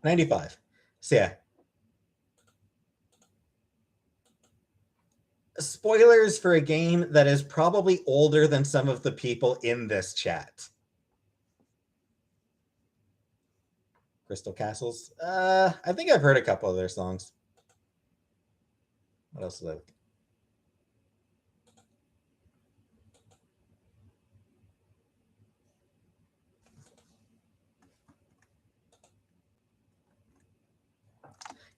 '95. So yeah. Spoilers for a game that is probably older than some of the people in this chat. Crystal Castles. I think I've heard a couple of their songs. What else is that?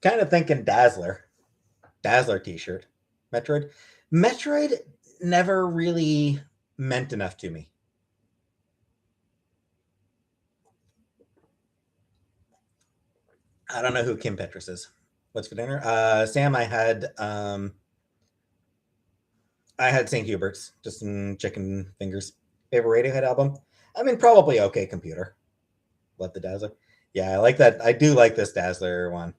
Kind of thinking Dazzler t-shirt. Metroid never really meant enough to me. I don't know who Kim Petras is. What's for dinner? Sam, I had St. Hubert's, just some chicken fingers. Favorite Radiohead album? I mean, probably OK Computer. Love the Dazzler. Yeah, I like that. I do like this Dazzler one.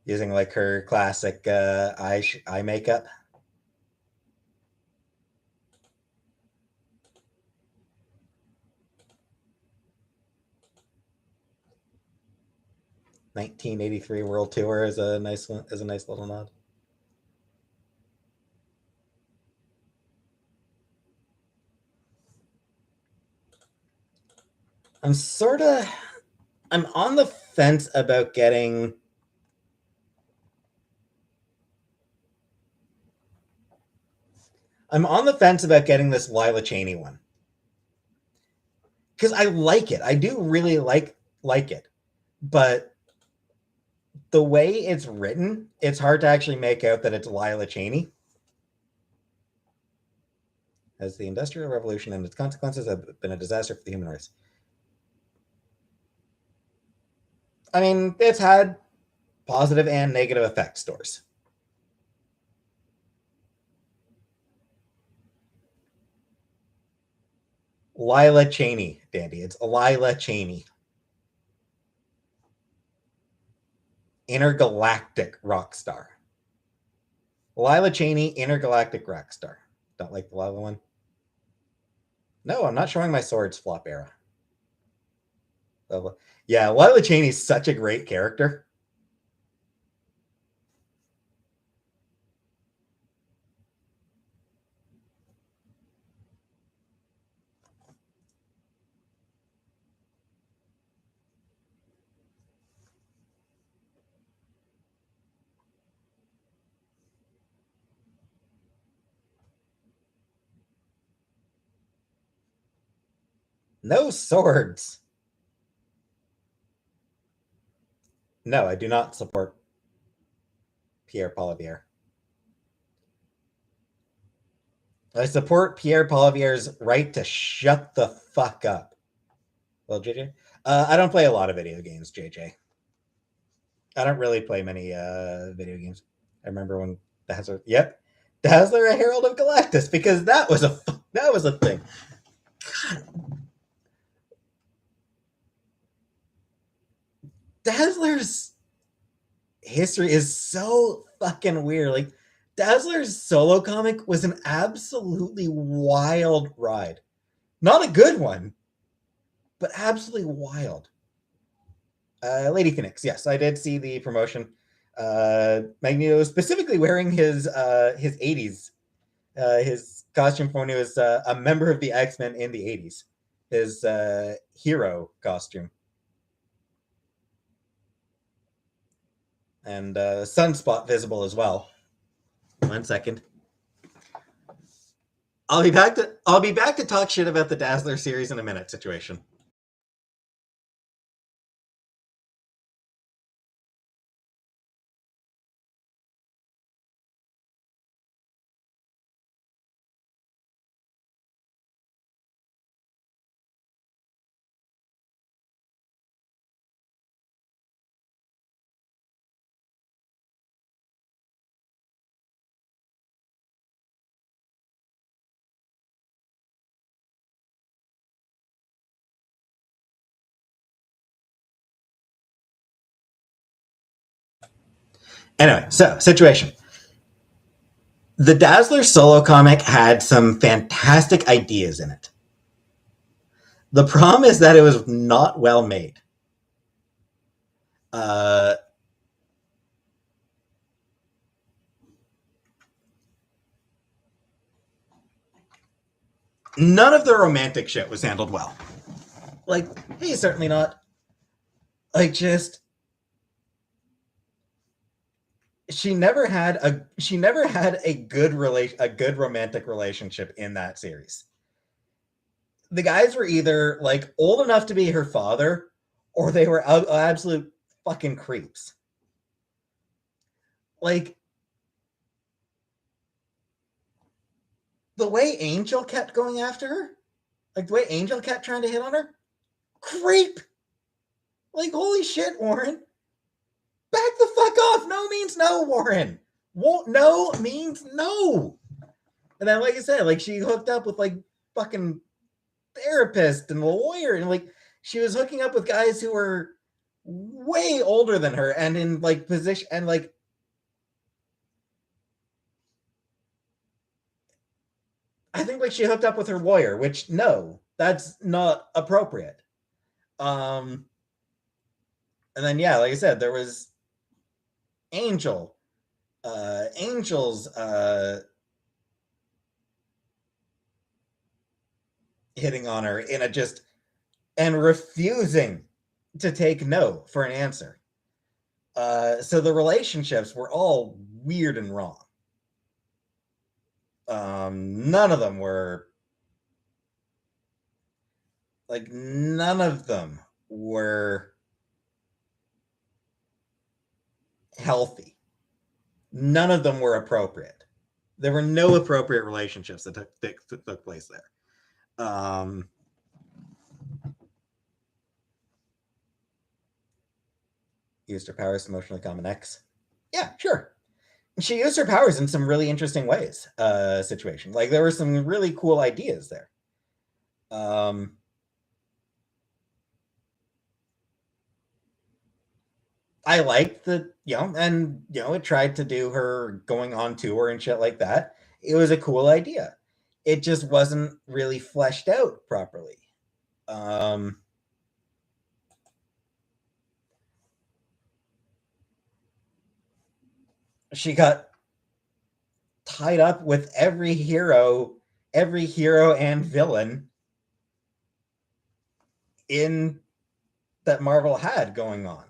Using like her classic eye makeup. '83 World Tour is a nice one. Is a nice little nod. I'm on the fence about getting. I'm on the fence about getting this Lila Cheney one. Because I like it. I do really like it. But the way it's written, it's hard to actually make out that it's Lila Cheney. As the Industrial Revolution and its consequences have been a disaster for the human race. I mean, it's had positive and negative effects, stores. Lila Cheney, Dandy. It's Lila Cheney. Intergalactic rock star. Lila Cheney, intergalactic rock star. Don't like the Lila one? No, I'm not showing my swords flop era. Yeah, Lila Cheney's such a great character. No swords. No, I do not support Pierre Poilievre. I support Pierre Poilievre's right to shut the fuck up. Well, JJ? I don't play a lot of video games, JJ. I don't really play many video games. I remember when Dazzler, Dazzler, a Herald of Galactus, because that was a thing. God. Dazzler's history is so fucking weird. Like, Dazzler's solo comic was an absolutely wild ride. Not a good one, but absolutely wild. Lady Phoenix, yes, I did see the promotion. Magneto specifically wearing his 80s, his costume from when he was a member of the X-Men in the 80s. his hero costume. And sunspot visible as well. 1 second. I'll be back to talk shit about the Dazzler series in a minute situation. Anyway, so situation. The Dazzler solo comic had some fantastic ideas in it. The problem is that it was not well made. None of the romantic shit was handled well. Like, hey, certainly not. Like, just she never had a good romantic relationship in that series. The guys were either like old enough to be her father, or they were absolute fucking creeps. Like, the way Angel kept going after her, like the way Angel kept trying to hit on her, creep. Like, holy shit, Warren. Back the fuck off. No means no, Warren. No means no. And then, like I said, like she hooked up with like fucking therapist and lawyer, and like she was hooking up with guys who were way older than her and in like position, and like I think like she hooked up with her lawyer, which no, that's not appropriate. And then yeah, like I said, there was Angel. Angel's hitting on her in a just and refusing to take no for an answer. So the relationships were all weird and wrong. None of them were healthy. None of them were appropriate. There were no appropriate relationships that took place there. Used her powers to emotionally calm an ex. Yeah, sure. She used her powers in some really interesting ways. Situation. Like, there were some really cool ideas there. I liked the, and it tried to do her going on tour and shit like that. It was a cool idea. It just wasn't really fleshed out properly. She got tied up with every hero and villain in that Marvel had going on.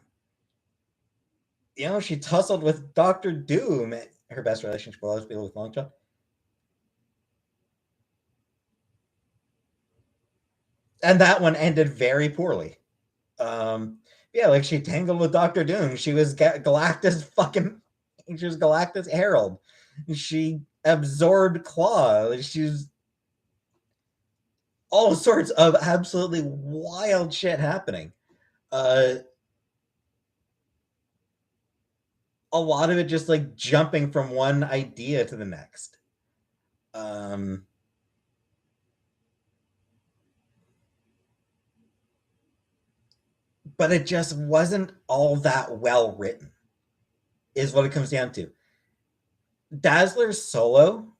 She tussled with Doctor Doom. Her best relationship will always be with Longshot. And that one ended very poorly. Yeah, like she tangled with Doctor Doom. She was Galactus Herald. She absorbed Claw. She's all sorts of absolutely wild shit happening. A lot of it just like jumping from one idea to the next. But it just wasn't all that well written, is what it comes down to. Dazzler's solo,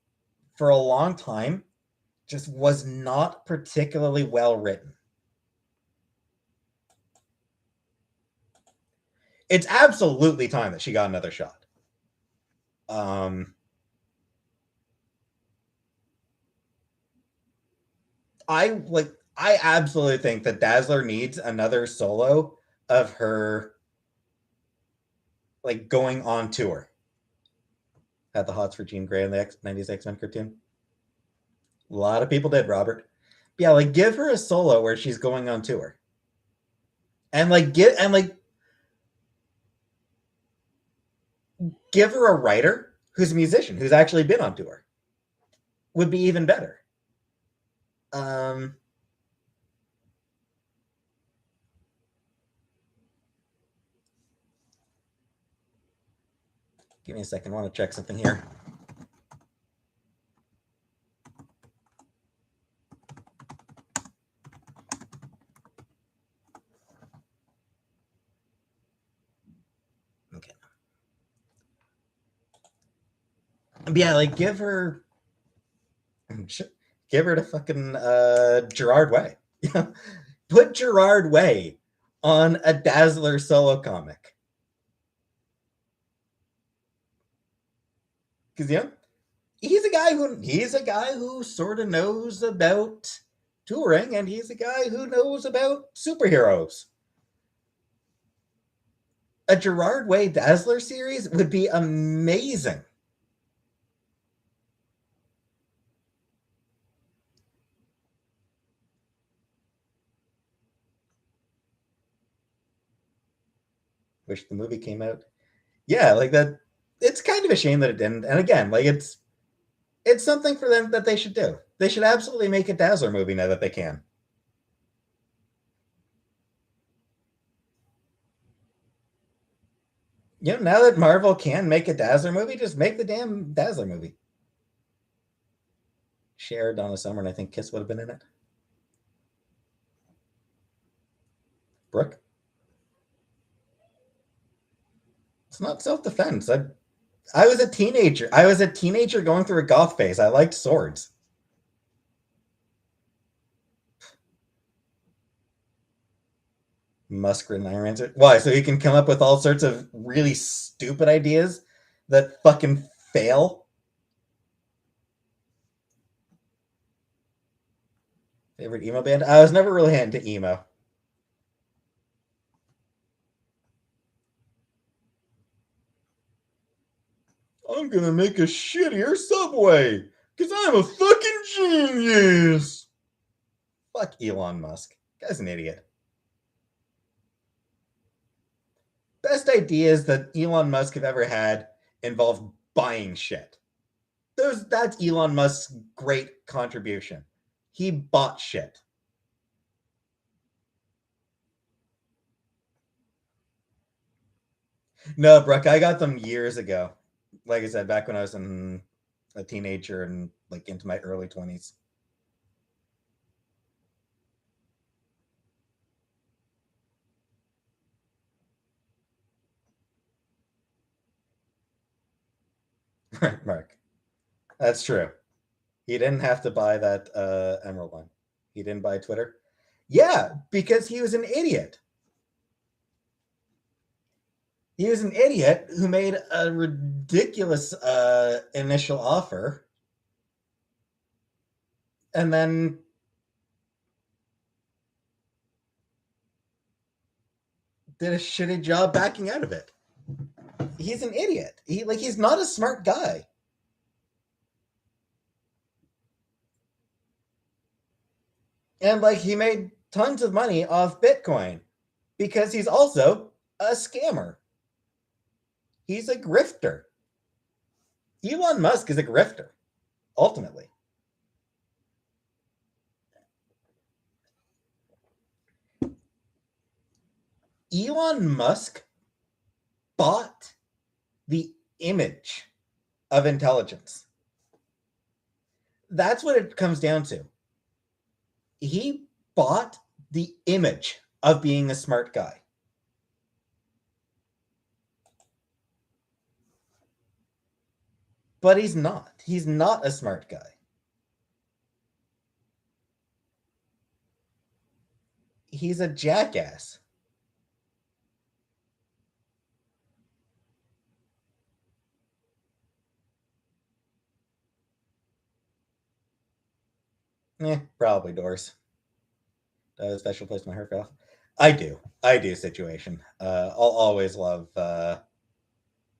for a long time, just was not particularly well written. It's absolutely time that she got another shot. I I absolutely think that Dazzler needs another solo of her like going on tour. Had the hots for Jean Grey in the 90s X-Men cartoon. A lot of people did, Robert. Yeah, like give her a solo where she's going on tour. And give her a writer who's a musician who's actually been on tour. Would be even better. Um Give me a second. I want to check something here. Okay. But yeah, like give her to fucking Gerard Way. Put Gerard Way on a Dazzler solo comic. Because he's a guy who sort of knows about touring, and he's a guy who knows about superheroes. A Gerard Way Dazzler series would be amazing. Wish the movie came out. Yeah, like that. It's kind of a shame that it didn't. And again, like it's something for them that they should do. They should absolutely make a Dazzler movie now that they can. Now that Marvel can make a Dazzler movie, just make the damn Dazzler movie. Cher, Donna Summer, and I think Kiss would have been in it. Brooke. It's not self-defense. I was a teenager. I was a teenager going through a goth phase. I liked swords. Muskrat and Iron Man. Why? So he can come up with all sorts of really stupid ideas that fucking fail. Favorite emo band? I was never really into emo. I'm gonna make a shittier subway because I'm a fucking genius. Fuck Elon Musk. Guy's an idiot. Best ideas that Elon Musk have ever had involve buying shit. That's Elon Musk's great contribution. He bought shit. No, Brooke, I got them years ago. Like I said, back when I was a teenager and like into my early 20s. Right, Mark. That's true. He didn't have to buy that Emerald one. He didn't buy Twitter. Yeah, because he was an idiot. He was an idiot who made a ridiculous initial offer and then did a shitty job backing out of it. He's an idiot. He's not a smart guy. And like he made tons of money off Bitcoin because he's also a scammer. He's a grifter. Elon Musk is a grifter, ultimately. Elon Musk bought the image of intelligence. That's what it comes down to. He bought the image of being a smart guy. But he's not. He's not a smart guy. He's a jackass. Probably doors. Special place my heart fell. I do. Situation. I'll always love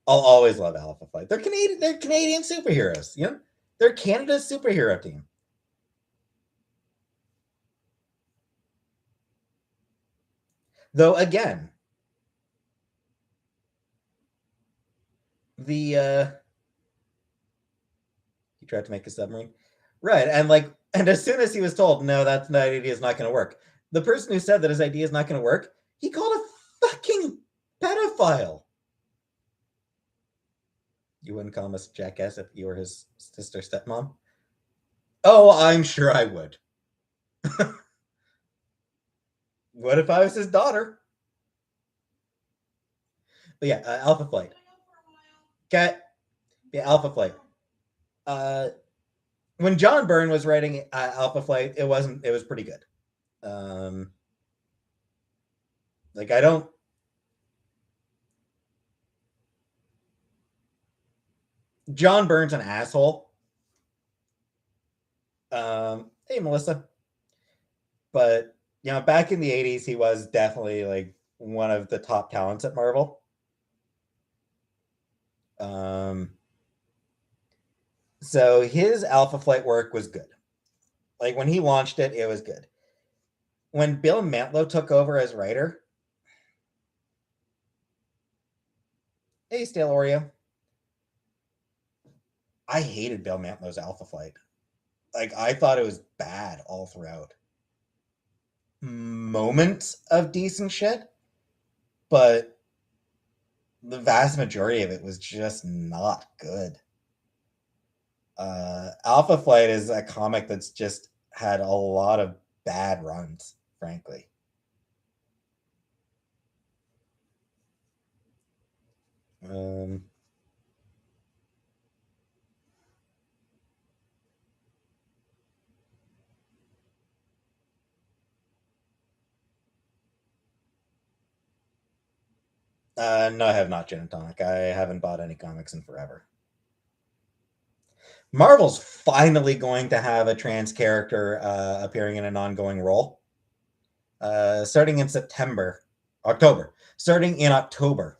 Alpha Flight. They're Canadian. They're Canadian superheroes. You know, they're Canada's superhero team. Though again, he tried to make a submarine, right? And as soon as he was told, no, that idea is not going to work, the person who said that his idea is not going to work, he called a fucking pedophile. You wouldn't call him a jackass if you were his sister stepmom? Oh, I'm sure I would. What if I was his daughter? But yeah, Alpha Flight. Okay, yeah, Alpha Flight. When John Byrne was writing Alpha Flight, it wasn't. It was pretty good. Like I don't. John Byrne's an asshole. Hey, Melissa. But you know, back in the '80s, he was definitely like one of the top talents at Marvel. So his Alpha Flight work was good. Like when he launched it, it was good. When Bill Mantlo took over as writer, hey, Stale Oreo. I hated Bill Mantlo's Alpha Flight. Like I thought it was bad all throughout. Moments of decent shit, but the vast majority of it was just not good. Alpha Flight is a comic that's just had a lot of bad runs, frankly. Um, no, I have not Gin and Tonic. I haven't bought any comics in forever. Marvel's finally going to have a trans character appearing in an ongoing role. Starting in October. Starting in October,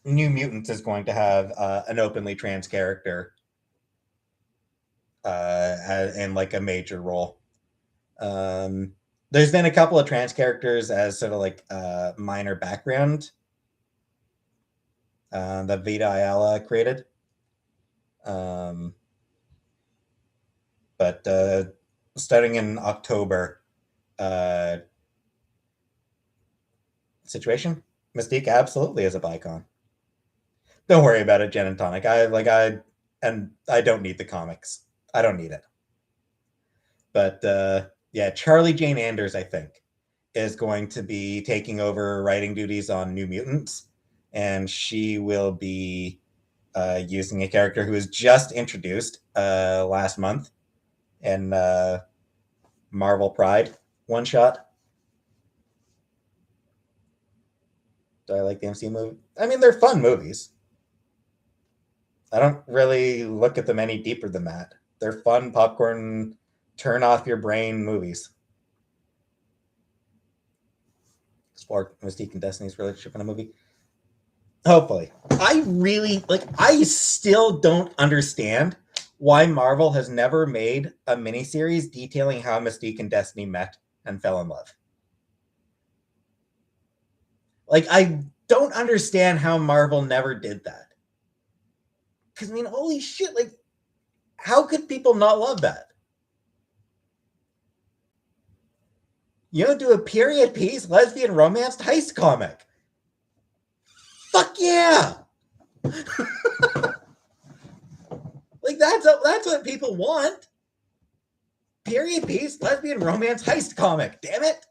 New Mutants is going to have an openly trans character in like a major role. There's been a couple of trans characters as sort of like minor background that Vita Ayala created. But starting in October, situation Mystique absolutely is a bicon. Don't worry about it, Jen and Tonic. I don't need the comics. I don't need it. But yeah, Charlie Jane Anders, I think, is going to be taking over writing duties on New Mutants, and she will be using a character who was just introduced last month in Marvel Pride one shot. Do I like the MCU movie? I mean, they're fun movies. I don't really look at them any deeper than that. They're fun popcorn, turn off your brain movies. Explore Mystique and Destiny's relationship in a movie. Hopefully. I still don't understand why Marvel has never made a miniseries detailing how Mystique and Destiny met and fell in love. Like, I don't understand how Marvel never did that. Because, I mean, holy shit, like, how could people not love that? You know, do a period piece, lesbian romance heist comic. Fuck yeah! Like, that's what people want. Period piece, lesbian romance heist comic. Damn it!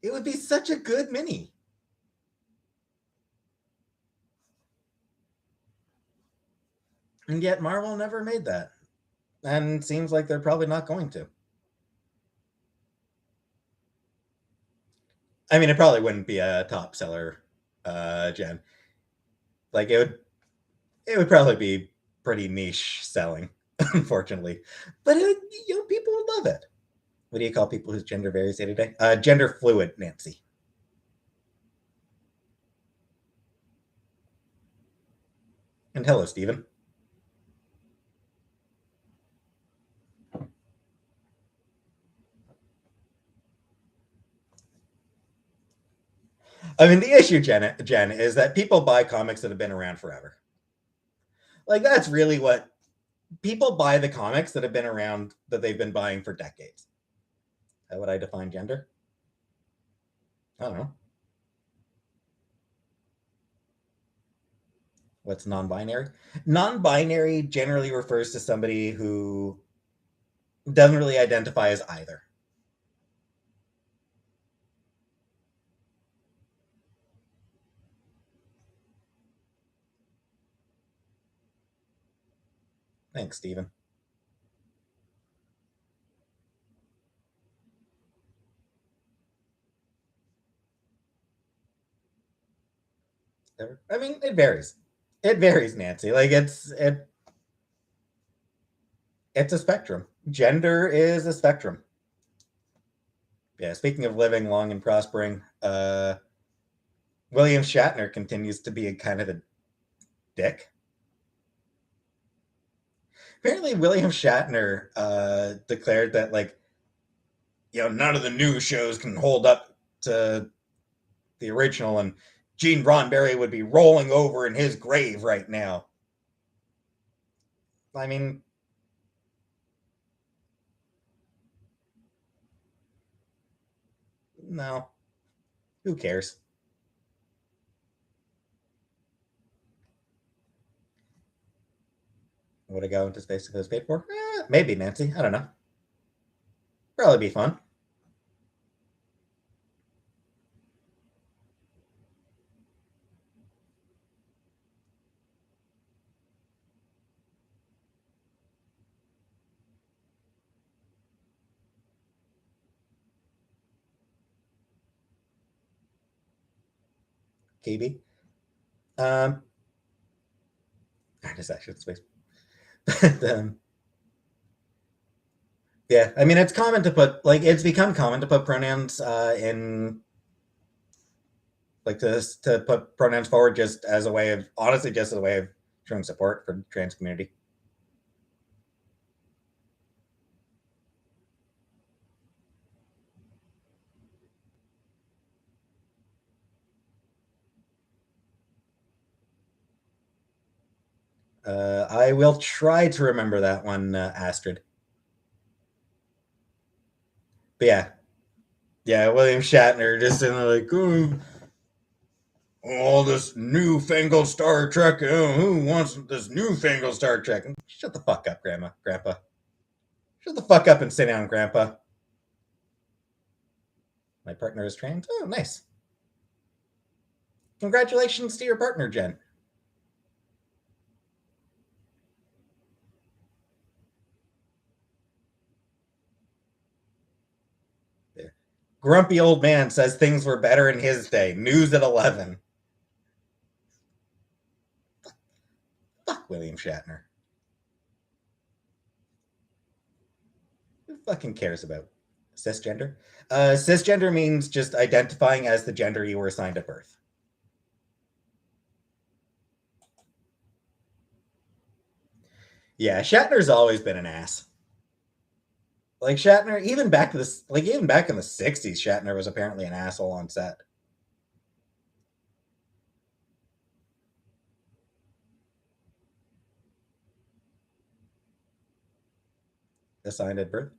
It would be such a good mini. And yet Marvel never made that. And seems like they're probably not going to. I mean, it probably wouldn't be a top seller, Jen. Like, it would. it would probably be pretty niche selling, unfortunately. But people would love it. What do you call people whose gender varies day to day? Gender fluid, Nancy. And hello, Stephen. I mean, the issue, Jen, is that people buy comics that have been around forever. Like, that's really what people buy, the comics that have been around, that they've been buying for decades. How would I define gender? I don't know. What's non binary? Non binary generally refers to somebody who doesn't really identify as either. Thanks, Stephen. I mean, it varies. It varies, Nancy. Like it's a spectrum. Gender is a spectrum. Yeah. Speaking of living long and prospering, William Shatner continues to be a kind of a dick. Apparently, William Shatner declared that none of the new shows can hold up to the original, and Gene Roddenberry would be rolling over in his grave right now. I mean, no, who cares? Would I go into space if it was paid for? Maybe, Nancy. I don't know. Probably be fun. KB. I just actually space. Yeah, I mean, it's common to put it's become common to put pronouns in to put pronouns forward just as a way of honestly just as a way of showing support for the trans community. I will try to remember that one, Astrid. But yeah, William Shatner just in like, oh, all this newfangled Star Trek. Oh, who wants this newfangled Star Trek? Shut the fuck up, Grandpa. Shut the fuck up and sit down, Grandpa. My partner is trans. Oh, nice. Congratulations to your partner, Jen. Grumpy old man says things were better in his day. News at 11. Fuck William Shatner. Who fucking cares about cisgender? Cisgender means just identifying as the gender you were assigned at birth. Yeah, Shatner's always been an ass. Like Shatner, even back to this, even back in the '60s, Shatner was apparently an asshole on set. Assigned at birth.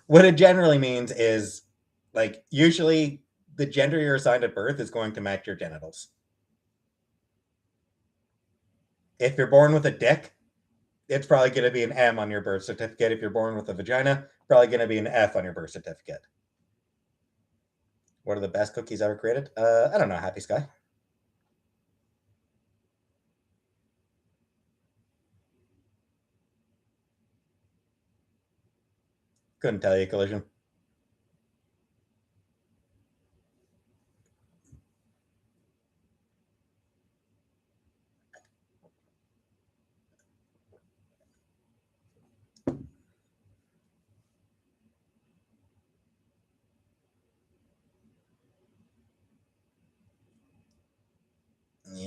What it generally means is, usually the gender you're assigned at birth is going to match your genitals. If you're born with a dick, it's probably going to be an M on your birth certificate. If you're born with a vagina, probably going to be an F on your birth certificate. What are the best cookies ever created? I don't know. Happy Sky. Couldn't tell you, Collision.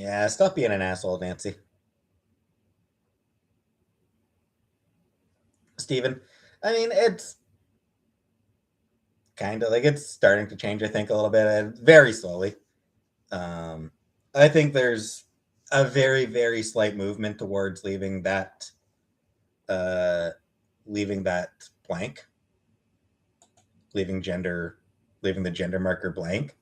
Yeah, stop being an asshole, Nancy. Steven, I mean, it's kind of like it's starting to change, I think, a little bit, very slowly. Um, I think there's a very, very slight movement towards uh, leaving that blank, leaving gender, leaving the gender marker blank.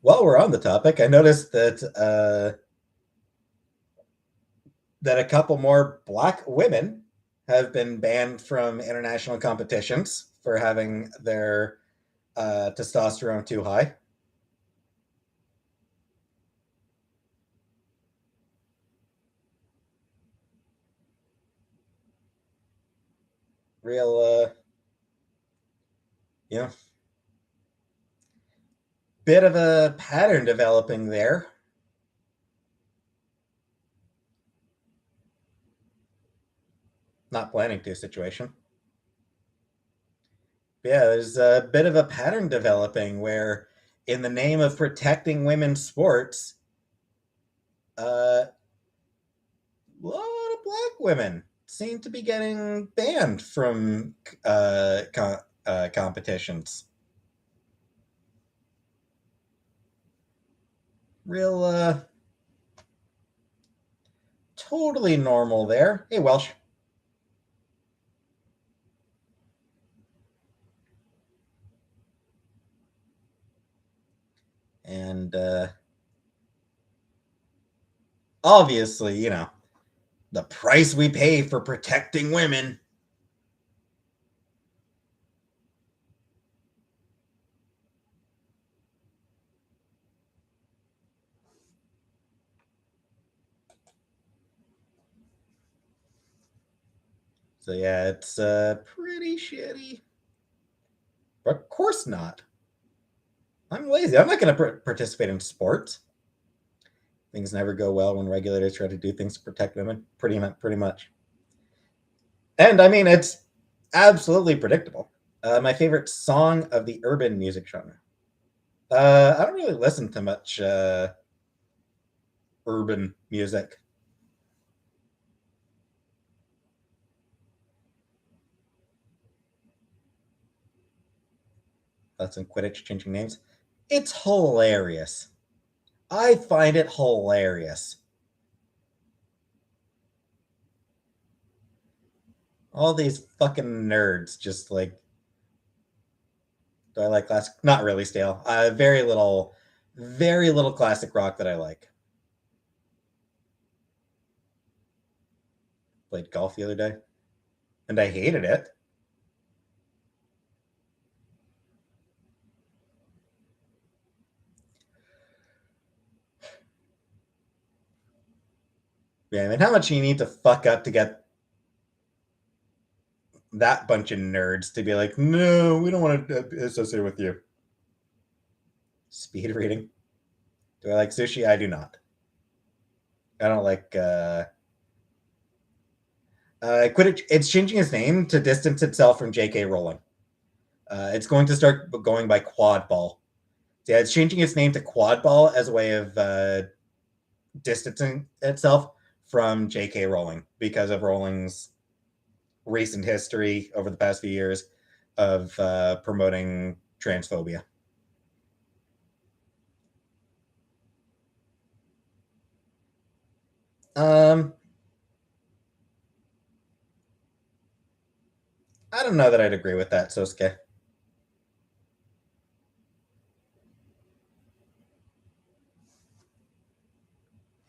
While we're on the topic, I noticed that a couple more black women have been banned from international competitions for having their testosterone too high. Real, you know, bit of a pattern developing there. Not planning to situation. Yeah, there's a bit of a pattern developing where, in the name of protecting women's sports, a lot of black women seem to be getting banned from competitions. Real, totally normal there. Hey, Welsh. And obviously, the price we pay for protecting women. So yeah, it's pretty shitty. But of course not. I'm lazy. I'm not going to participate in sports. Things never go well when regulators try to do things to protect women. Pretty much. And I mean, it's absolutely predictable. My favorite song of the urban music genre. I don't really listen to much urban music. That's in Quidditch changing names. It's hilarious. I find it hilarious. All these fucking nerds just like, do I like classic? Not really stale. Very little classic rock that I like. Played golf the other day, and I hated it. Yeah, I mean, how much you need to fuck up to get that bunch of nerds to be like, no, we don't want to associate with you. Speed reading. Do I like sushi? I do not. I don't like. Quidditch. It's changing its name to distance itself from J.K. Rowling. It's going to start going by Quad Ball. Yeah, it's changing its name to Quad Ball as a way of distancing itself from J.K. Rowling because of Rowling's recent history over the past few years of promoting transphobia. Um, I don't know that I'd agree with that, Sosuke.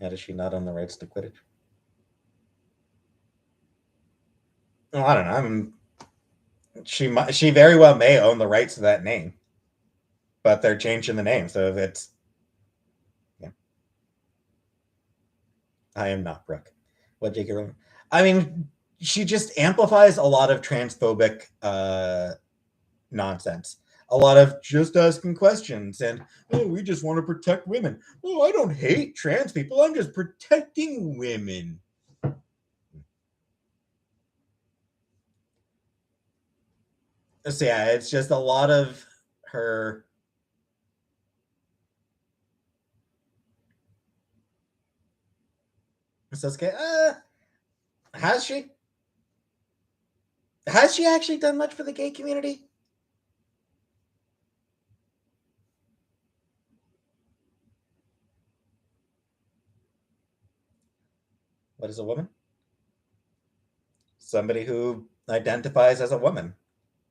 How does she not own the rights to Quidditch? Well, I don't know. She very well may own the rights to that name, but they're changing the name. So if it's, yeah, I am not Brooke. What J.K. Rowling? I mean, she just amplifies a lot of transphobic nonsense. A lot of just asking questions and, oh, we just want to protect women. Oh, I don't hate trans people. I'm just protecting women. So yeah, it's just a lot of her. Sasuke, has she? Has she actually done much for the gay community? What is a woman? Somebody who identifies as a woman.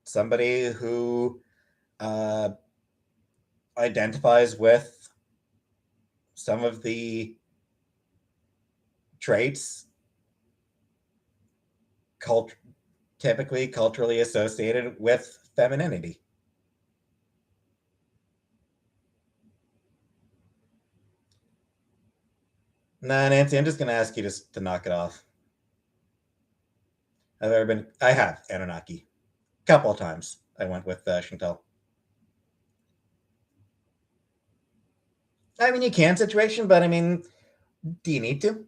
Somebody who uh, identifies with some of the traits cult- typically culturally associated with femininity. Nah, Nancy, I'm just going to ask you to knock it off. I have Anunnaki. A couple of times I went with Chantal. I mean, you can situation, but I mean, do you need to?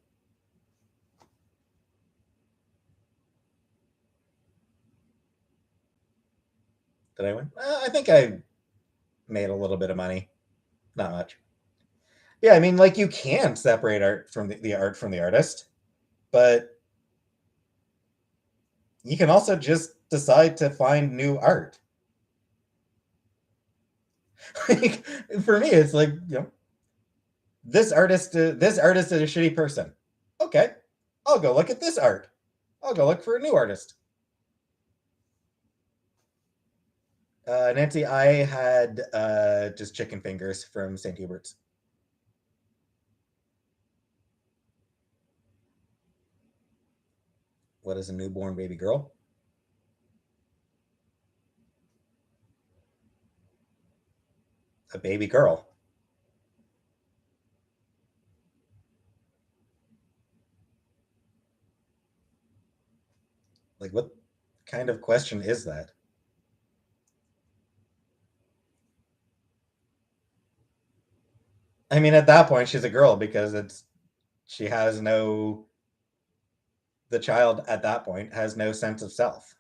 Did I win? I think I made a little bit of money. Not much. Yeah, I mean, like you can separate art from the art from the artist, but you can also just decide to find new art. Like, for me, it's like this artist is a shitty person. Okay, I'll go look at this art. I'll go look for a new artist. Nancy, I had just chicken fingers from St. Hubert's. What is a newborn baby girl? A baby girl. Like, what kind of question is that? I mean, at that point, she's a girl because she has no. The child at that point has no sense of self.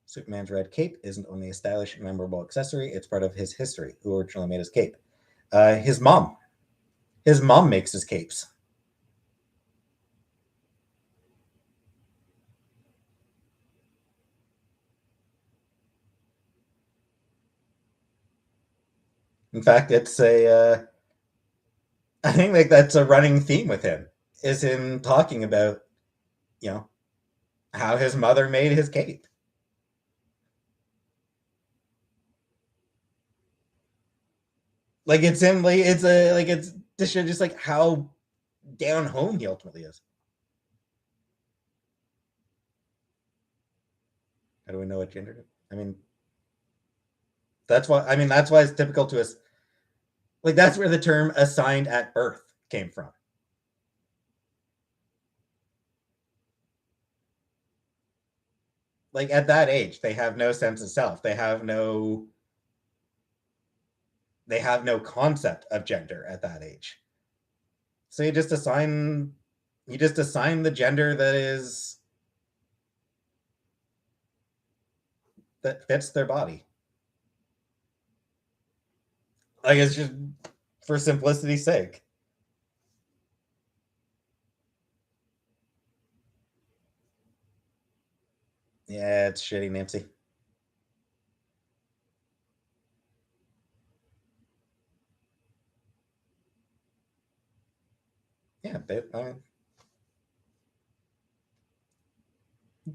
Superman's red cape isn't only a stylish and memorable accessory; it's part of his history. Who originally made his cape? His mom. His mom makes his capes. In fact, it's a. I think like that's a running theme with him. Is him talking about you know how his mother made his cape. Like it's him. Like it's a like it's just like how down home he ultimately is. How do we know what gender? I mean, that's why. I mean, that's why it's typical to us. Like that's where the term "assigned at birth" came from. Like at that age, they have no sense of self. They have no concept of gender at that age. So you just assign the gender that fits their body. Like it's just for simplicity's sake. Yeah, it's shitty, Nancy. Yeah, but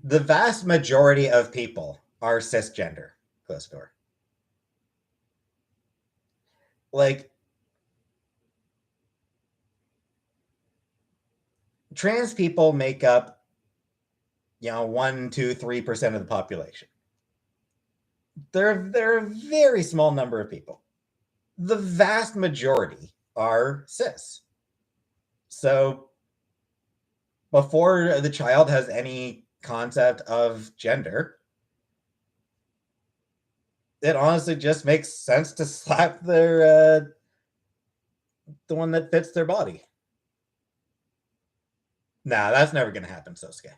the vast majority of people are cisgender. Close door. Like trans people make up, 1, 2, 3% of the population. They're a very small number of people. The vast majority are cis. So before the child has any concept of gender, it honestly just makes sense to slap the one that fits their body. Nah, that's never gonna happen, Sosuke.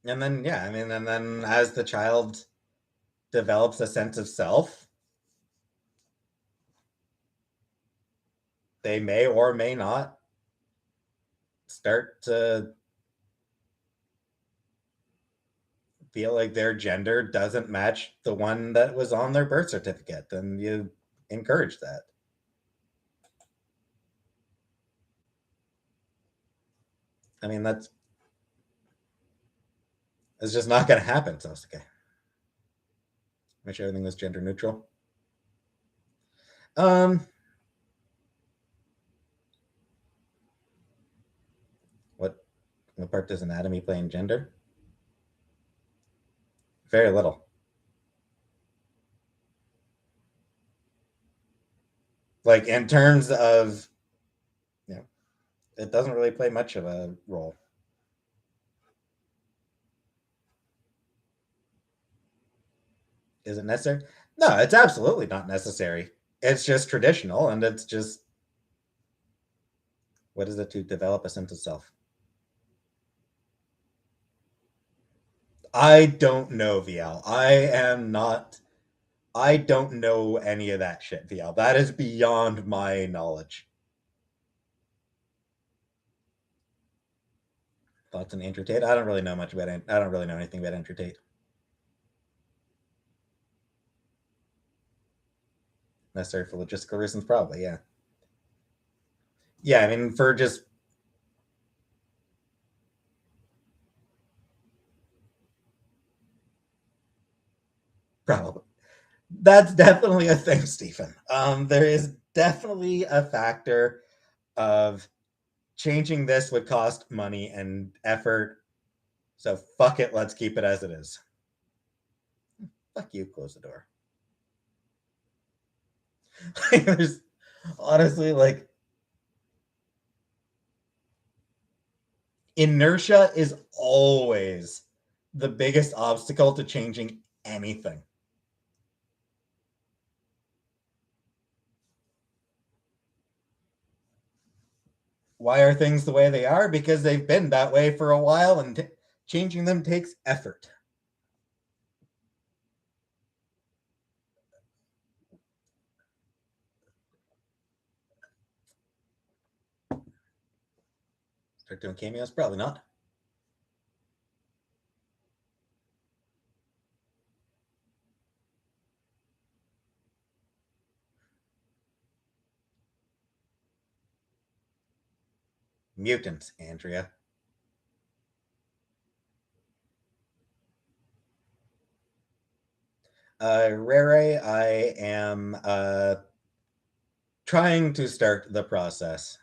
And then, yeah, I mean, and then as the child develops a sense of self, they may or may not start to feel like their gender doesn't match the one that was on their birth certificate. And you encourage that. I mean, it's just not going to happen, Sasuke. Wish everything was gender neutral. Um, what part does anatomy play in gender? Very little. Like in terms of, you know, it doesn't really play much of a role. Is it necessary? No, it's absolutely not necessary. It's just traditional, and it's just what is it to develop a sense of self? I don't know, VL. I am not. I don't know any of that shit, VL. That is beyond my knowledge. Thoughts on Andrew Tate? I don't really know much about it. I don't really know anything about Andrew Tate. Necessary for logistical reasons, probably, yeah. Yeah, I mean, for just probably. That's definitely a thing, Stephen. There is definitely a factor of changing this would cost money and effort. So fuck it, let's keep it as it is. Fuck you, close the door. There's honestly like inertia is always the biggest obstacle to changing anything. Why are things the way they are? Because they've been that way for a while, and changing them takes effort. Start doing cameos? Probably not. Mutants, Andrea. Rere, I am trying to start the process.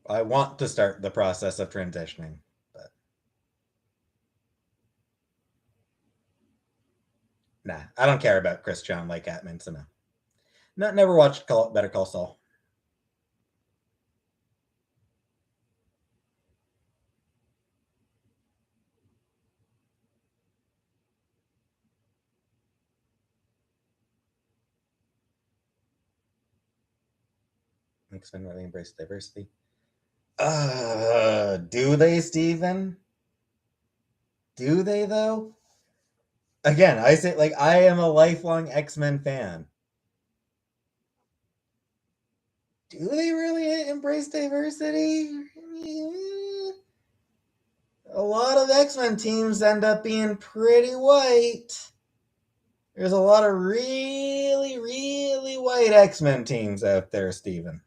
I want to start the process of transitioning, but nah, I don't care about Chris John like Atman, so no. Never watched Better Call Saul. X-Men really embrace diversity. Do they, Steven? Do they though? Again, I say like I am a lifelong X-Men fan. Do they really embrace diversity? A lot of X-Men teams end up being pretty white. There's a lot of really, really white X-Men teams out there, Steven.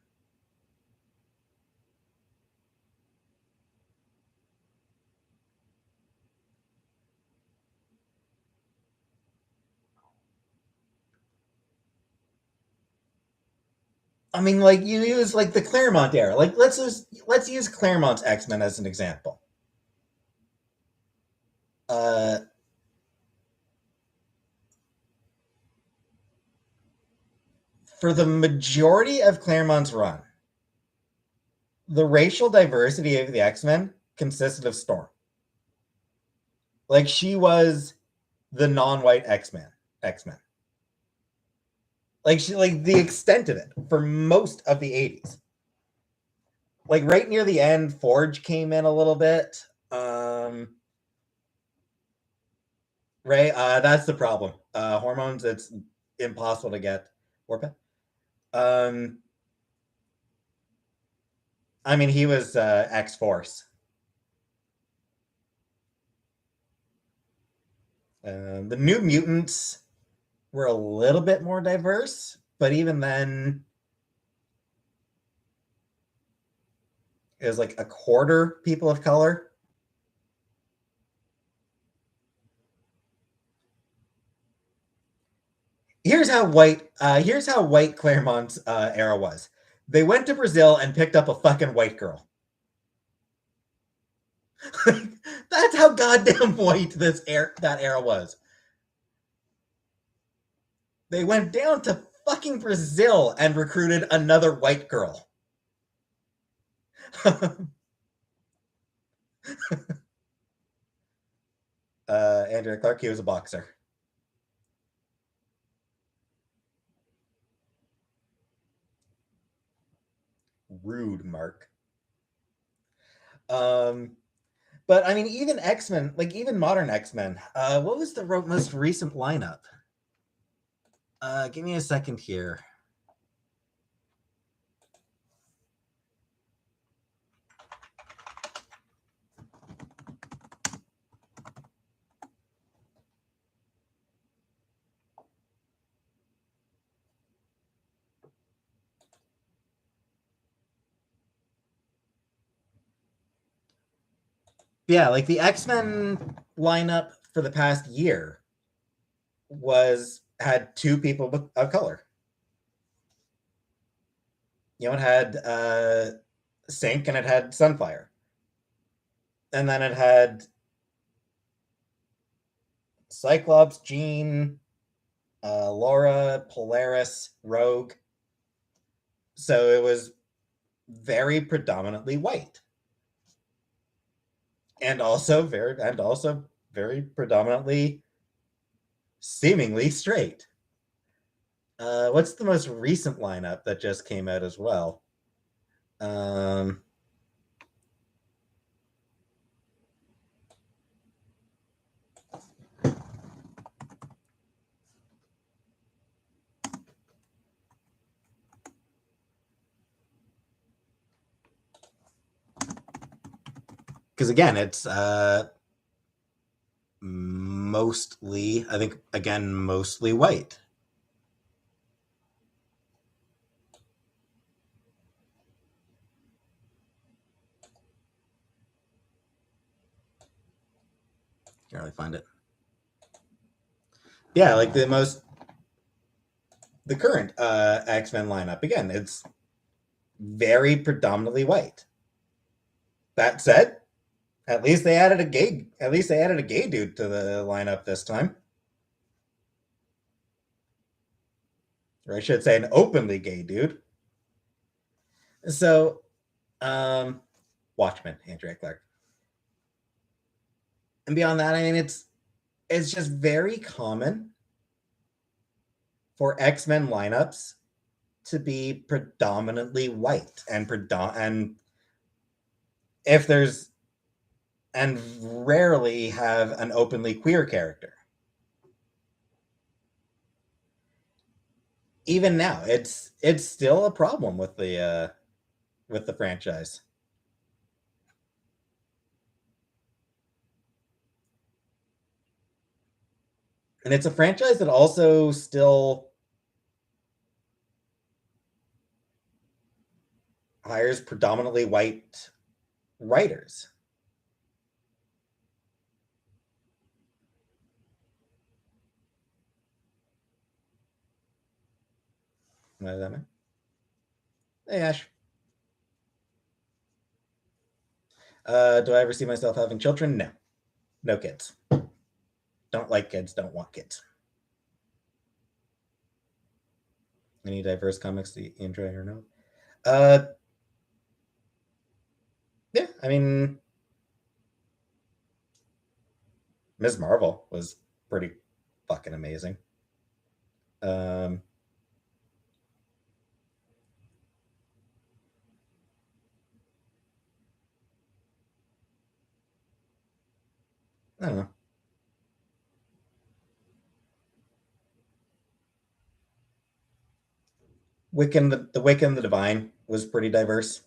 I mean, like you use like the Claremont era. Like let's use Claremont's X-Men as an example. Uh, for the majority of Claremont's run, the racial diversity of the X-Men consisted of Storm. Like she was the non-white X-Men. Like the extent of it for most of the 80s. Like right near the end, Forge came in a little bit. Right, that's the problem. Hormones, it's impossible to get. Warpath. I mean, he was X Force. The New Mutants were a little bit more diverse, but even then, it was like a quarter people of color. Here's how white. Here's how white Claremont's era was. They went to Brazil and picked up a fucking white girl. That's how goddamn white that era was. They went down to fucking Brazil and recruited another white girl. Andrea Clark, he was a boxer. Rude, Mark. But I mean, even X-Men, like even modern X-Men, what was the most recent lineup? Give me a second here. Yeah, like the X-Men lineup for the past year had two people of color. You know, it had Sync and it had Sunfire. And then it had Cyclops, Jean, Laura, Polaris, Rogue. So it was very predominantly white. And also very predominantly seemingly straight. What's the most recent lineup that just came out as well? Because again, it's mostly, I think, again, mostly white. Can't really find it. Yeah, like the current X-Men lineup, again, it's very predominantly white. That said, at least they added a gay dude to the lineup this time. Or I should say an openly gay dude. So, Watchmen, Andrea Clark. And beyond that, I mean, it's just very common for X-Men lineups to be predominantly white and if there's and rarely have an openly queer character. Even now, it's still a problem with the franchise. And it's a franchise that also still hires predominantly white writers. What does that mean? Hey, Ash. Do I ever see myself having children? No. No kids. Don't like kids, don't want kids. Any diverse comics that you enjoy or no? Yeah, I mean, Ms. Marvel was pretty fucking amazing. I don't know. Wiccan, the Wiccan, the Divine was pretty diverse.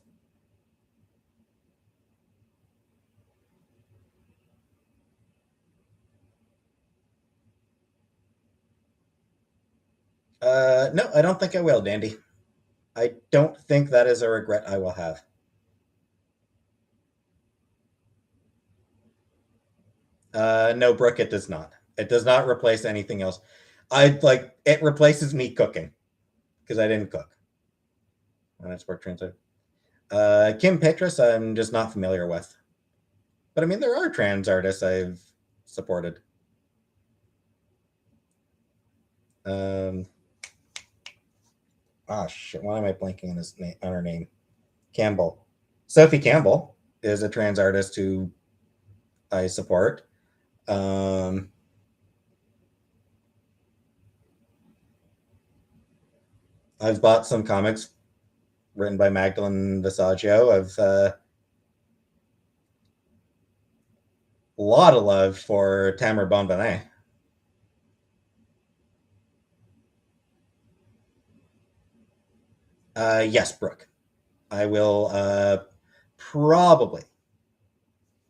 No, I don't think I will, Dandy. I don't think that is a regret I will have. No, Brooke, it does not. It does not replace anything else. I like it replaces me cooking because I didn't cook when I sport translator. Kim Petras, I'm just not familiar with. But I mean, there are trans artists I've supported. Um, shit, why am I blanking on on her name? Campbell. Sophie Campbell is a trans artist who I support. Um, I've bought some comics written by Magdalene Visaggio. I've a lot of love for Tamara Bonvillain. Yes, Brooke. I will probably.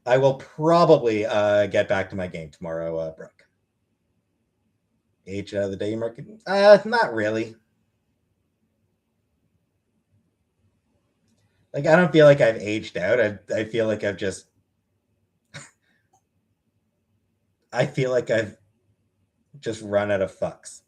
I will probably get back to my game tomorrow, Brooke. Age of the day market? Not really. Like I don't feel like I've aged out. I feel like I've just. I feel like I've just run out of fucks.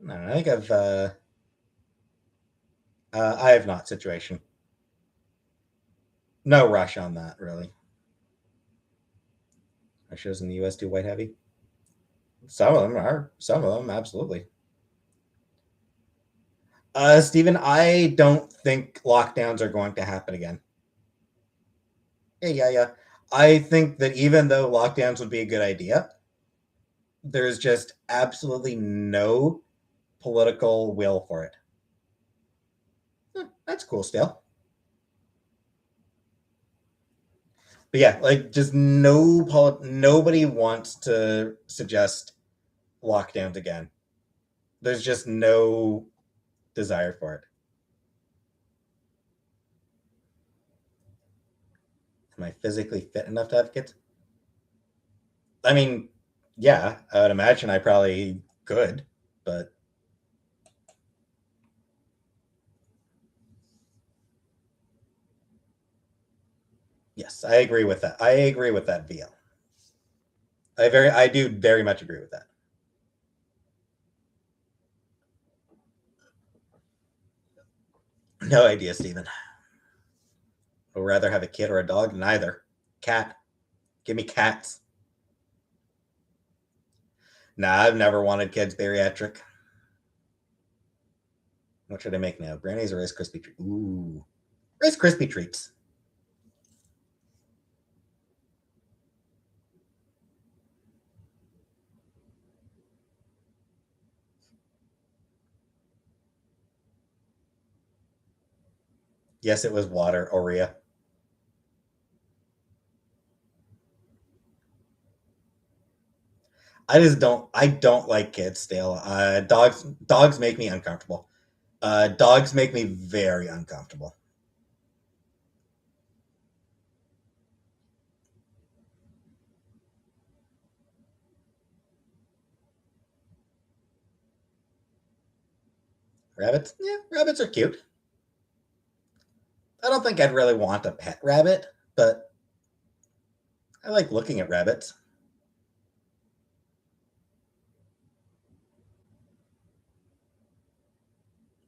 No, I think I have not situation. No rush on that really. Are shows in the U.S. too white heavy? Some of them are. Some of them absolutely. Stephen, I don't think lockdowns are going to happen again. Yeah. I think that even though lockdowns would be a good idea, there's just absolutely no political will for it. That's cool still. But yeah, like just nobody wants to suggest lockdowns again. There's just no desire for it. Am I physically fit enough to have kids? I mean, yeah, I would imagine I probably could, but yes, I agree with that. I agree with that, VL. I do very much agree with that. No idea, Stephen. I'd rather have a kid or a dog. Neither. Cat. Give me cats. Nah, I've never wanted kids bariatric. What should I make now? Grannies or Rice Krispie treats? Ooh, Rice Krispie treats. Yes, it was water. Orea. I just don't. I don't like kids still. Dogs make me uncomfortable. Dogs make me very uncomfortable. Rabbits? Yeah, rabbits are cute. I don't think I'd really want a pet rabbit, but I like looking at rabbits.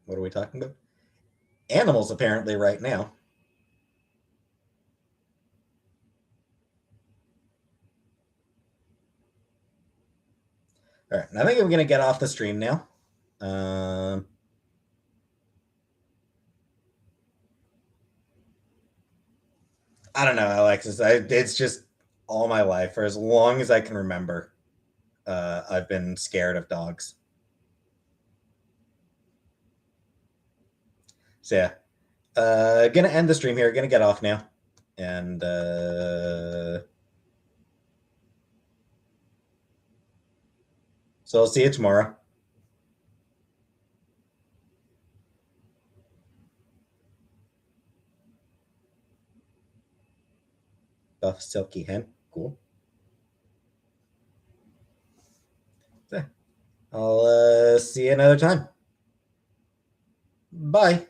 What are we talking about? Animals, apparently, right now. All right, I think I'm gonna get off the stream now. I don't know, Alexis. It's just all my life, for as long as I can remember, I've been scared of dogs. So yeah, gonna end the stream here. Gonna get off now, and so I'll see you tomorrow. Buff Silky Hen, cool. So, I'll see you another time. Bye.